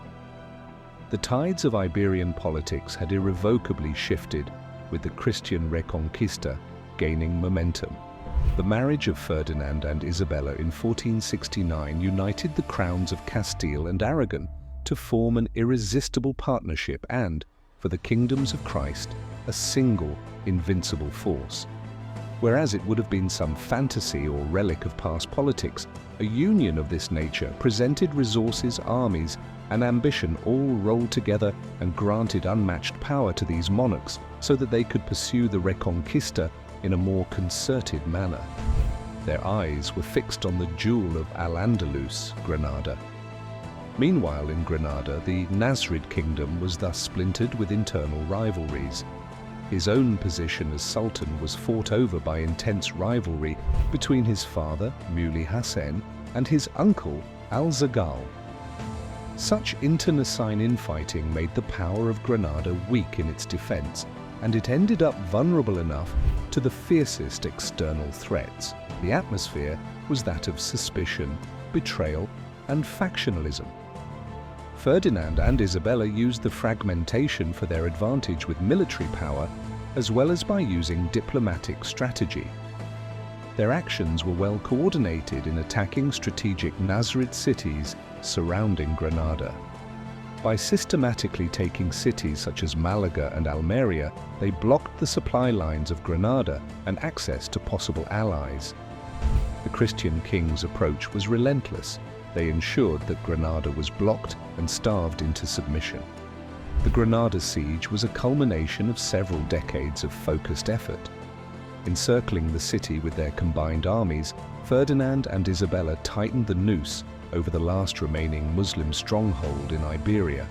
The tides of Iberian politics had irrevocably shifted, with the Christian Reconquista gaining momentum. The marriage of Ferdinand and Isabella in 1469 united the crowns of Castile and Aragon to form an irresistible partnership and, for the kingdoms of Christ, a single, invincible force. Whereas it would have been some fantasy or relic of past politics, a union of this nature presented resources, armies, and ambition all rolled together and granted unmatched power to these monarchs so that they could pursue the Reconquista in a more concerted manner. Their eyes were fixed on the jewel of Al-Andalus, Granada. Meanwhile, in Granada, the Nasrid kingdom was thus splintered with internal rivalries. His own position as Sultan was fought over by intense rivalry between his father, Muley Hassan, and his uncle, Al-Zagal. Such internecine infighting made the power of Granada weak in its defense, and it ended up vulnerable enough to the fiercest external threats. The atmosphere was that of suspicion, betrayal, and factionalism. Ferdinand and Isabella used the fragmentation for their advantage with military power, as well as by using diplomatic strategy. Their actions were well coordinated in attacking strategic Nasrid cities surrounding Granada. By systematically taking cities such as Malaga and Almeria, they blocked the supply lines of Granada and access to possible allies. The Christian king's approach was relentless. They ensured that Granada was blocked and starved into submission. The Granada siege was a culmination of several decades of focused effort. Encircling the city with their combined armies, Ferdinand and Isabella tightened the noose over the last remaining Muslim stronghold in Iberia.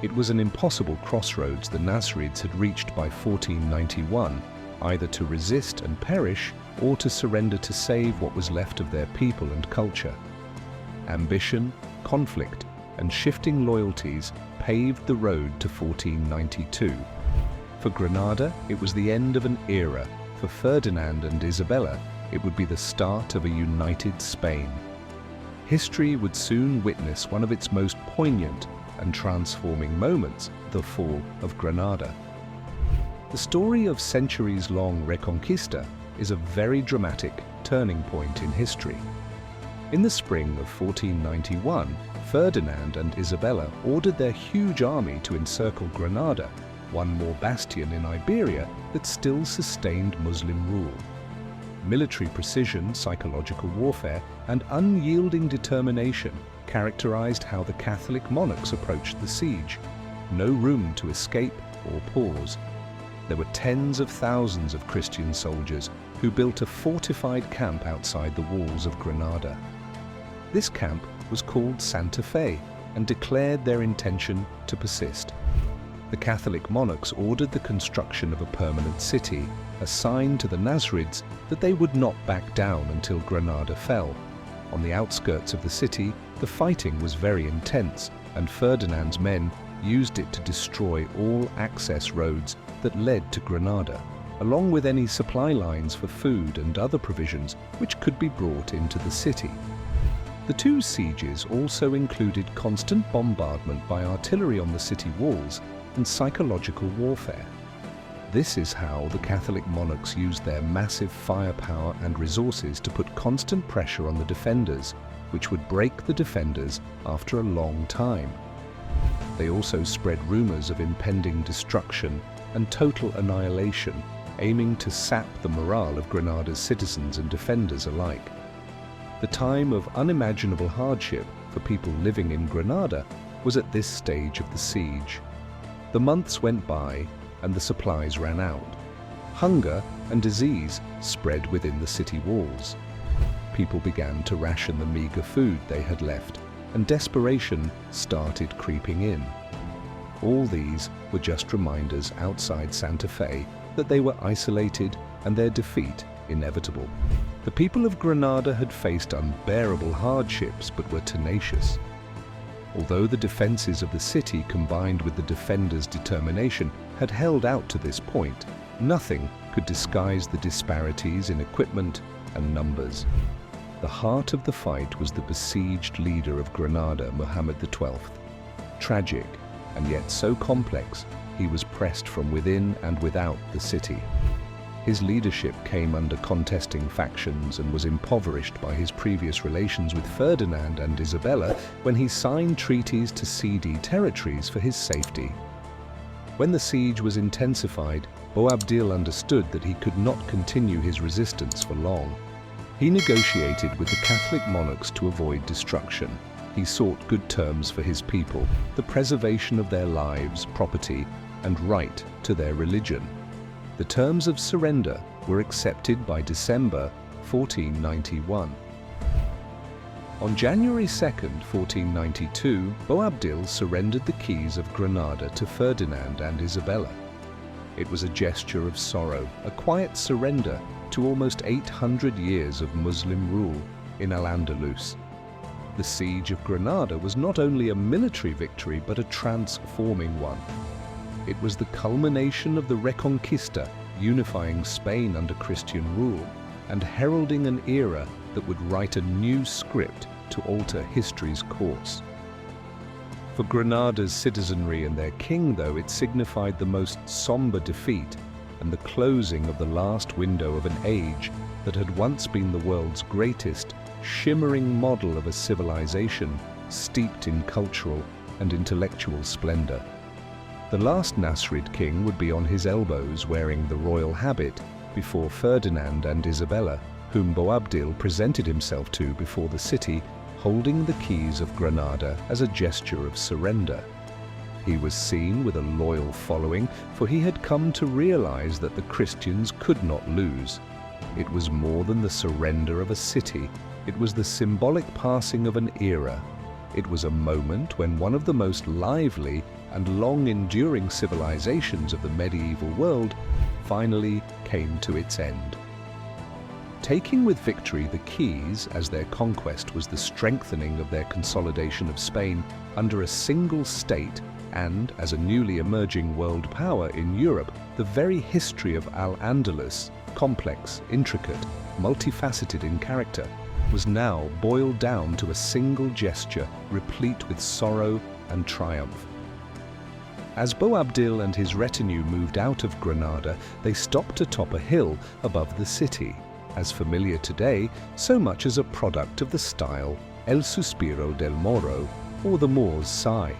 It was an impossible crossroads the Nasrids had reached by 1491, either to resist and perish or to surrender to save what was left of their people and culture. Ambition, conflict, and shifting loyalties paved the road to 1492. For Granada, it was the end of an era. For Ferdinand and Isabella, it would be the start of a united Spain. History would soon witness one of its most poignant and transforming moments, the fall of Granada. The story of centuries-long Reconquista is a very dramatic turning point in history. In the spring of 1491, Ferdinand and Isabella ordered their huge army to encircle Granada, one more bastion in Iberia that still sustained Muslim rule. Military precision, psychological warfare, and unyielding determination characterized how the Catholic monarchs approached the siege. No room to escape or pause. There were tens of thousands of Christian soldiers who built a fortified camp outside the walls of Granada. This camp was called Santa Fe and declared their intention to persist. The Catholic monarchs ordered the construction of a permanent city, a sign to the Nasrids that they would not back down until Granada fell. On the outskirts of the city, the fighting was very intense, and Ferdinand's men used it to destroy all access roads that led to Granada, along with any supply lines for food and other provisions which could be brought into the city. The two sieges also included constant bombardment by artillery on the city walls and psychological warfare. This is how the Catholic monarchs used their massive firepower and resources to put constant pressure on the defenders, which would break the defenders after a long time. They also spread rumors of impending destruction and total annihilation, aiming to sap the morale of Granada's citizens and defenders alike. The time of unimaginable hardship for people living in Granada was at this stage of the siege. The months went by and the supplies ran out. Hunger and disease spread within the city walls. People began to ration the meager food they had left, and desperation started creeping in. All these were just reminders outside Santa Fe that they were isolated and their defeat inevitable. The people of Granada had faced unbearable hardships but were tenacious. Although the defenses of the city combined with the defenders' determination had held out to this point, nothing could disguise the disparities in equipment and numbers. The heart of the fight was the besieged leader of Granada, Muhammad XII. Tragic, and yet so complex, he was pressed from within and without the city. His leadership came under contesting factions and was impoverished by his previous relations with Ferdinand and Isabella when he signed treaties to cede territories for his safety. When the siege was intensified, Boabdil understood that he could not continue his resistance for long. He negotiated with the Catholic monarchs to avoid destruction. He sought good terms for his people, the preservation of their lives, property, and right to their religion. The terms of surrender were accepted by December 1491. On January 2, 1492, Boabdil surrendered the keys of Granada to Ferdinand and Isabella. It was a gesture of sorrow, a quiet surrender to almost 800 years of Muslim rule in Al-Andalus. The siege of Granada was not only a military victory but a transforming one. It was the culmination of the Reconquista, unifying Spain under Christian rule and heralding an era that would write a new script to alter history's course. For Granada's citizenry and their king, though, it signified the most somber defeat and the closing of the last window of an age that had once been the world's greatest, shimmering model of a civilization steeped in cultural and intellectual splendor. The last Nasrid king would be on his elbows wearing the royal habit before Ferdinand and Isabella, whom Boabdil presented himself to before the city, holding the keys of Granada as a gesture of surrender. He was seen with a loyal following, for he had come to realize that the Christians could not lose. It was more than the surrender of a city. It was the symbolic passing of an era. It was a moment when one of the most lively and long-enduring civilizations of the medieval world finally came to its end. Taking with victory the keys, as their conquest was the strengthening of their consolidation of Spain under a single state and, as a newly emerging world power in Europe, the very history of Al-Andalus, complex, intricate, multifaceted in character, was now boiled down to a single gesture replete with sorrow and triumph. As Boabdil and his retinue moved out of Granada, they stopped atop a hill above the city, as familiar today so much as a product of the style El Suspiro del Moro, or the Moor's Sigh.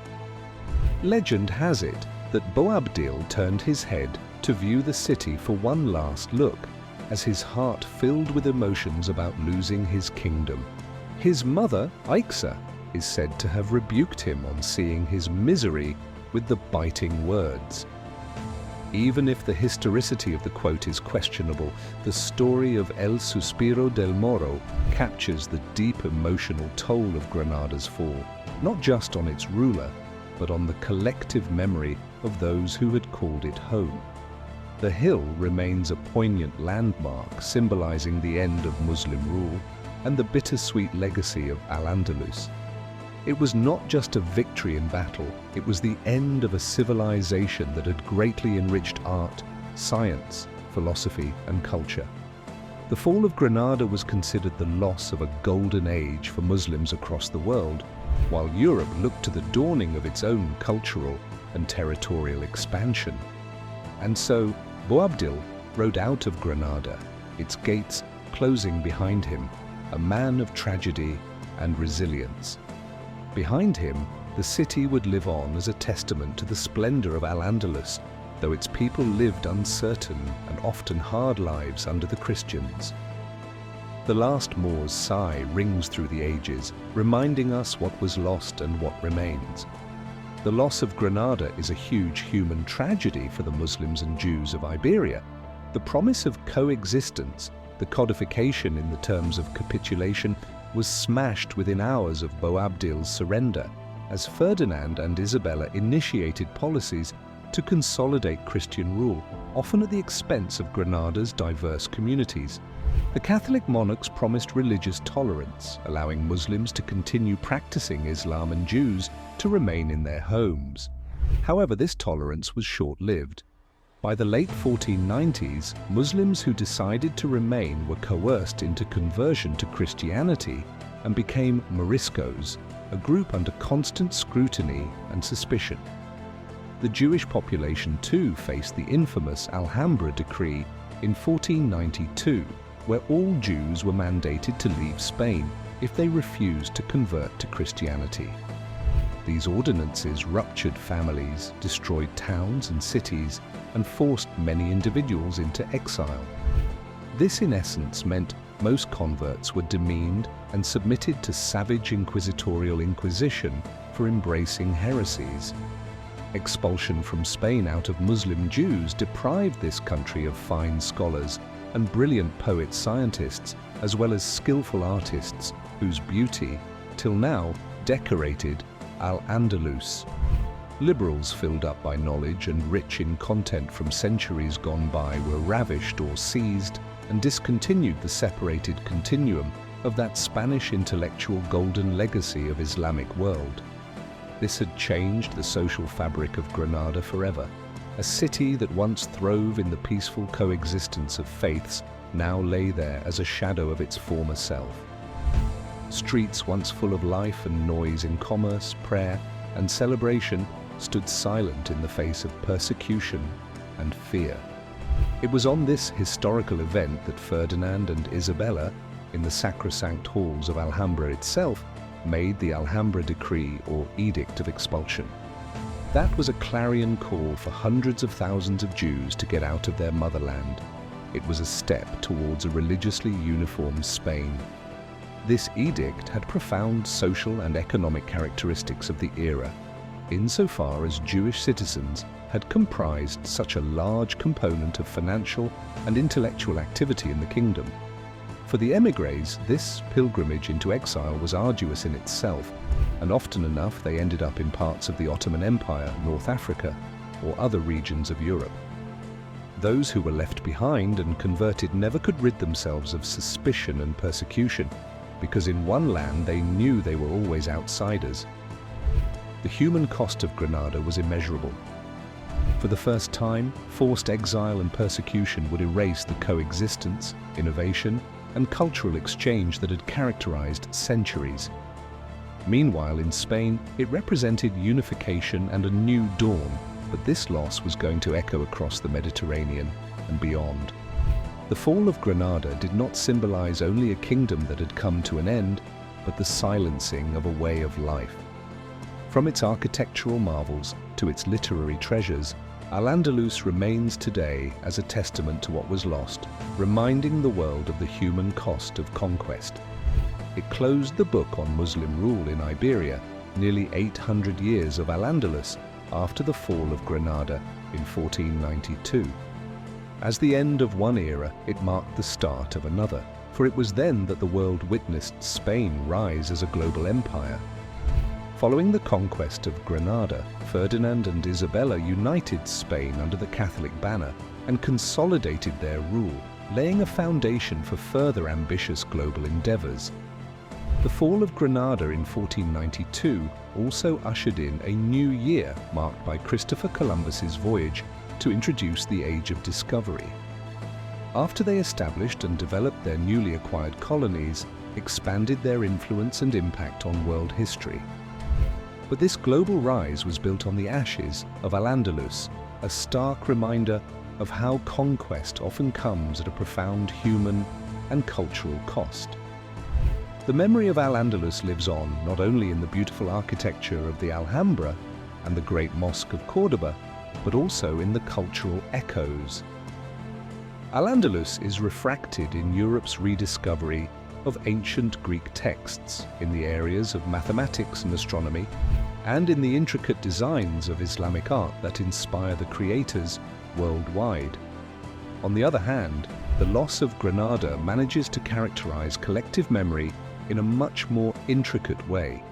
Legend has it that Boabdil turned his head to view the city for one last look, as his heart filled with emotions about losing his kingdom. His mother, Aixa, is said to have rebuked him on seeing his misery with the biting words. Even if the historicity of the quote is questionable, the story of El Suspiro del Moro captures the deep emotional toll of Granada's fall, not just on its ruler, but on the collective memory of those who had called it home. The hill remains a poignant landmark symbolizing the end of Muslim rule and the bittersweet legacy of Al-Andalus. It was not just a victory in battle, it was the end of a civilization that had greatly enriched art, science, philosophy, and culture. The fall of Granada was considered the loss of a golden age for Muslims across the world, while Europe looked to the dawning of its own cultural and territorial expansion. And so, Boabdil rode out of Granada, its gates closing behind him, a man of tragedy and resilience. Behind him, the city would live on as a testament to the splendor of Al-Andalus, though its people lived uncertain and often hard lives under the Christians. The last Moor's sigh rings through the ages, reminding us what was lost and what remains. The loss of Granada is a huge human tragedy for the Muslims and Jews of Iberia. The promise of coexistence, the codification in the terms of capitulation, was smashed within hours of Boabdil's surrender, as Ferdinand and Isabella initiated policies to consolidate Christian rule, often at the expense of Granada's diverse communities. The Catholic monarchs promised religious tolerance, allowing Muslims to continue practicing Islam and Jews to remain in their homes. However, this tolerance was short-lived. By the late 1490s, Muslims who decided to remain were coerced into conversion to Christianity and became Moriscos, a group under constant scrutiny and suspicion. The Jewish population too faced the infamous Alhambra decree in 1492, where all Jews were mandated to leave Spain if they refused to convert to Christianity. These ordinances ruptured families, destroyed towns and cities, and forced many individuals into exile. This, in essence, meant most converts were demeaned and submitted to savage inquisitorial inquisition for embracing heresies. Expulsion from Spain out of Muslim Jews deprived this country of fine scholars and brilliant poet-scientists, as well as skillful artists whose beauty, till now, decorated Al-Andalus. Liberals filled up by knowledge and rich in content from centuries gone by were ravished or seized and discontinued the separated continuum of that Spanish intellectual golden legacy of Islamic world. This had changed the social fabric of Granada forever. A city that once throve in the peaceful coexistence of faiths now lay there as a shadow of its former self. Streets once full of life and noise in commerce, prayer, and celebration stood silent in the face of persecution and fear. It was on this historical event that Ferdinand and Isabella, in the sacrosanct halls of Alhambra itself, made the Alhambra Decree or Edict of Expulsion. That was a clarion call for hundreds of thousands of Jews to get out of their motherland. It was a step towards a religiously uniform Spain. This edict had profound social and economic characteristics of the era, insofar as Jewish citizens had comprised such a large component of financial and intellectual activity in the kingdom. For the émigrés, this pilgrimage into exile was arduous in itself, and often enough they ended up in parts of the Ottoman Empire, North Africa, or other regions of Europe. Those who were left behind and converted never could rid themselves of suspicion and persecution, because in one land they knew they were always outsiders. The human cost of Granada was immeasurable. For the first time, forced exile and persecution would erase the coexistence, innovation, and cultural exchange that had characterized centuries. Meanwhile, in Spain, it represented unification and a new dawn, but this loss was going to echo across the Mediterranean and beyond. The fall of Granada did not symbolize only a kingdom that had come to an end, but the silencing of a way of life. From its architectural marvels to its literary treasures, Al-Andalus remains today as a testament to what was lost, reminding the world of the human cost of conquest. It closed the book on Muslim rule in Iberia, nearly 800 years of Al-Andalus after the fall of Granada in 1492. As the end of one era, it marked the start of another, for it was then that the world witnessed Spain rise as a global empire. Following the conquest of Granada, Ferdinand and Isabella united Spain under the Catholic banner and consolidated their rule, laying a foundation for further ambitious global endeavors. The fall of Granada in 1492 also ushered in a new year marked by Christopher Columbus's voyage to introduce the Age of Discovery. After they established and developed their newly acquired colonies, expanded their influence and impact on world history. But this global rise was built on the ashes of Al-Andalus, a stark reminder of how conquest often comes at a profound human and cultural cost. The memory of Al-Andalus lives on not only in the beautiful architecture of the Alhambra and the great Mosque of Cordoba, but also in the cultural echoes. Al-Andalus is refracted in Europe's rediscovery of ancient Greek texts, in the areas of mathematics and astronomy, and in the intricate designs of Islamic art that inspire the creators worldwide. On the other hand, the loss of Granada manages to characterize collective memory in a much more intricate way.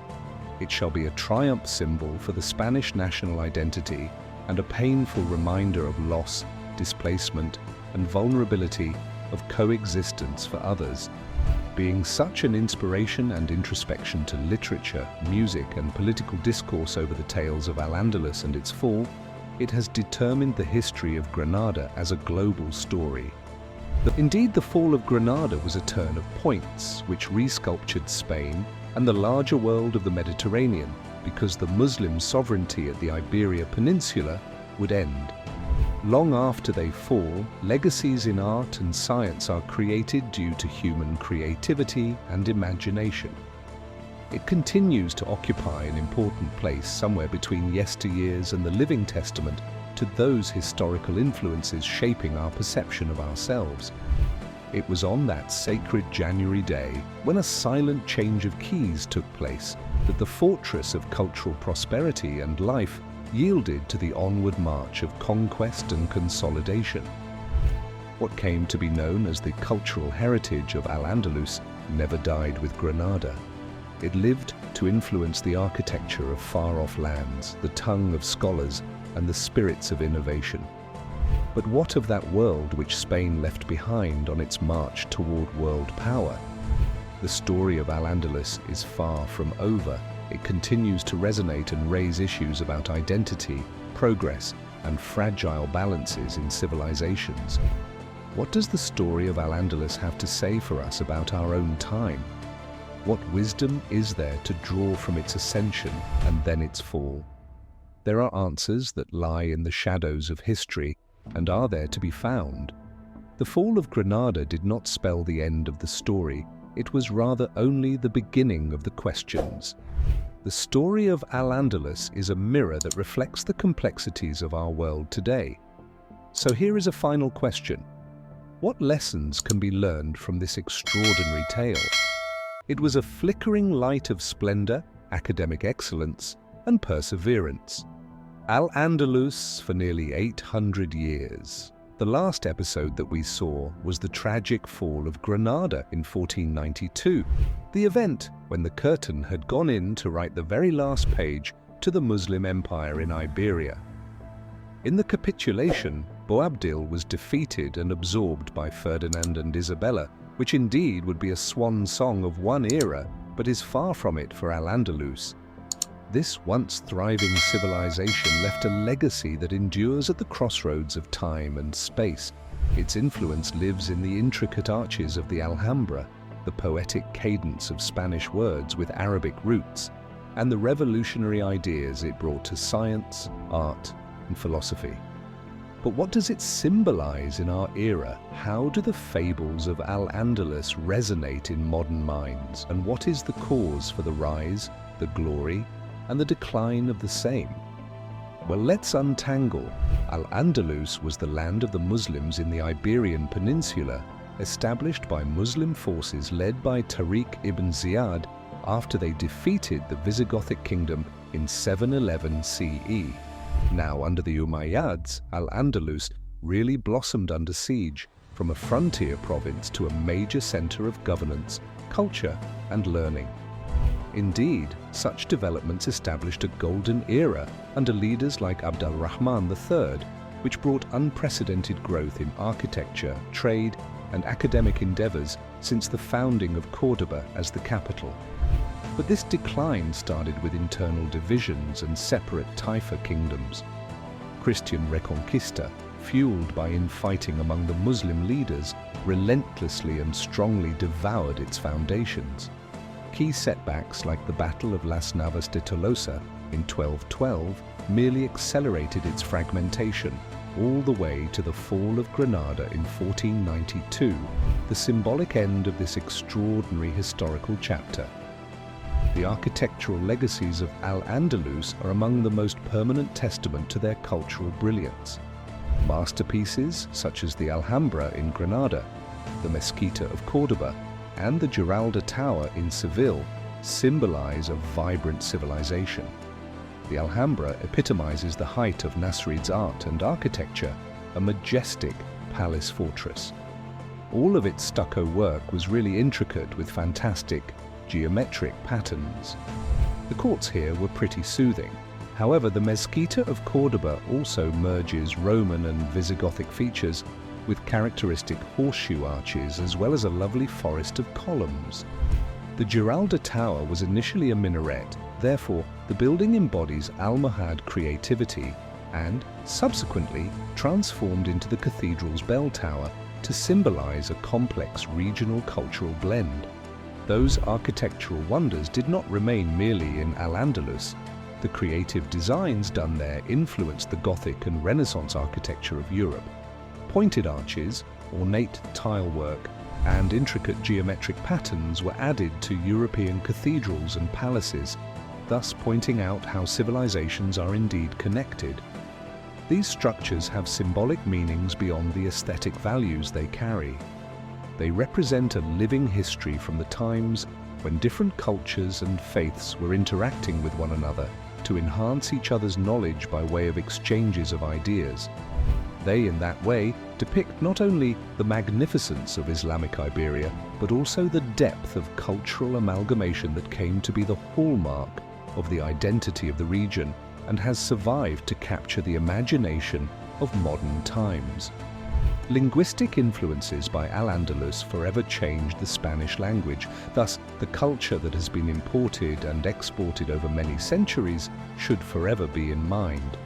It shall be a triumph symbol for the Spanish national identity and a painful reminder of loss, displacement, and vulnerability of coexistence for others. Being such an inspiration and introspection to literature, music, and political discourse over the tales of Al-Andalus and its fall, it has determined the history of Granada as a global story. Indeed, the fall of Granada was a turn of points, which resculptured Spain and the larger world of the Mediterranean, because the Muslim sovereignty at the Iberia Peninsula would end. Long after they fall, legacies in art and science are created due to human creativity and imagination. It continues to occupy an important place somewhere between yesteryears and the living testament to those historical influences shaping our perception of ourselves. It was on that sacred January day, when a silent change of keys took place, that the fortress of cultural prosperity and life yielded to the onward march of conquest and consolidation. What came to be known as the cultural heritage of Al-Andalus never died with Granada. It lived to influence the architecture of far-off lands, the tongue of scholars, and the spirits of innovation. But what of that world which Spain left behind on its march toward world power? The story of Al-Andalus is far from over. It continues to resonate and raise issues about identity, progress, and fragile balances in civilizations. What does the story of Al-Andalus have to say for us about our own time? What wisdom is there to draw from its ascension and then its fall? There are answers that lie in the shadows of history and are there to be found. The fall of Granada did not spell the end of the story. It was rather only the beginning of the questions. The story of Al-Andalus is a mirror that reflects the complexities of our world today. So here is a final question. What lessons can be learned from this extraordinary tale? It was a flickering light of splendor, academic excellence, and perseverance. Al-Andalus for nearly 800 years. The last episode that we saw was the tragic fall of Granada in 1492, the event when the curtain had gone in to write the very last page to the Muslim Empire in Iberia. In the capitulation, Boabdil was defeated and absorbed by Ferdinand and Isabella, which indeed would be a swan song of one era, but is far from it for Al-Andalus. This once thriving civilization left a legacy that endures at the crossroads of time and space. Its influence lives in the intricate arches of the Alhambra, the poetic cadence of Spanish words with Arabic roots, and the revolutionary ideas it brought to science, art, and philosophy. But what does it symbolize in our era? How do the fables of Al-Andalus resonate in modern minds? And what is the cause for the rise, the glory, and the decline of the same? Well, let's untangle. Al-Andalus was the land of the Muslims in the Iberian Peninsula, established by Muslim forces led by Tariq ibn Ziyad after they defeated the Visigothic kingdom in 711 CE. Now, under the Umayyads, Al-Andalus really blossomed under siege, from a frontier province to a major center of governance, culture, and learning. Indeed, such developments established a golden era under leaders like Abdul Rahman III, which brought unprecedented growth in architecture, trade, and academic endeavors since the founding of Córdoba as the capital. But this decline started with internal divisions and separate Taifa kingdoms. Christian Reconquista, fueled by infighting among the Muslim leaders, relentlessly and strongly devoured its foundations. Key setbacks like the Battle of Las Navas de Tolosa in 1212 merely accelerated its fragmentation, all the way to the fall of Granada in 1492, the symbolic end of this extraordinary historical chapter. The architectural legacies of Al-Andalus are among the most permanent testament to their cultural brilliance. Masterpieces such as the Alhambra in Granada, the Mezquita of Córdoba, and the Giralda Tower in Seville symbolize a vibrant civilization. The Alhambra epitomizes the height of Nasrid's art and architecture, a majestic palace fortress. All of its stucco work was really intricate with fantastic geometric patterns. The courts here were pretty soothing. However, the Mezquita of Córdoba also merges Roman and Visigothic features with characteristic horseshoe arches as well as a lovely forest of columns. The Giralda Tower was initially a minaret, therefore the building embodies Almohad creativity and, subsequently, transformed into the cathedral's bell tower to symbolize a complex regional cultural blend. Those architectural wonders did not remain merely in Al-Andalus. The creative designs done there influenced the Gothic and Renaissance architecture of Europe. Pointed arches, ornate tile work, and intricate geometric patterns were added to European cathedrals and palaces, thus pointing out how civilizations are indeed connected. These structures have symbolic meanings beyond the aesthetic values they carry. They represent a living history from the times when different cultures and faiths were interacting with one another to enhance each other's knowledge by way of exchanges of ideas. They, in that way, depict not only the magnificence of Islamic Iberia, but also the depth of cultural amalgamation that came to be the hallmark of the identity of the region and has survived to capture the imagination of modern times. Linguistic influences by Al-Andalus forever changed the Spanish language. Thus, the culture that has been imported and exported over many centuries should forever be in mind.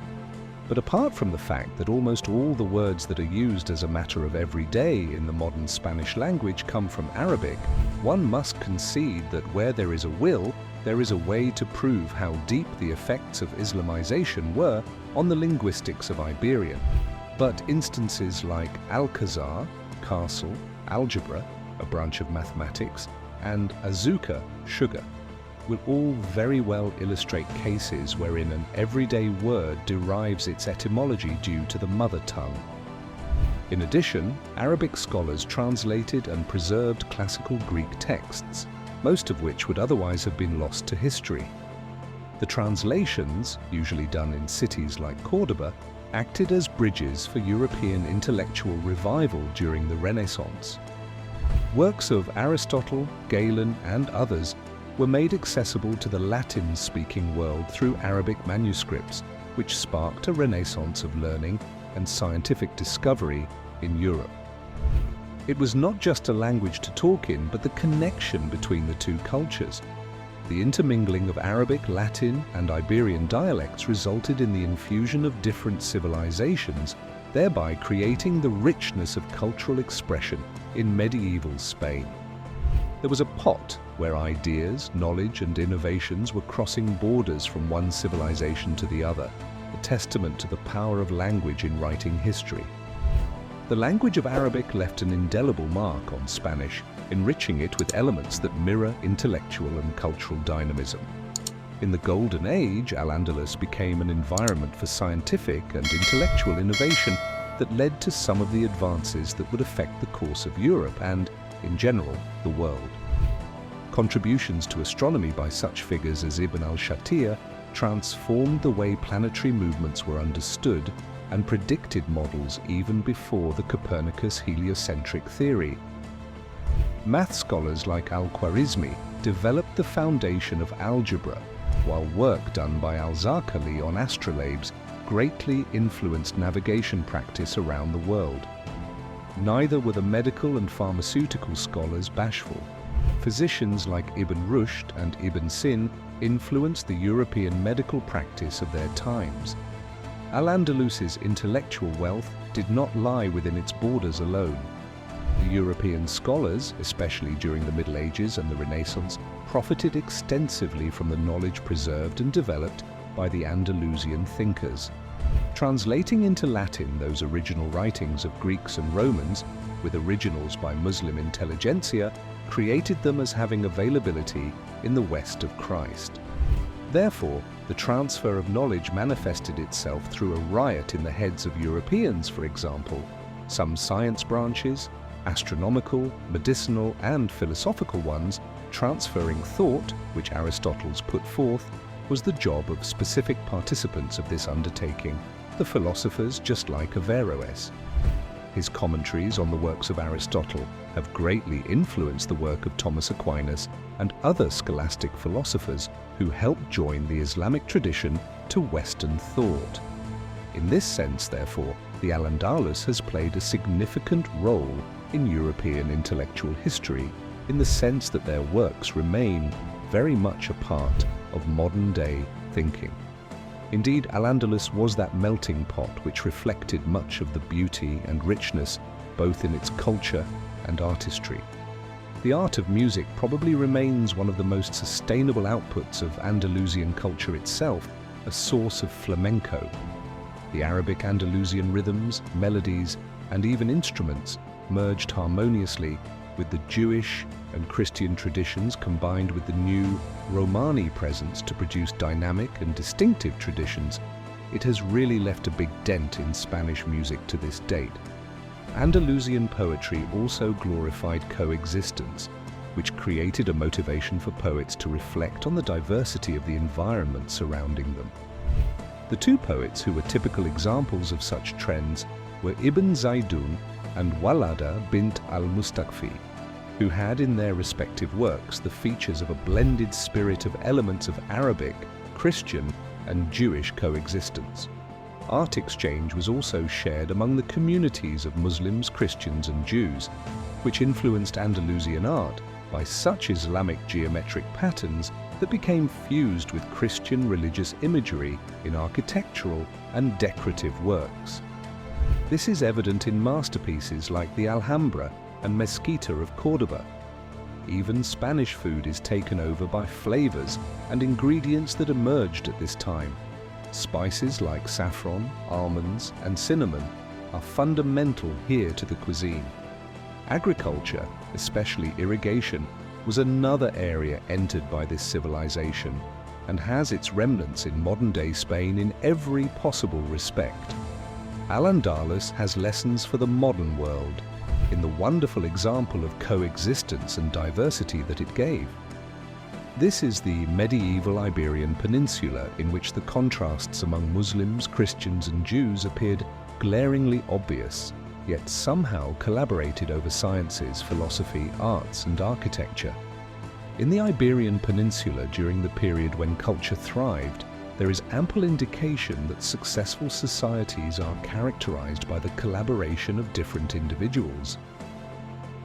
But apart from the fact that almost all the words that are used as a matter of every day in the modern Spanish language come from Arabic, one must concede that where there is a will, there is a way to prove how deep the effects of Islamization were on the linguistics of Iberian. But instances like Alcazar, castle, algebra, a branch of mathematics, and azúcar, sugar, will all very well illustrate cases wherein an everyday word derives its etymology due to the mother tongue. In addition, Arabic scholars translated and preserved classical Greek texts, most of which would otherwise have been lost to history. The translations, usually done in cities like Córdoba, acted as bridges for European intellectual revival during the Renaissance. Works of Aristotle, Galen, and others were made accessible to the Latin-speaking world through Arabic manuscripts, which sparked a renaissance of learning and scientific discovery in Europe. It was not just a language to talk in, but the connection between the two cultures. The intermingling of Arabic, Latin, and Iberian dialects resulted in the infusion of different civilizations, thereby creating the richness of cultural expression in medieval Spain. There was a pot where ideas, knowledge, and innovations were crossing borders from one civilization to the other, a testament to the power of language in writing history. The language of Arabic left an indelible mark on Spanish, enriching it with elements that mirror intellectual and cultural dynamism. In the Golden Age, Al-Andalus became an environment for scientific and intellectual innovation that led to some of the advances that would affect the course of Europe and, in general, the world. Contributions to astronomy by such figures as Ibn al-Shatir transformed the way planetary movements were understood and predicted models even before the Copernicus heliocentric theory. Math scholars like al-Khwarizmi developed the foundation of algebra, while work done by al-Zarqali on astrolabes greatly influenced navigation practice around the world. Neither were the medical and pharmaceutical scholars bashful. Physicians like Ibn Rushd and Ibn Sin influenced the European medical practice of their times. Al-Andalus's intellectual wealth did not lie within its borders alone. The European scholars, especially during the Middle Ages and the Renaissance, profited extensively from the knowledge preserved and developed by the Andalusian thinkers. Translating into Latin those original writings of Greeks and Romans, with originals by Muslim intelligentsia, created them as having availability in the West of Christ. Therefore, the transfer of knowledge manifested itself through a riot in the heads of Europeans, for example. Some science branches, astronomical, medicinal, and philosophical ones, transferring thought, which Aristotle's put forth, was the job of specific participants of this undertaking, the philosophers just like Averroes. His commentaries on the works of Aristotle have greatly influenced the work of Thomas Aquinas and other scholastic philosophers who helped join the Islamic tradition to Western thought. In this sense, therefore, the Al-Andalus has played a significant role in European intellectual history, in the sense that their works remain very much a part of modern-day thinking. Indeed, Al-Andalus was that melting pot which reflected much of the beauty and richness both in its culture and artistry. The art of music probably remains one of the most sustainable outputs of Andalusian culture itself, a source of flamenco. The Arabic Andalusian rhythms, melodies, and even instruments merged harmoniously with the Jewish and Christian traditions, combined with the new Romani presence to produce dynamic and distinctive traditions. It has really left a big dent in Spanish music to this date. Andalusian poetry also glorified coexistence, which created a motivation for poets to reflect on the diversity of the environment surrounding them. The two poets who were typical examples of such trends were Ibn Zaydun and Walada bint al-Mustakfi, who had in their respective works the features of a blended spirit of elements of Arabic, Christian, and Jewish coexistence. art exchange was also shared among the communities of Muslims, Christians and Jews, which influenced Andalusian art by such Islamic geometric patterns that became fused with Christian religious imagery in architectural and decorative works. This is evident in masterpieces like the Alhambra and Mezquita of Córdoba. Even Spanish food is taken over by flavors and ingredients that emerged at this time. Spices like saffron, almonds, and cinnamon are fundamental here to the cuisine. Agriculture, especially irrigation, was another area entered by this civilization and has its remnants in modern-day Spain in every possible respect. Al-Andalus has lessons for the modern world in the wonderful example of coexistence and diversity that it gave. This is the medieval Iberian Peninsula in which the contrasts among Muslims, Christians and Jews appeared glaringly obvious, yet somehow collaborated over sciences, philosophy, arts and architecture. In the Iberian Peninsula during the period when culture thrived, there is ample indication that successful societies are characterized by the collaboration of different individuals.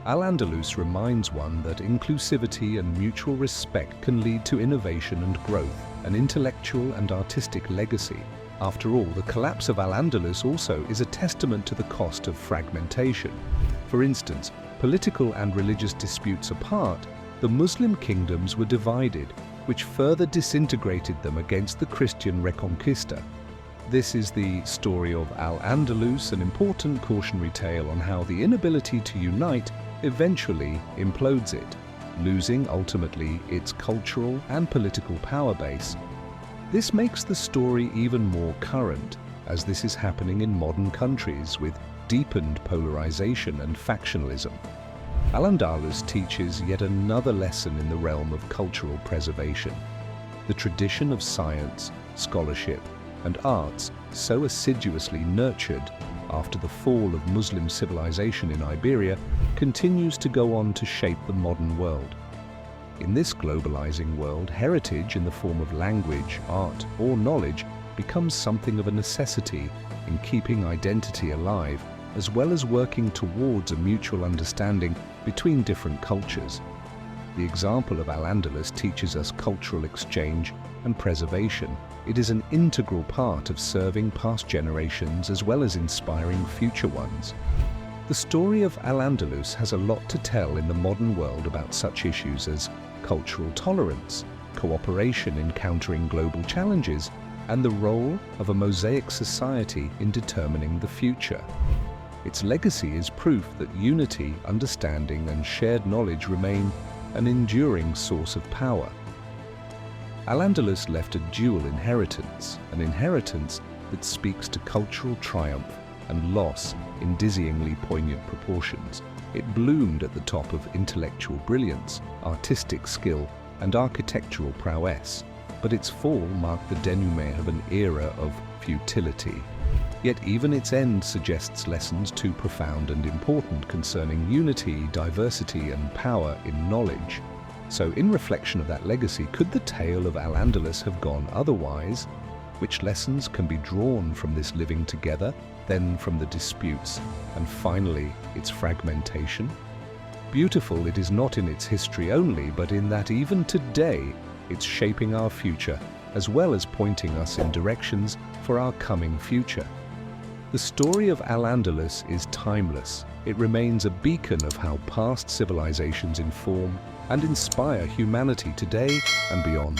Al-Andalus reminds one that inclusivity and mutual respect can lead to innovation and growth, an intellectual and artistic legacy. After all, the collapse of Al-Andalus also is a testament to the cost of fragmentation. For instance, political and religious disputes apart, the Muslim kingdoms were divided, which further disintegrated them against the Christian Reconquista. This is the story of Al-Andalus, an important cautionary tale on how the inability to unite eventually implodes it, losing ultimately its cultural and political power base. This makes the story even more current, as this is happening in modern countries with deepened polarization and factionalism. Al-Andalus teaches yet another lesson in the realm of cultural preservation. The tradition of science, scholarship, and arts, so assiduously nurtured after the fall of Muslim civilization in Iberia, continues to go on to shape the modern world. In this globalizing world, heritage in the form of language, art, or knowledge becomes something of a necessity in keeping identity alive, as well as working towards a mutual understanding between different cultures. The example of Al-Andalus teaches us cultural exchange and preservation. It is an integral part of serving past generations as well as inspiring future ones. The story of Al-Andalus has a lot to tell in the modern world about such issues as cultural tolerance, cooperation in countering global challenges, and the role of a mosaic society in determining the future. Its legacy is proof that unity, understanding, and shared knowledge remain an enduring source of power. Al-Andalus left a dual inheritance, an inheritance that speaks to cultural triumph and loss in dizzyingly poignant proportions. It bloomed at the top of intellectual brilliance, artistic skill, and architectural prowess, but its fall marked the denouement of an era of futility. Yet even its end suggests lessons too profound and important concerning unity, diversity, and power in knowledge. So, in reflection of that legacy, could the tale of Al-Andalus have gone otherwise? Which lessons can be drawn from this living together, then from the disputes, and finally its fragmentation? Beautiful it is not in its history only, but in that even today it's shaping our future, as well as pointing us in directions for our coming future. The story of Al-Andalus is timeless. It remains a beacon of how past civilizations inform and inspire humanity today and beyond.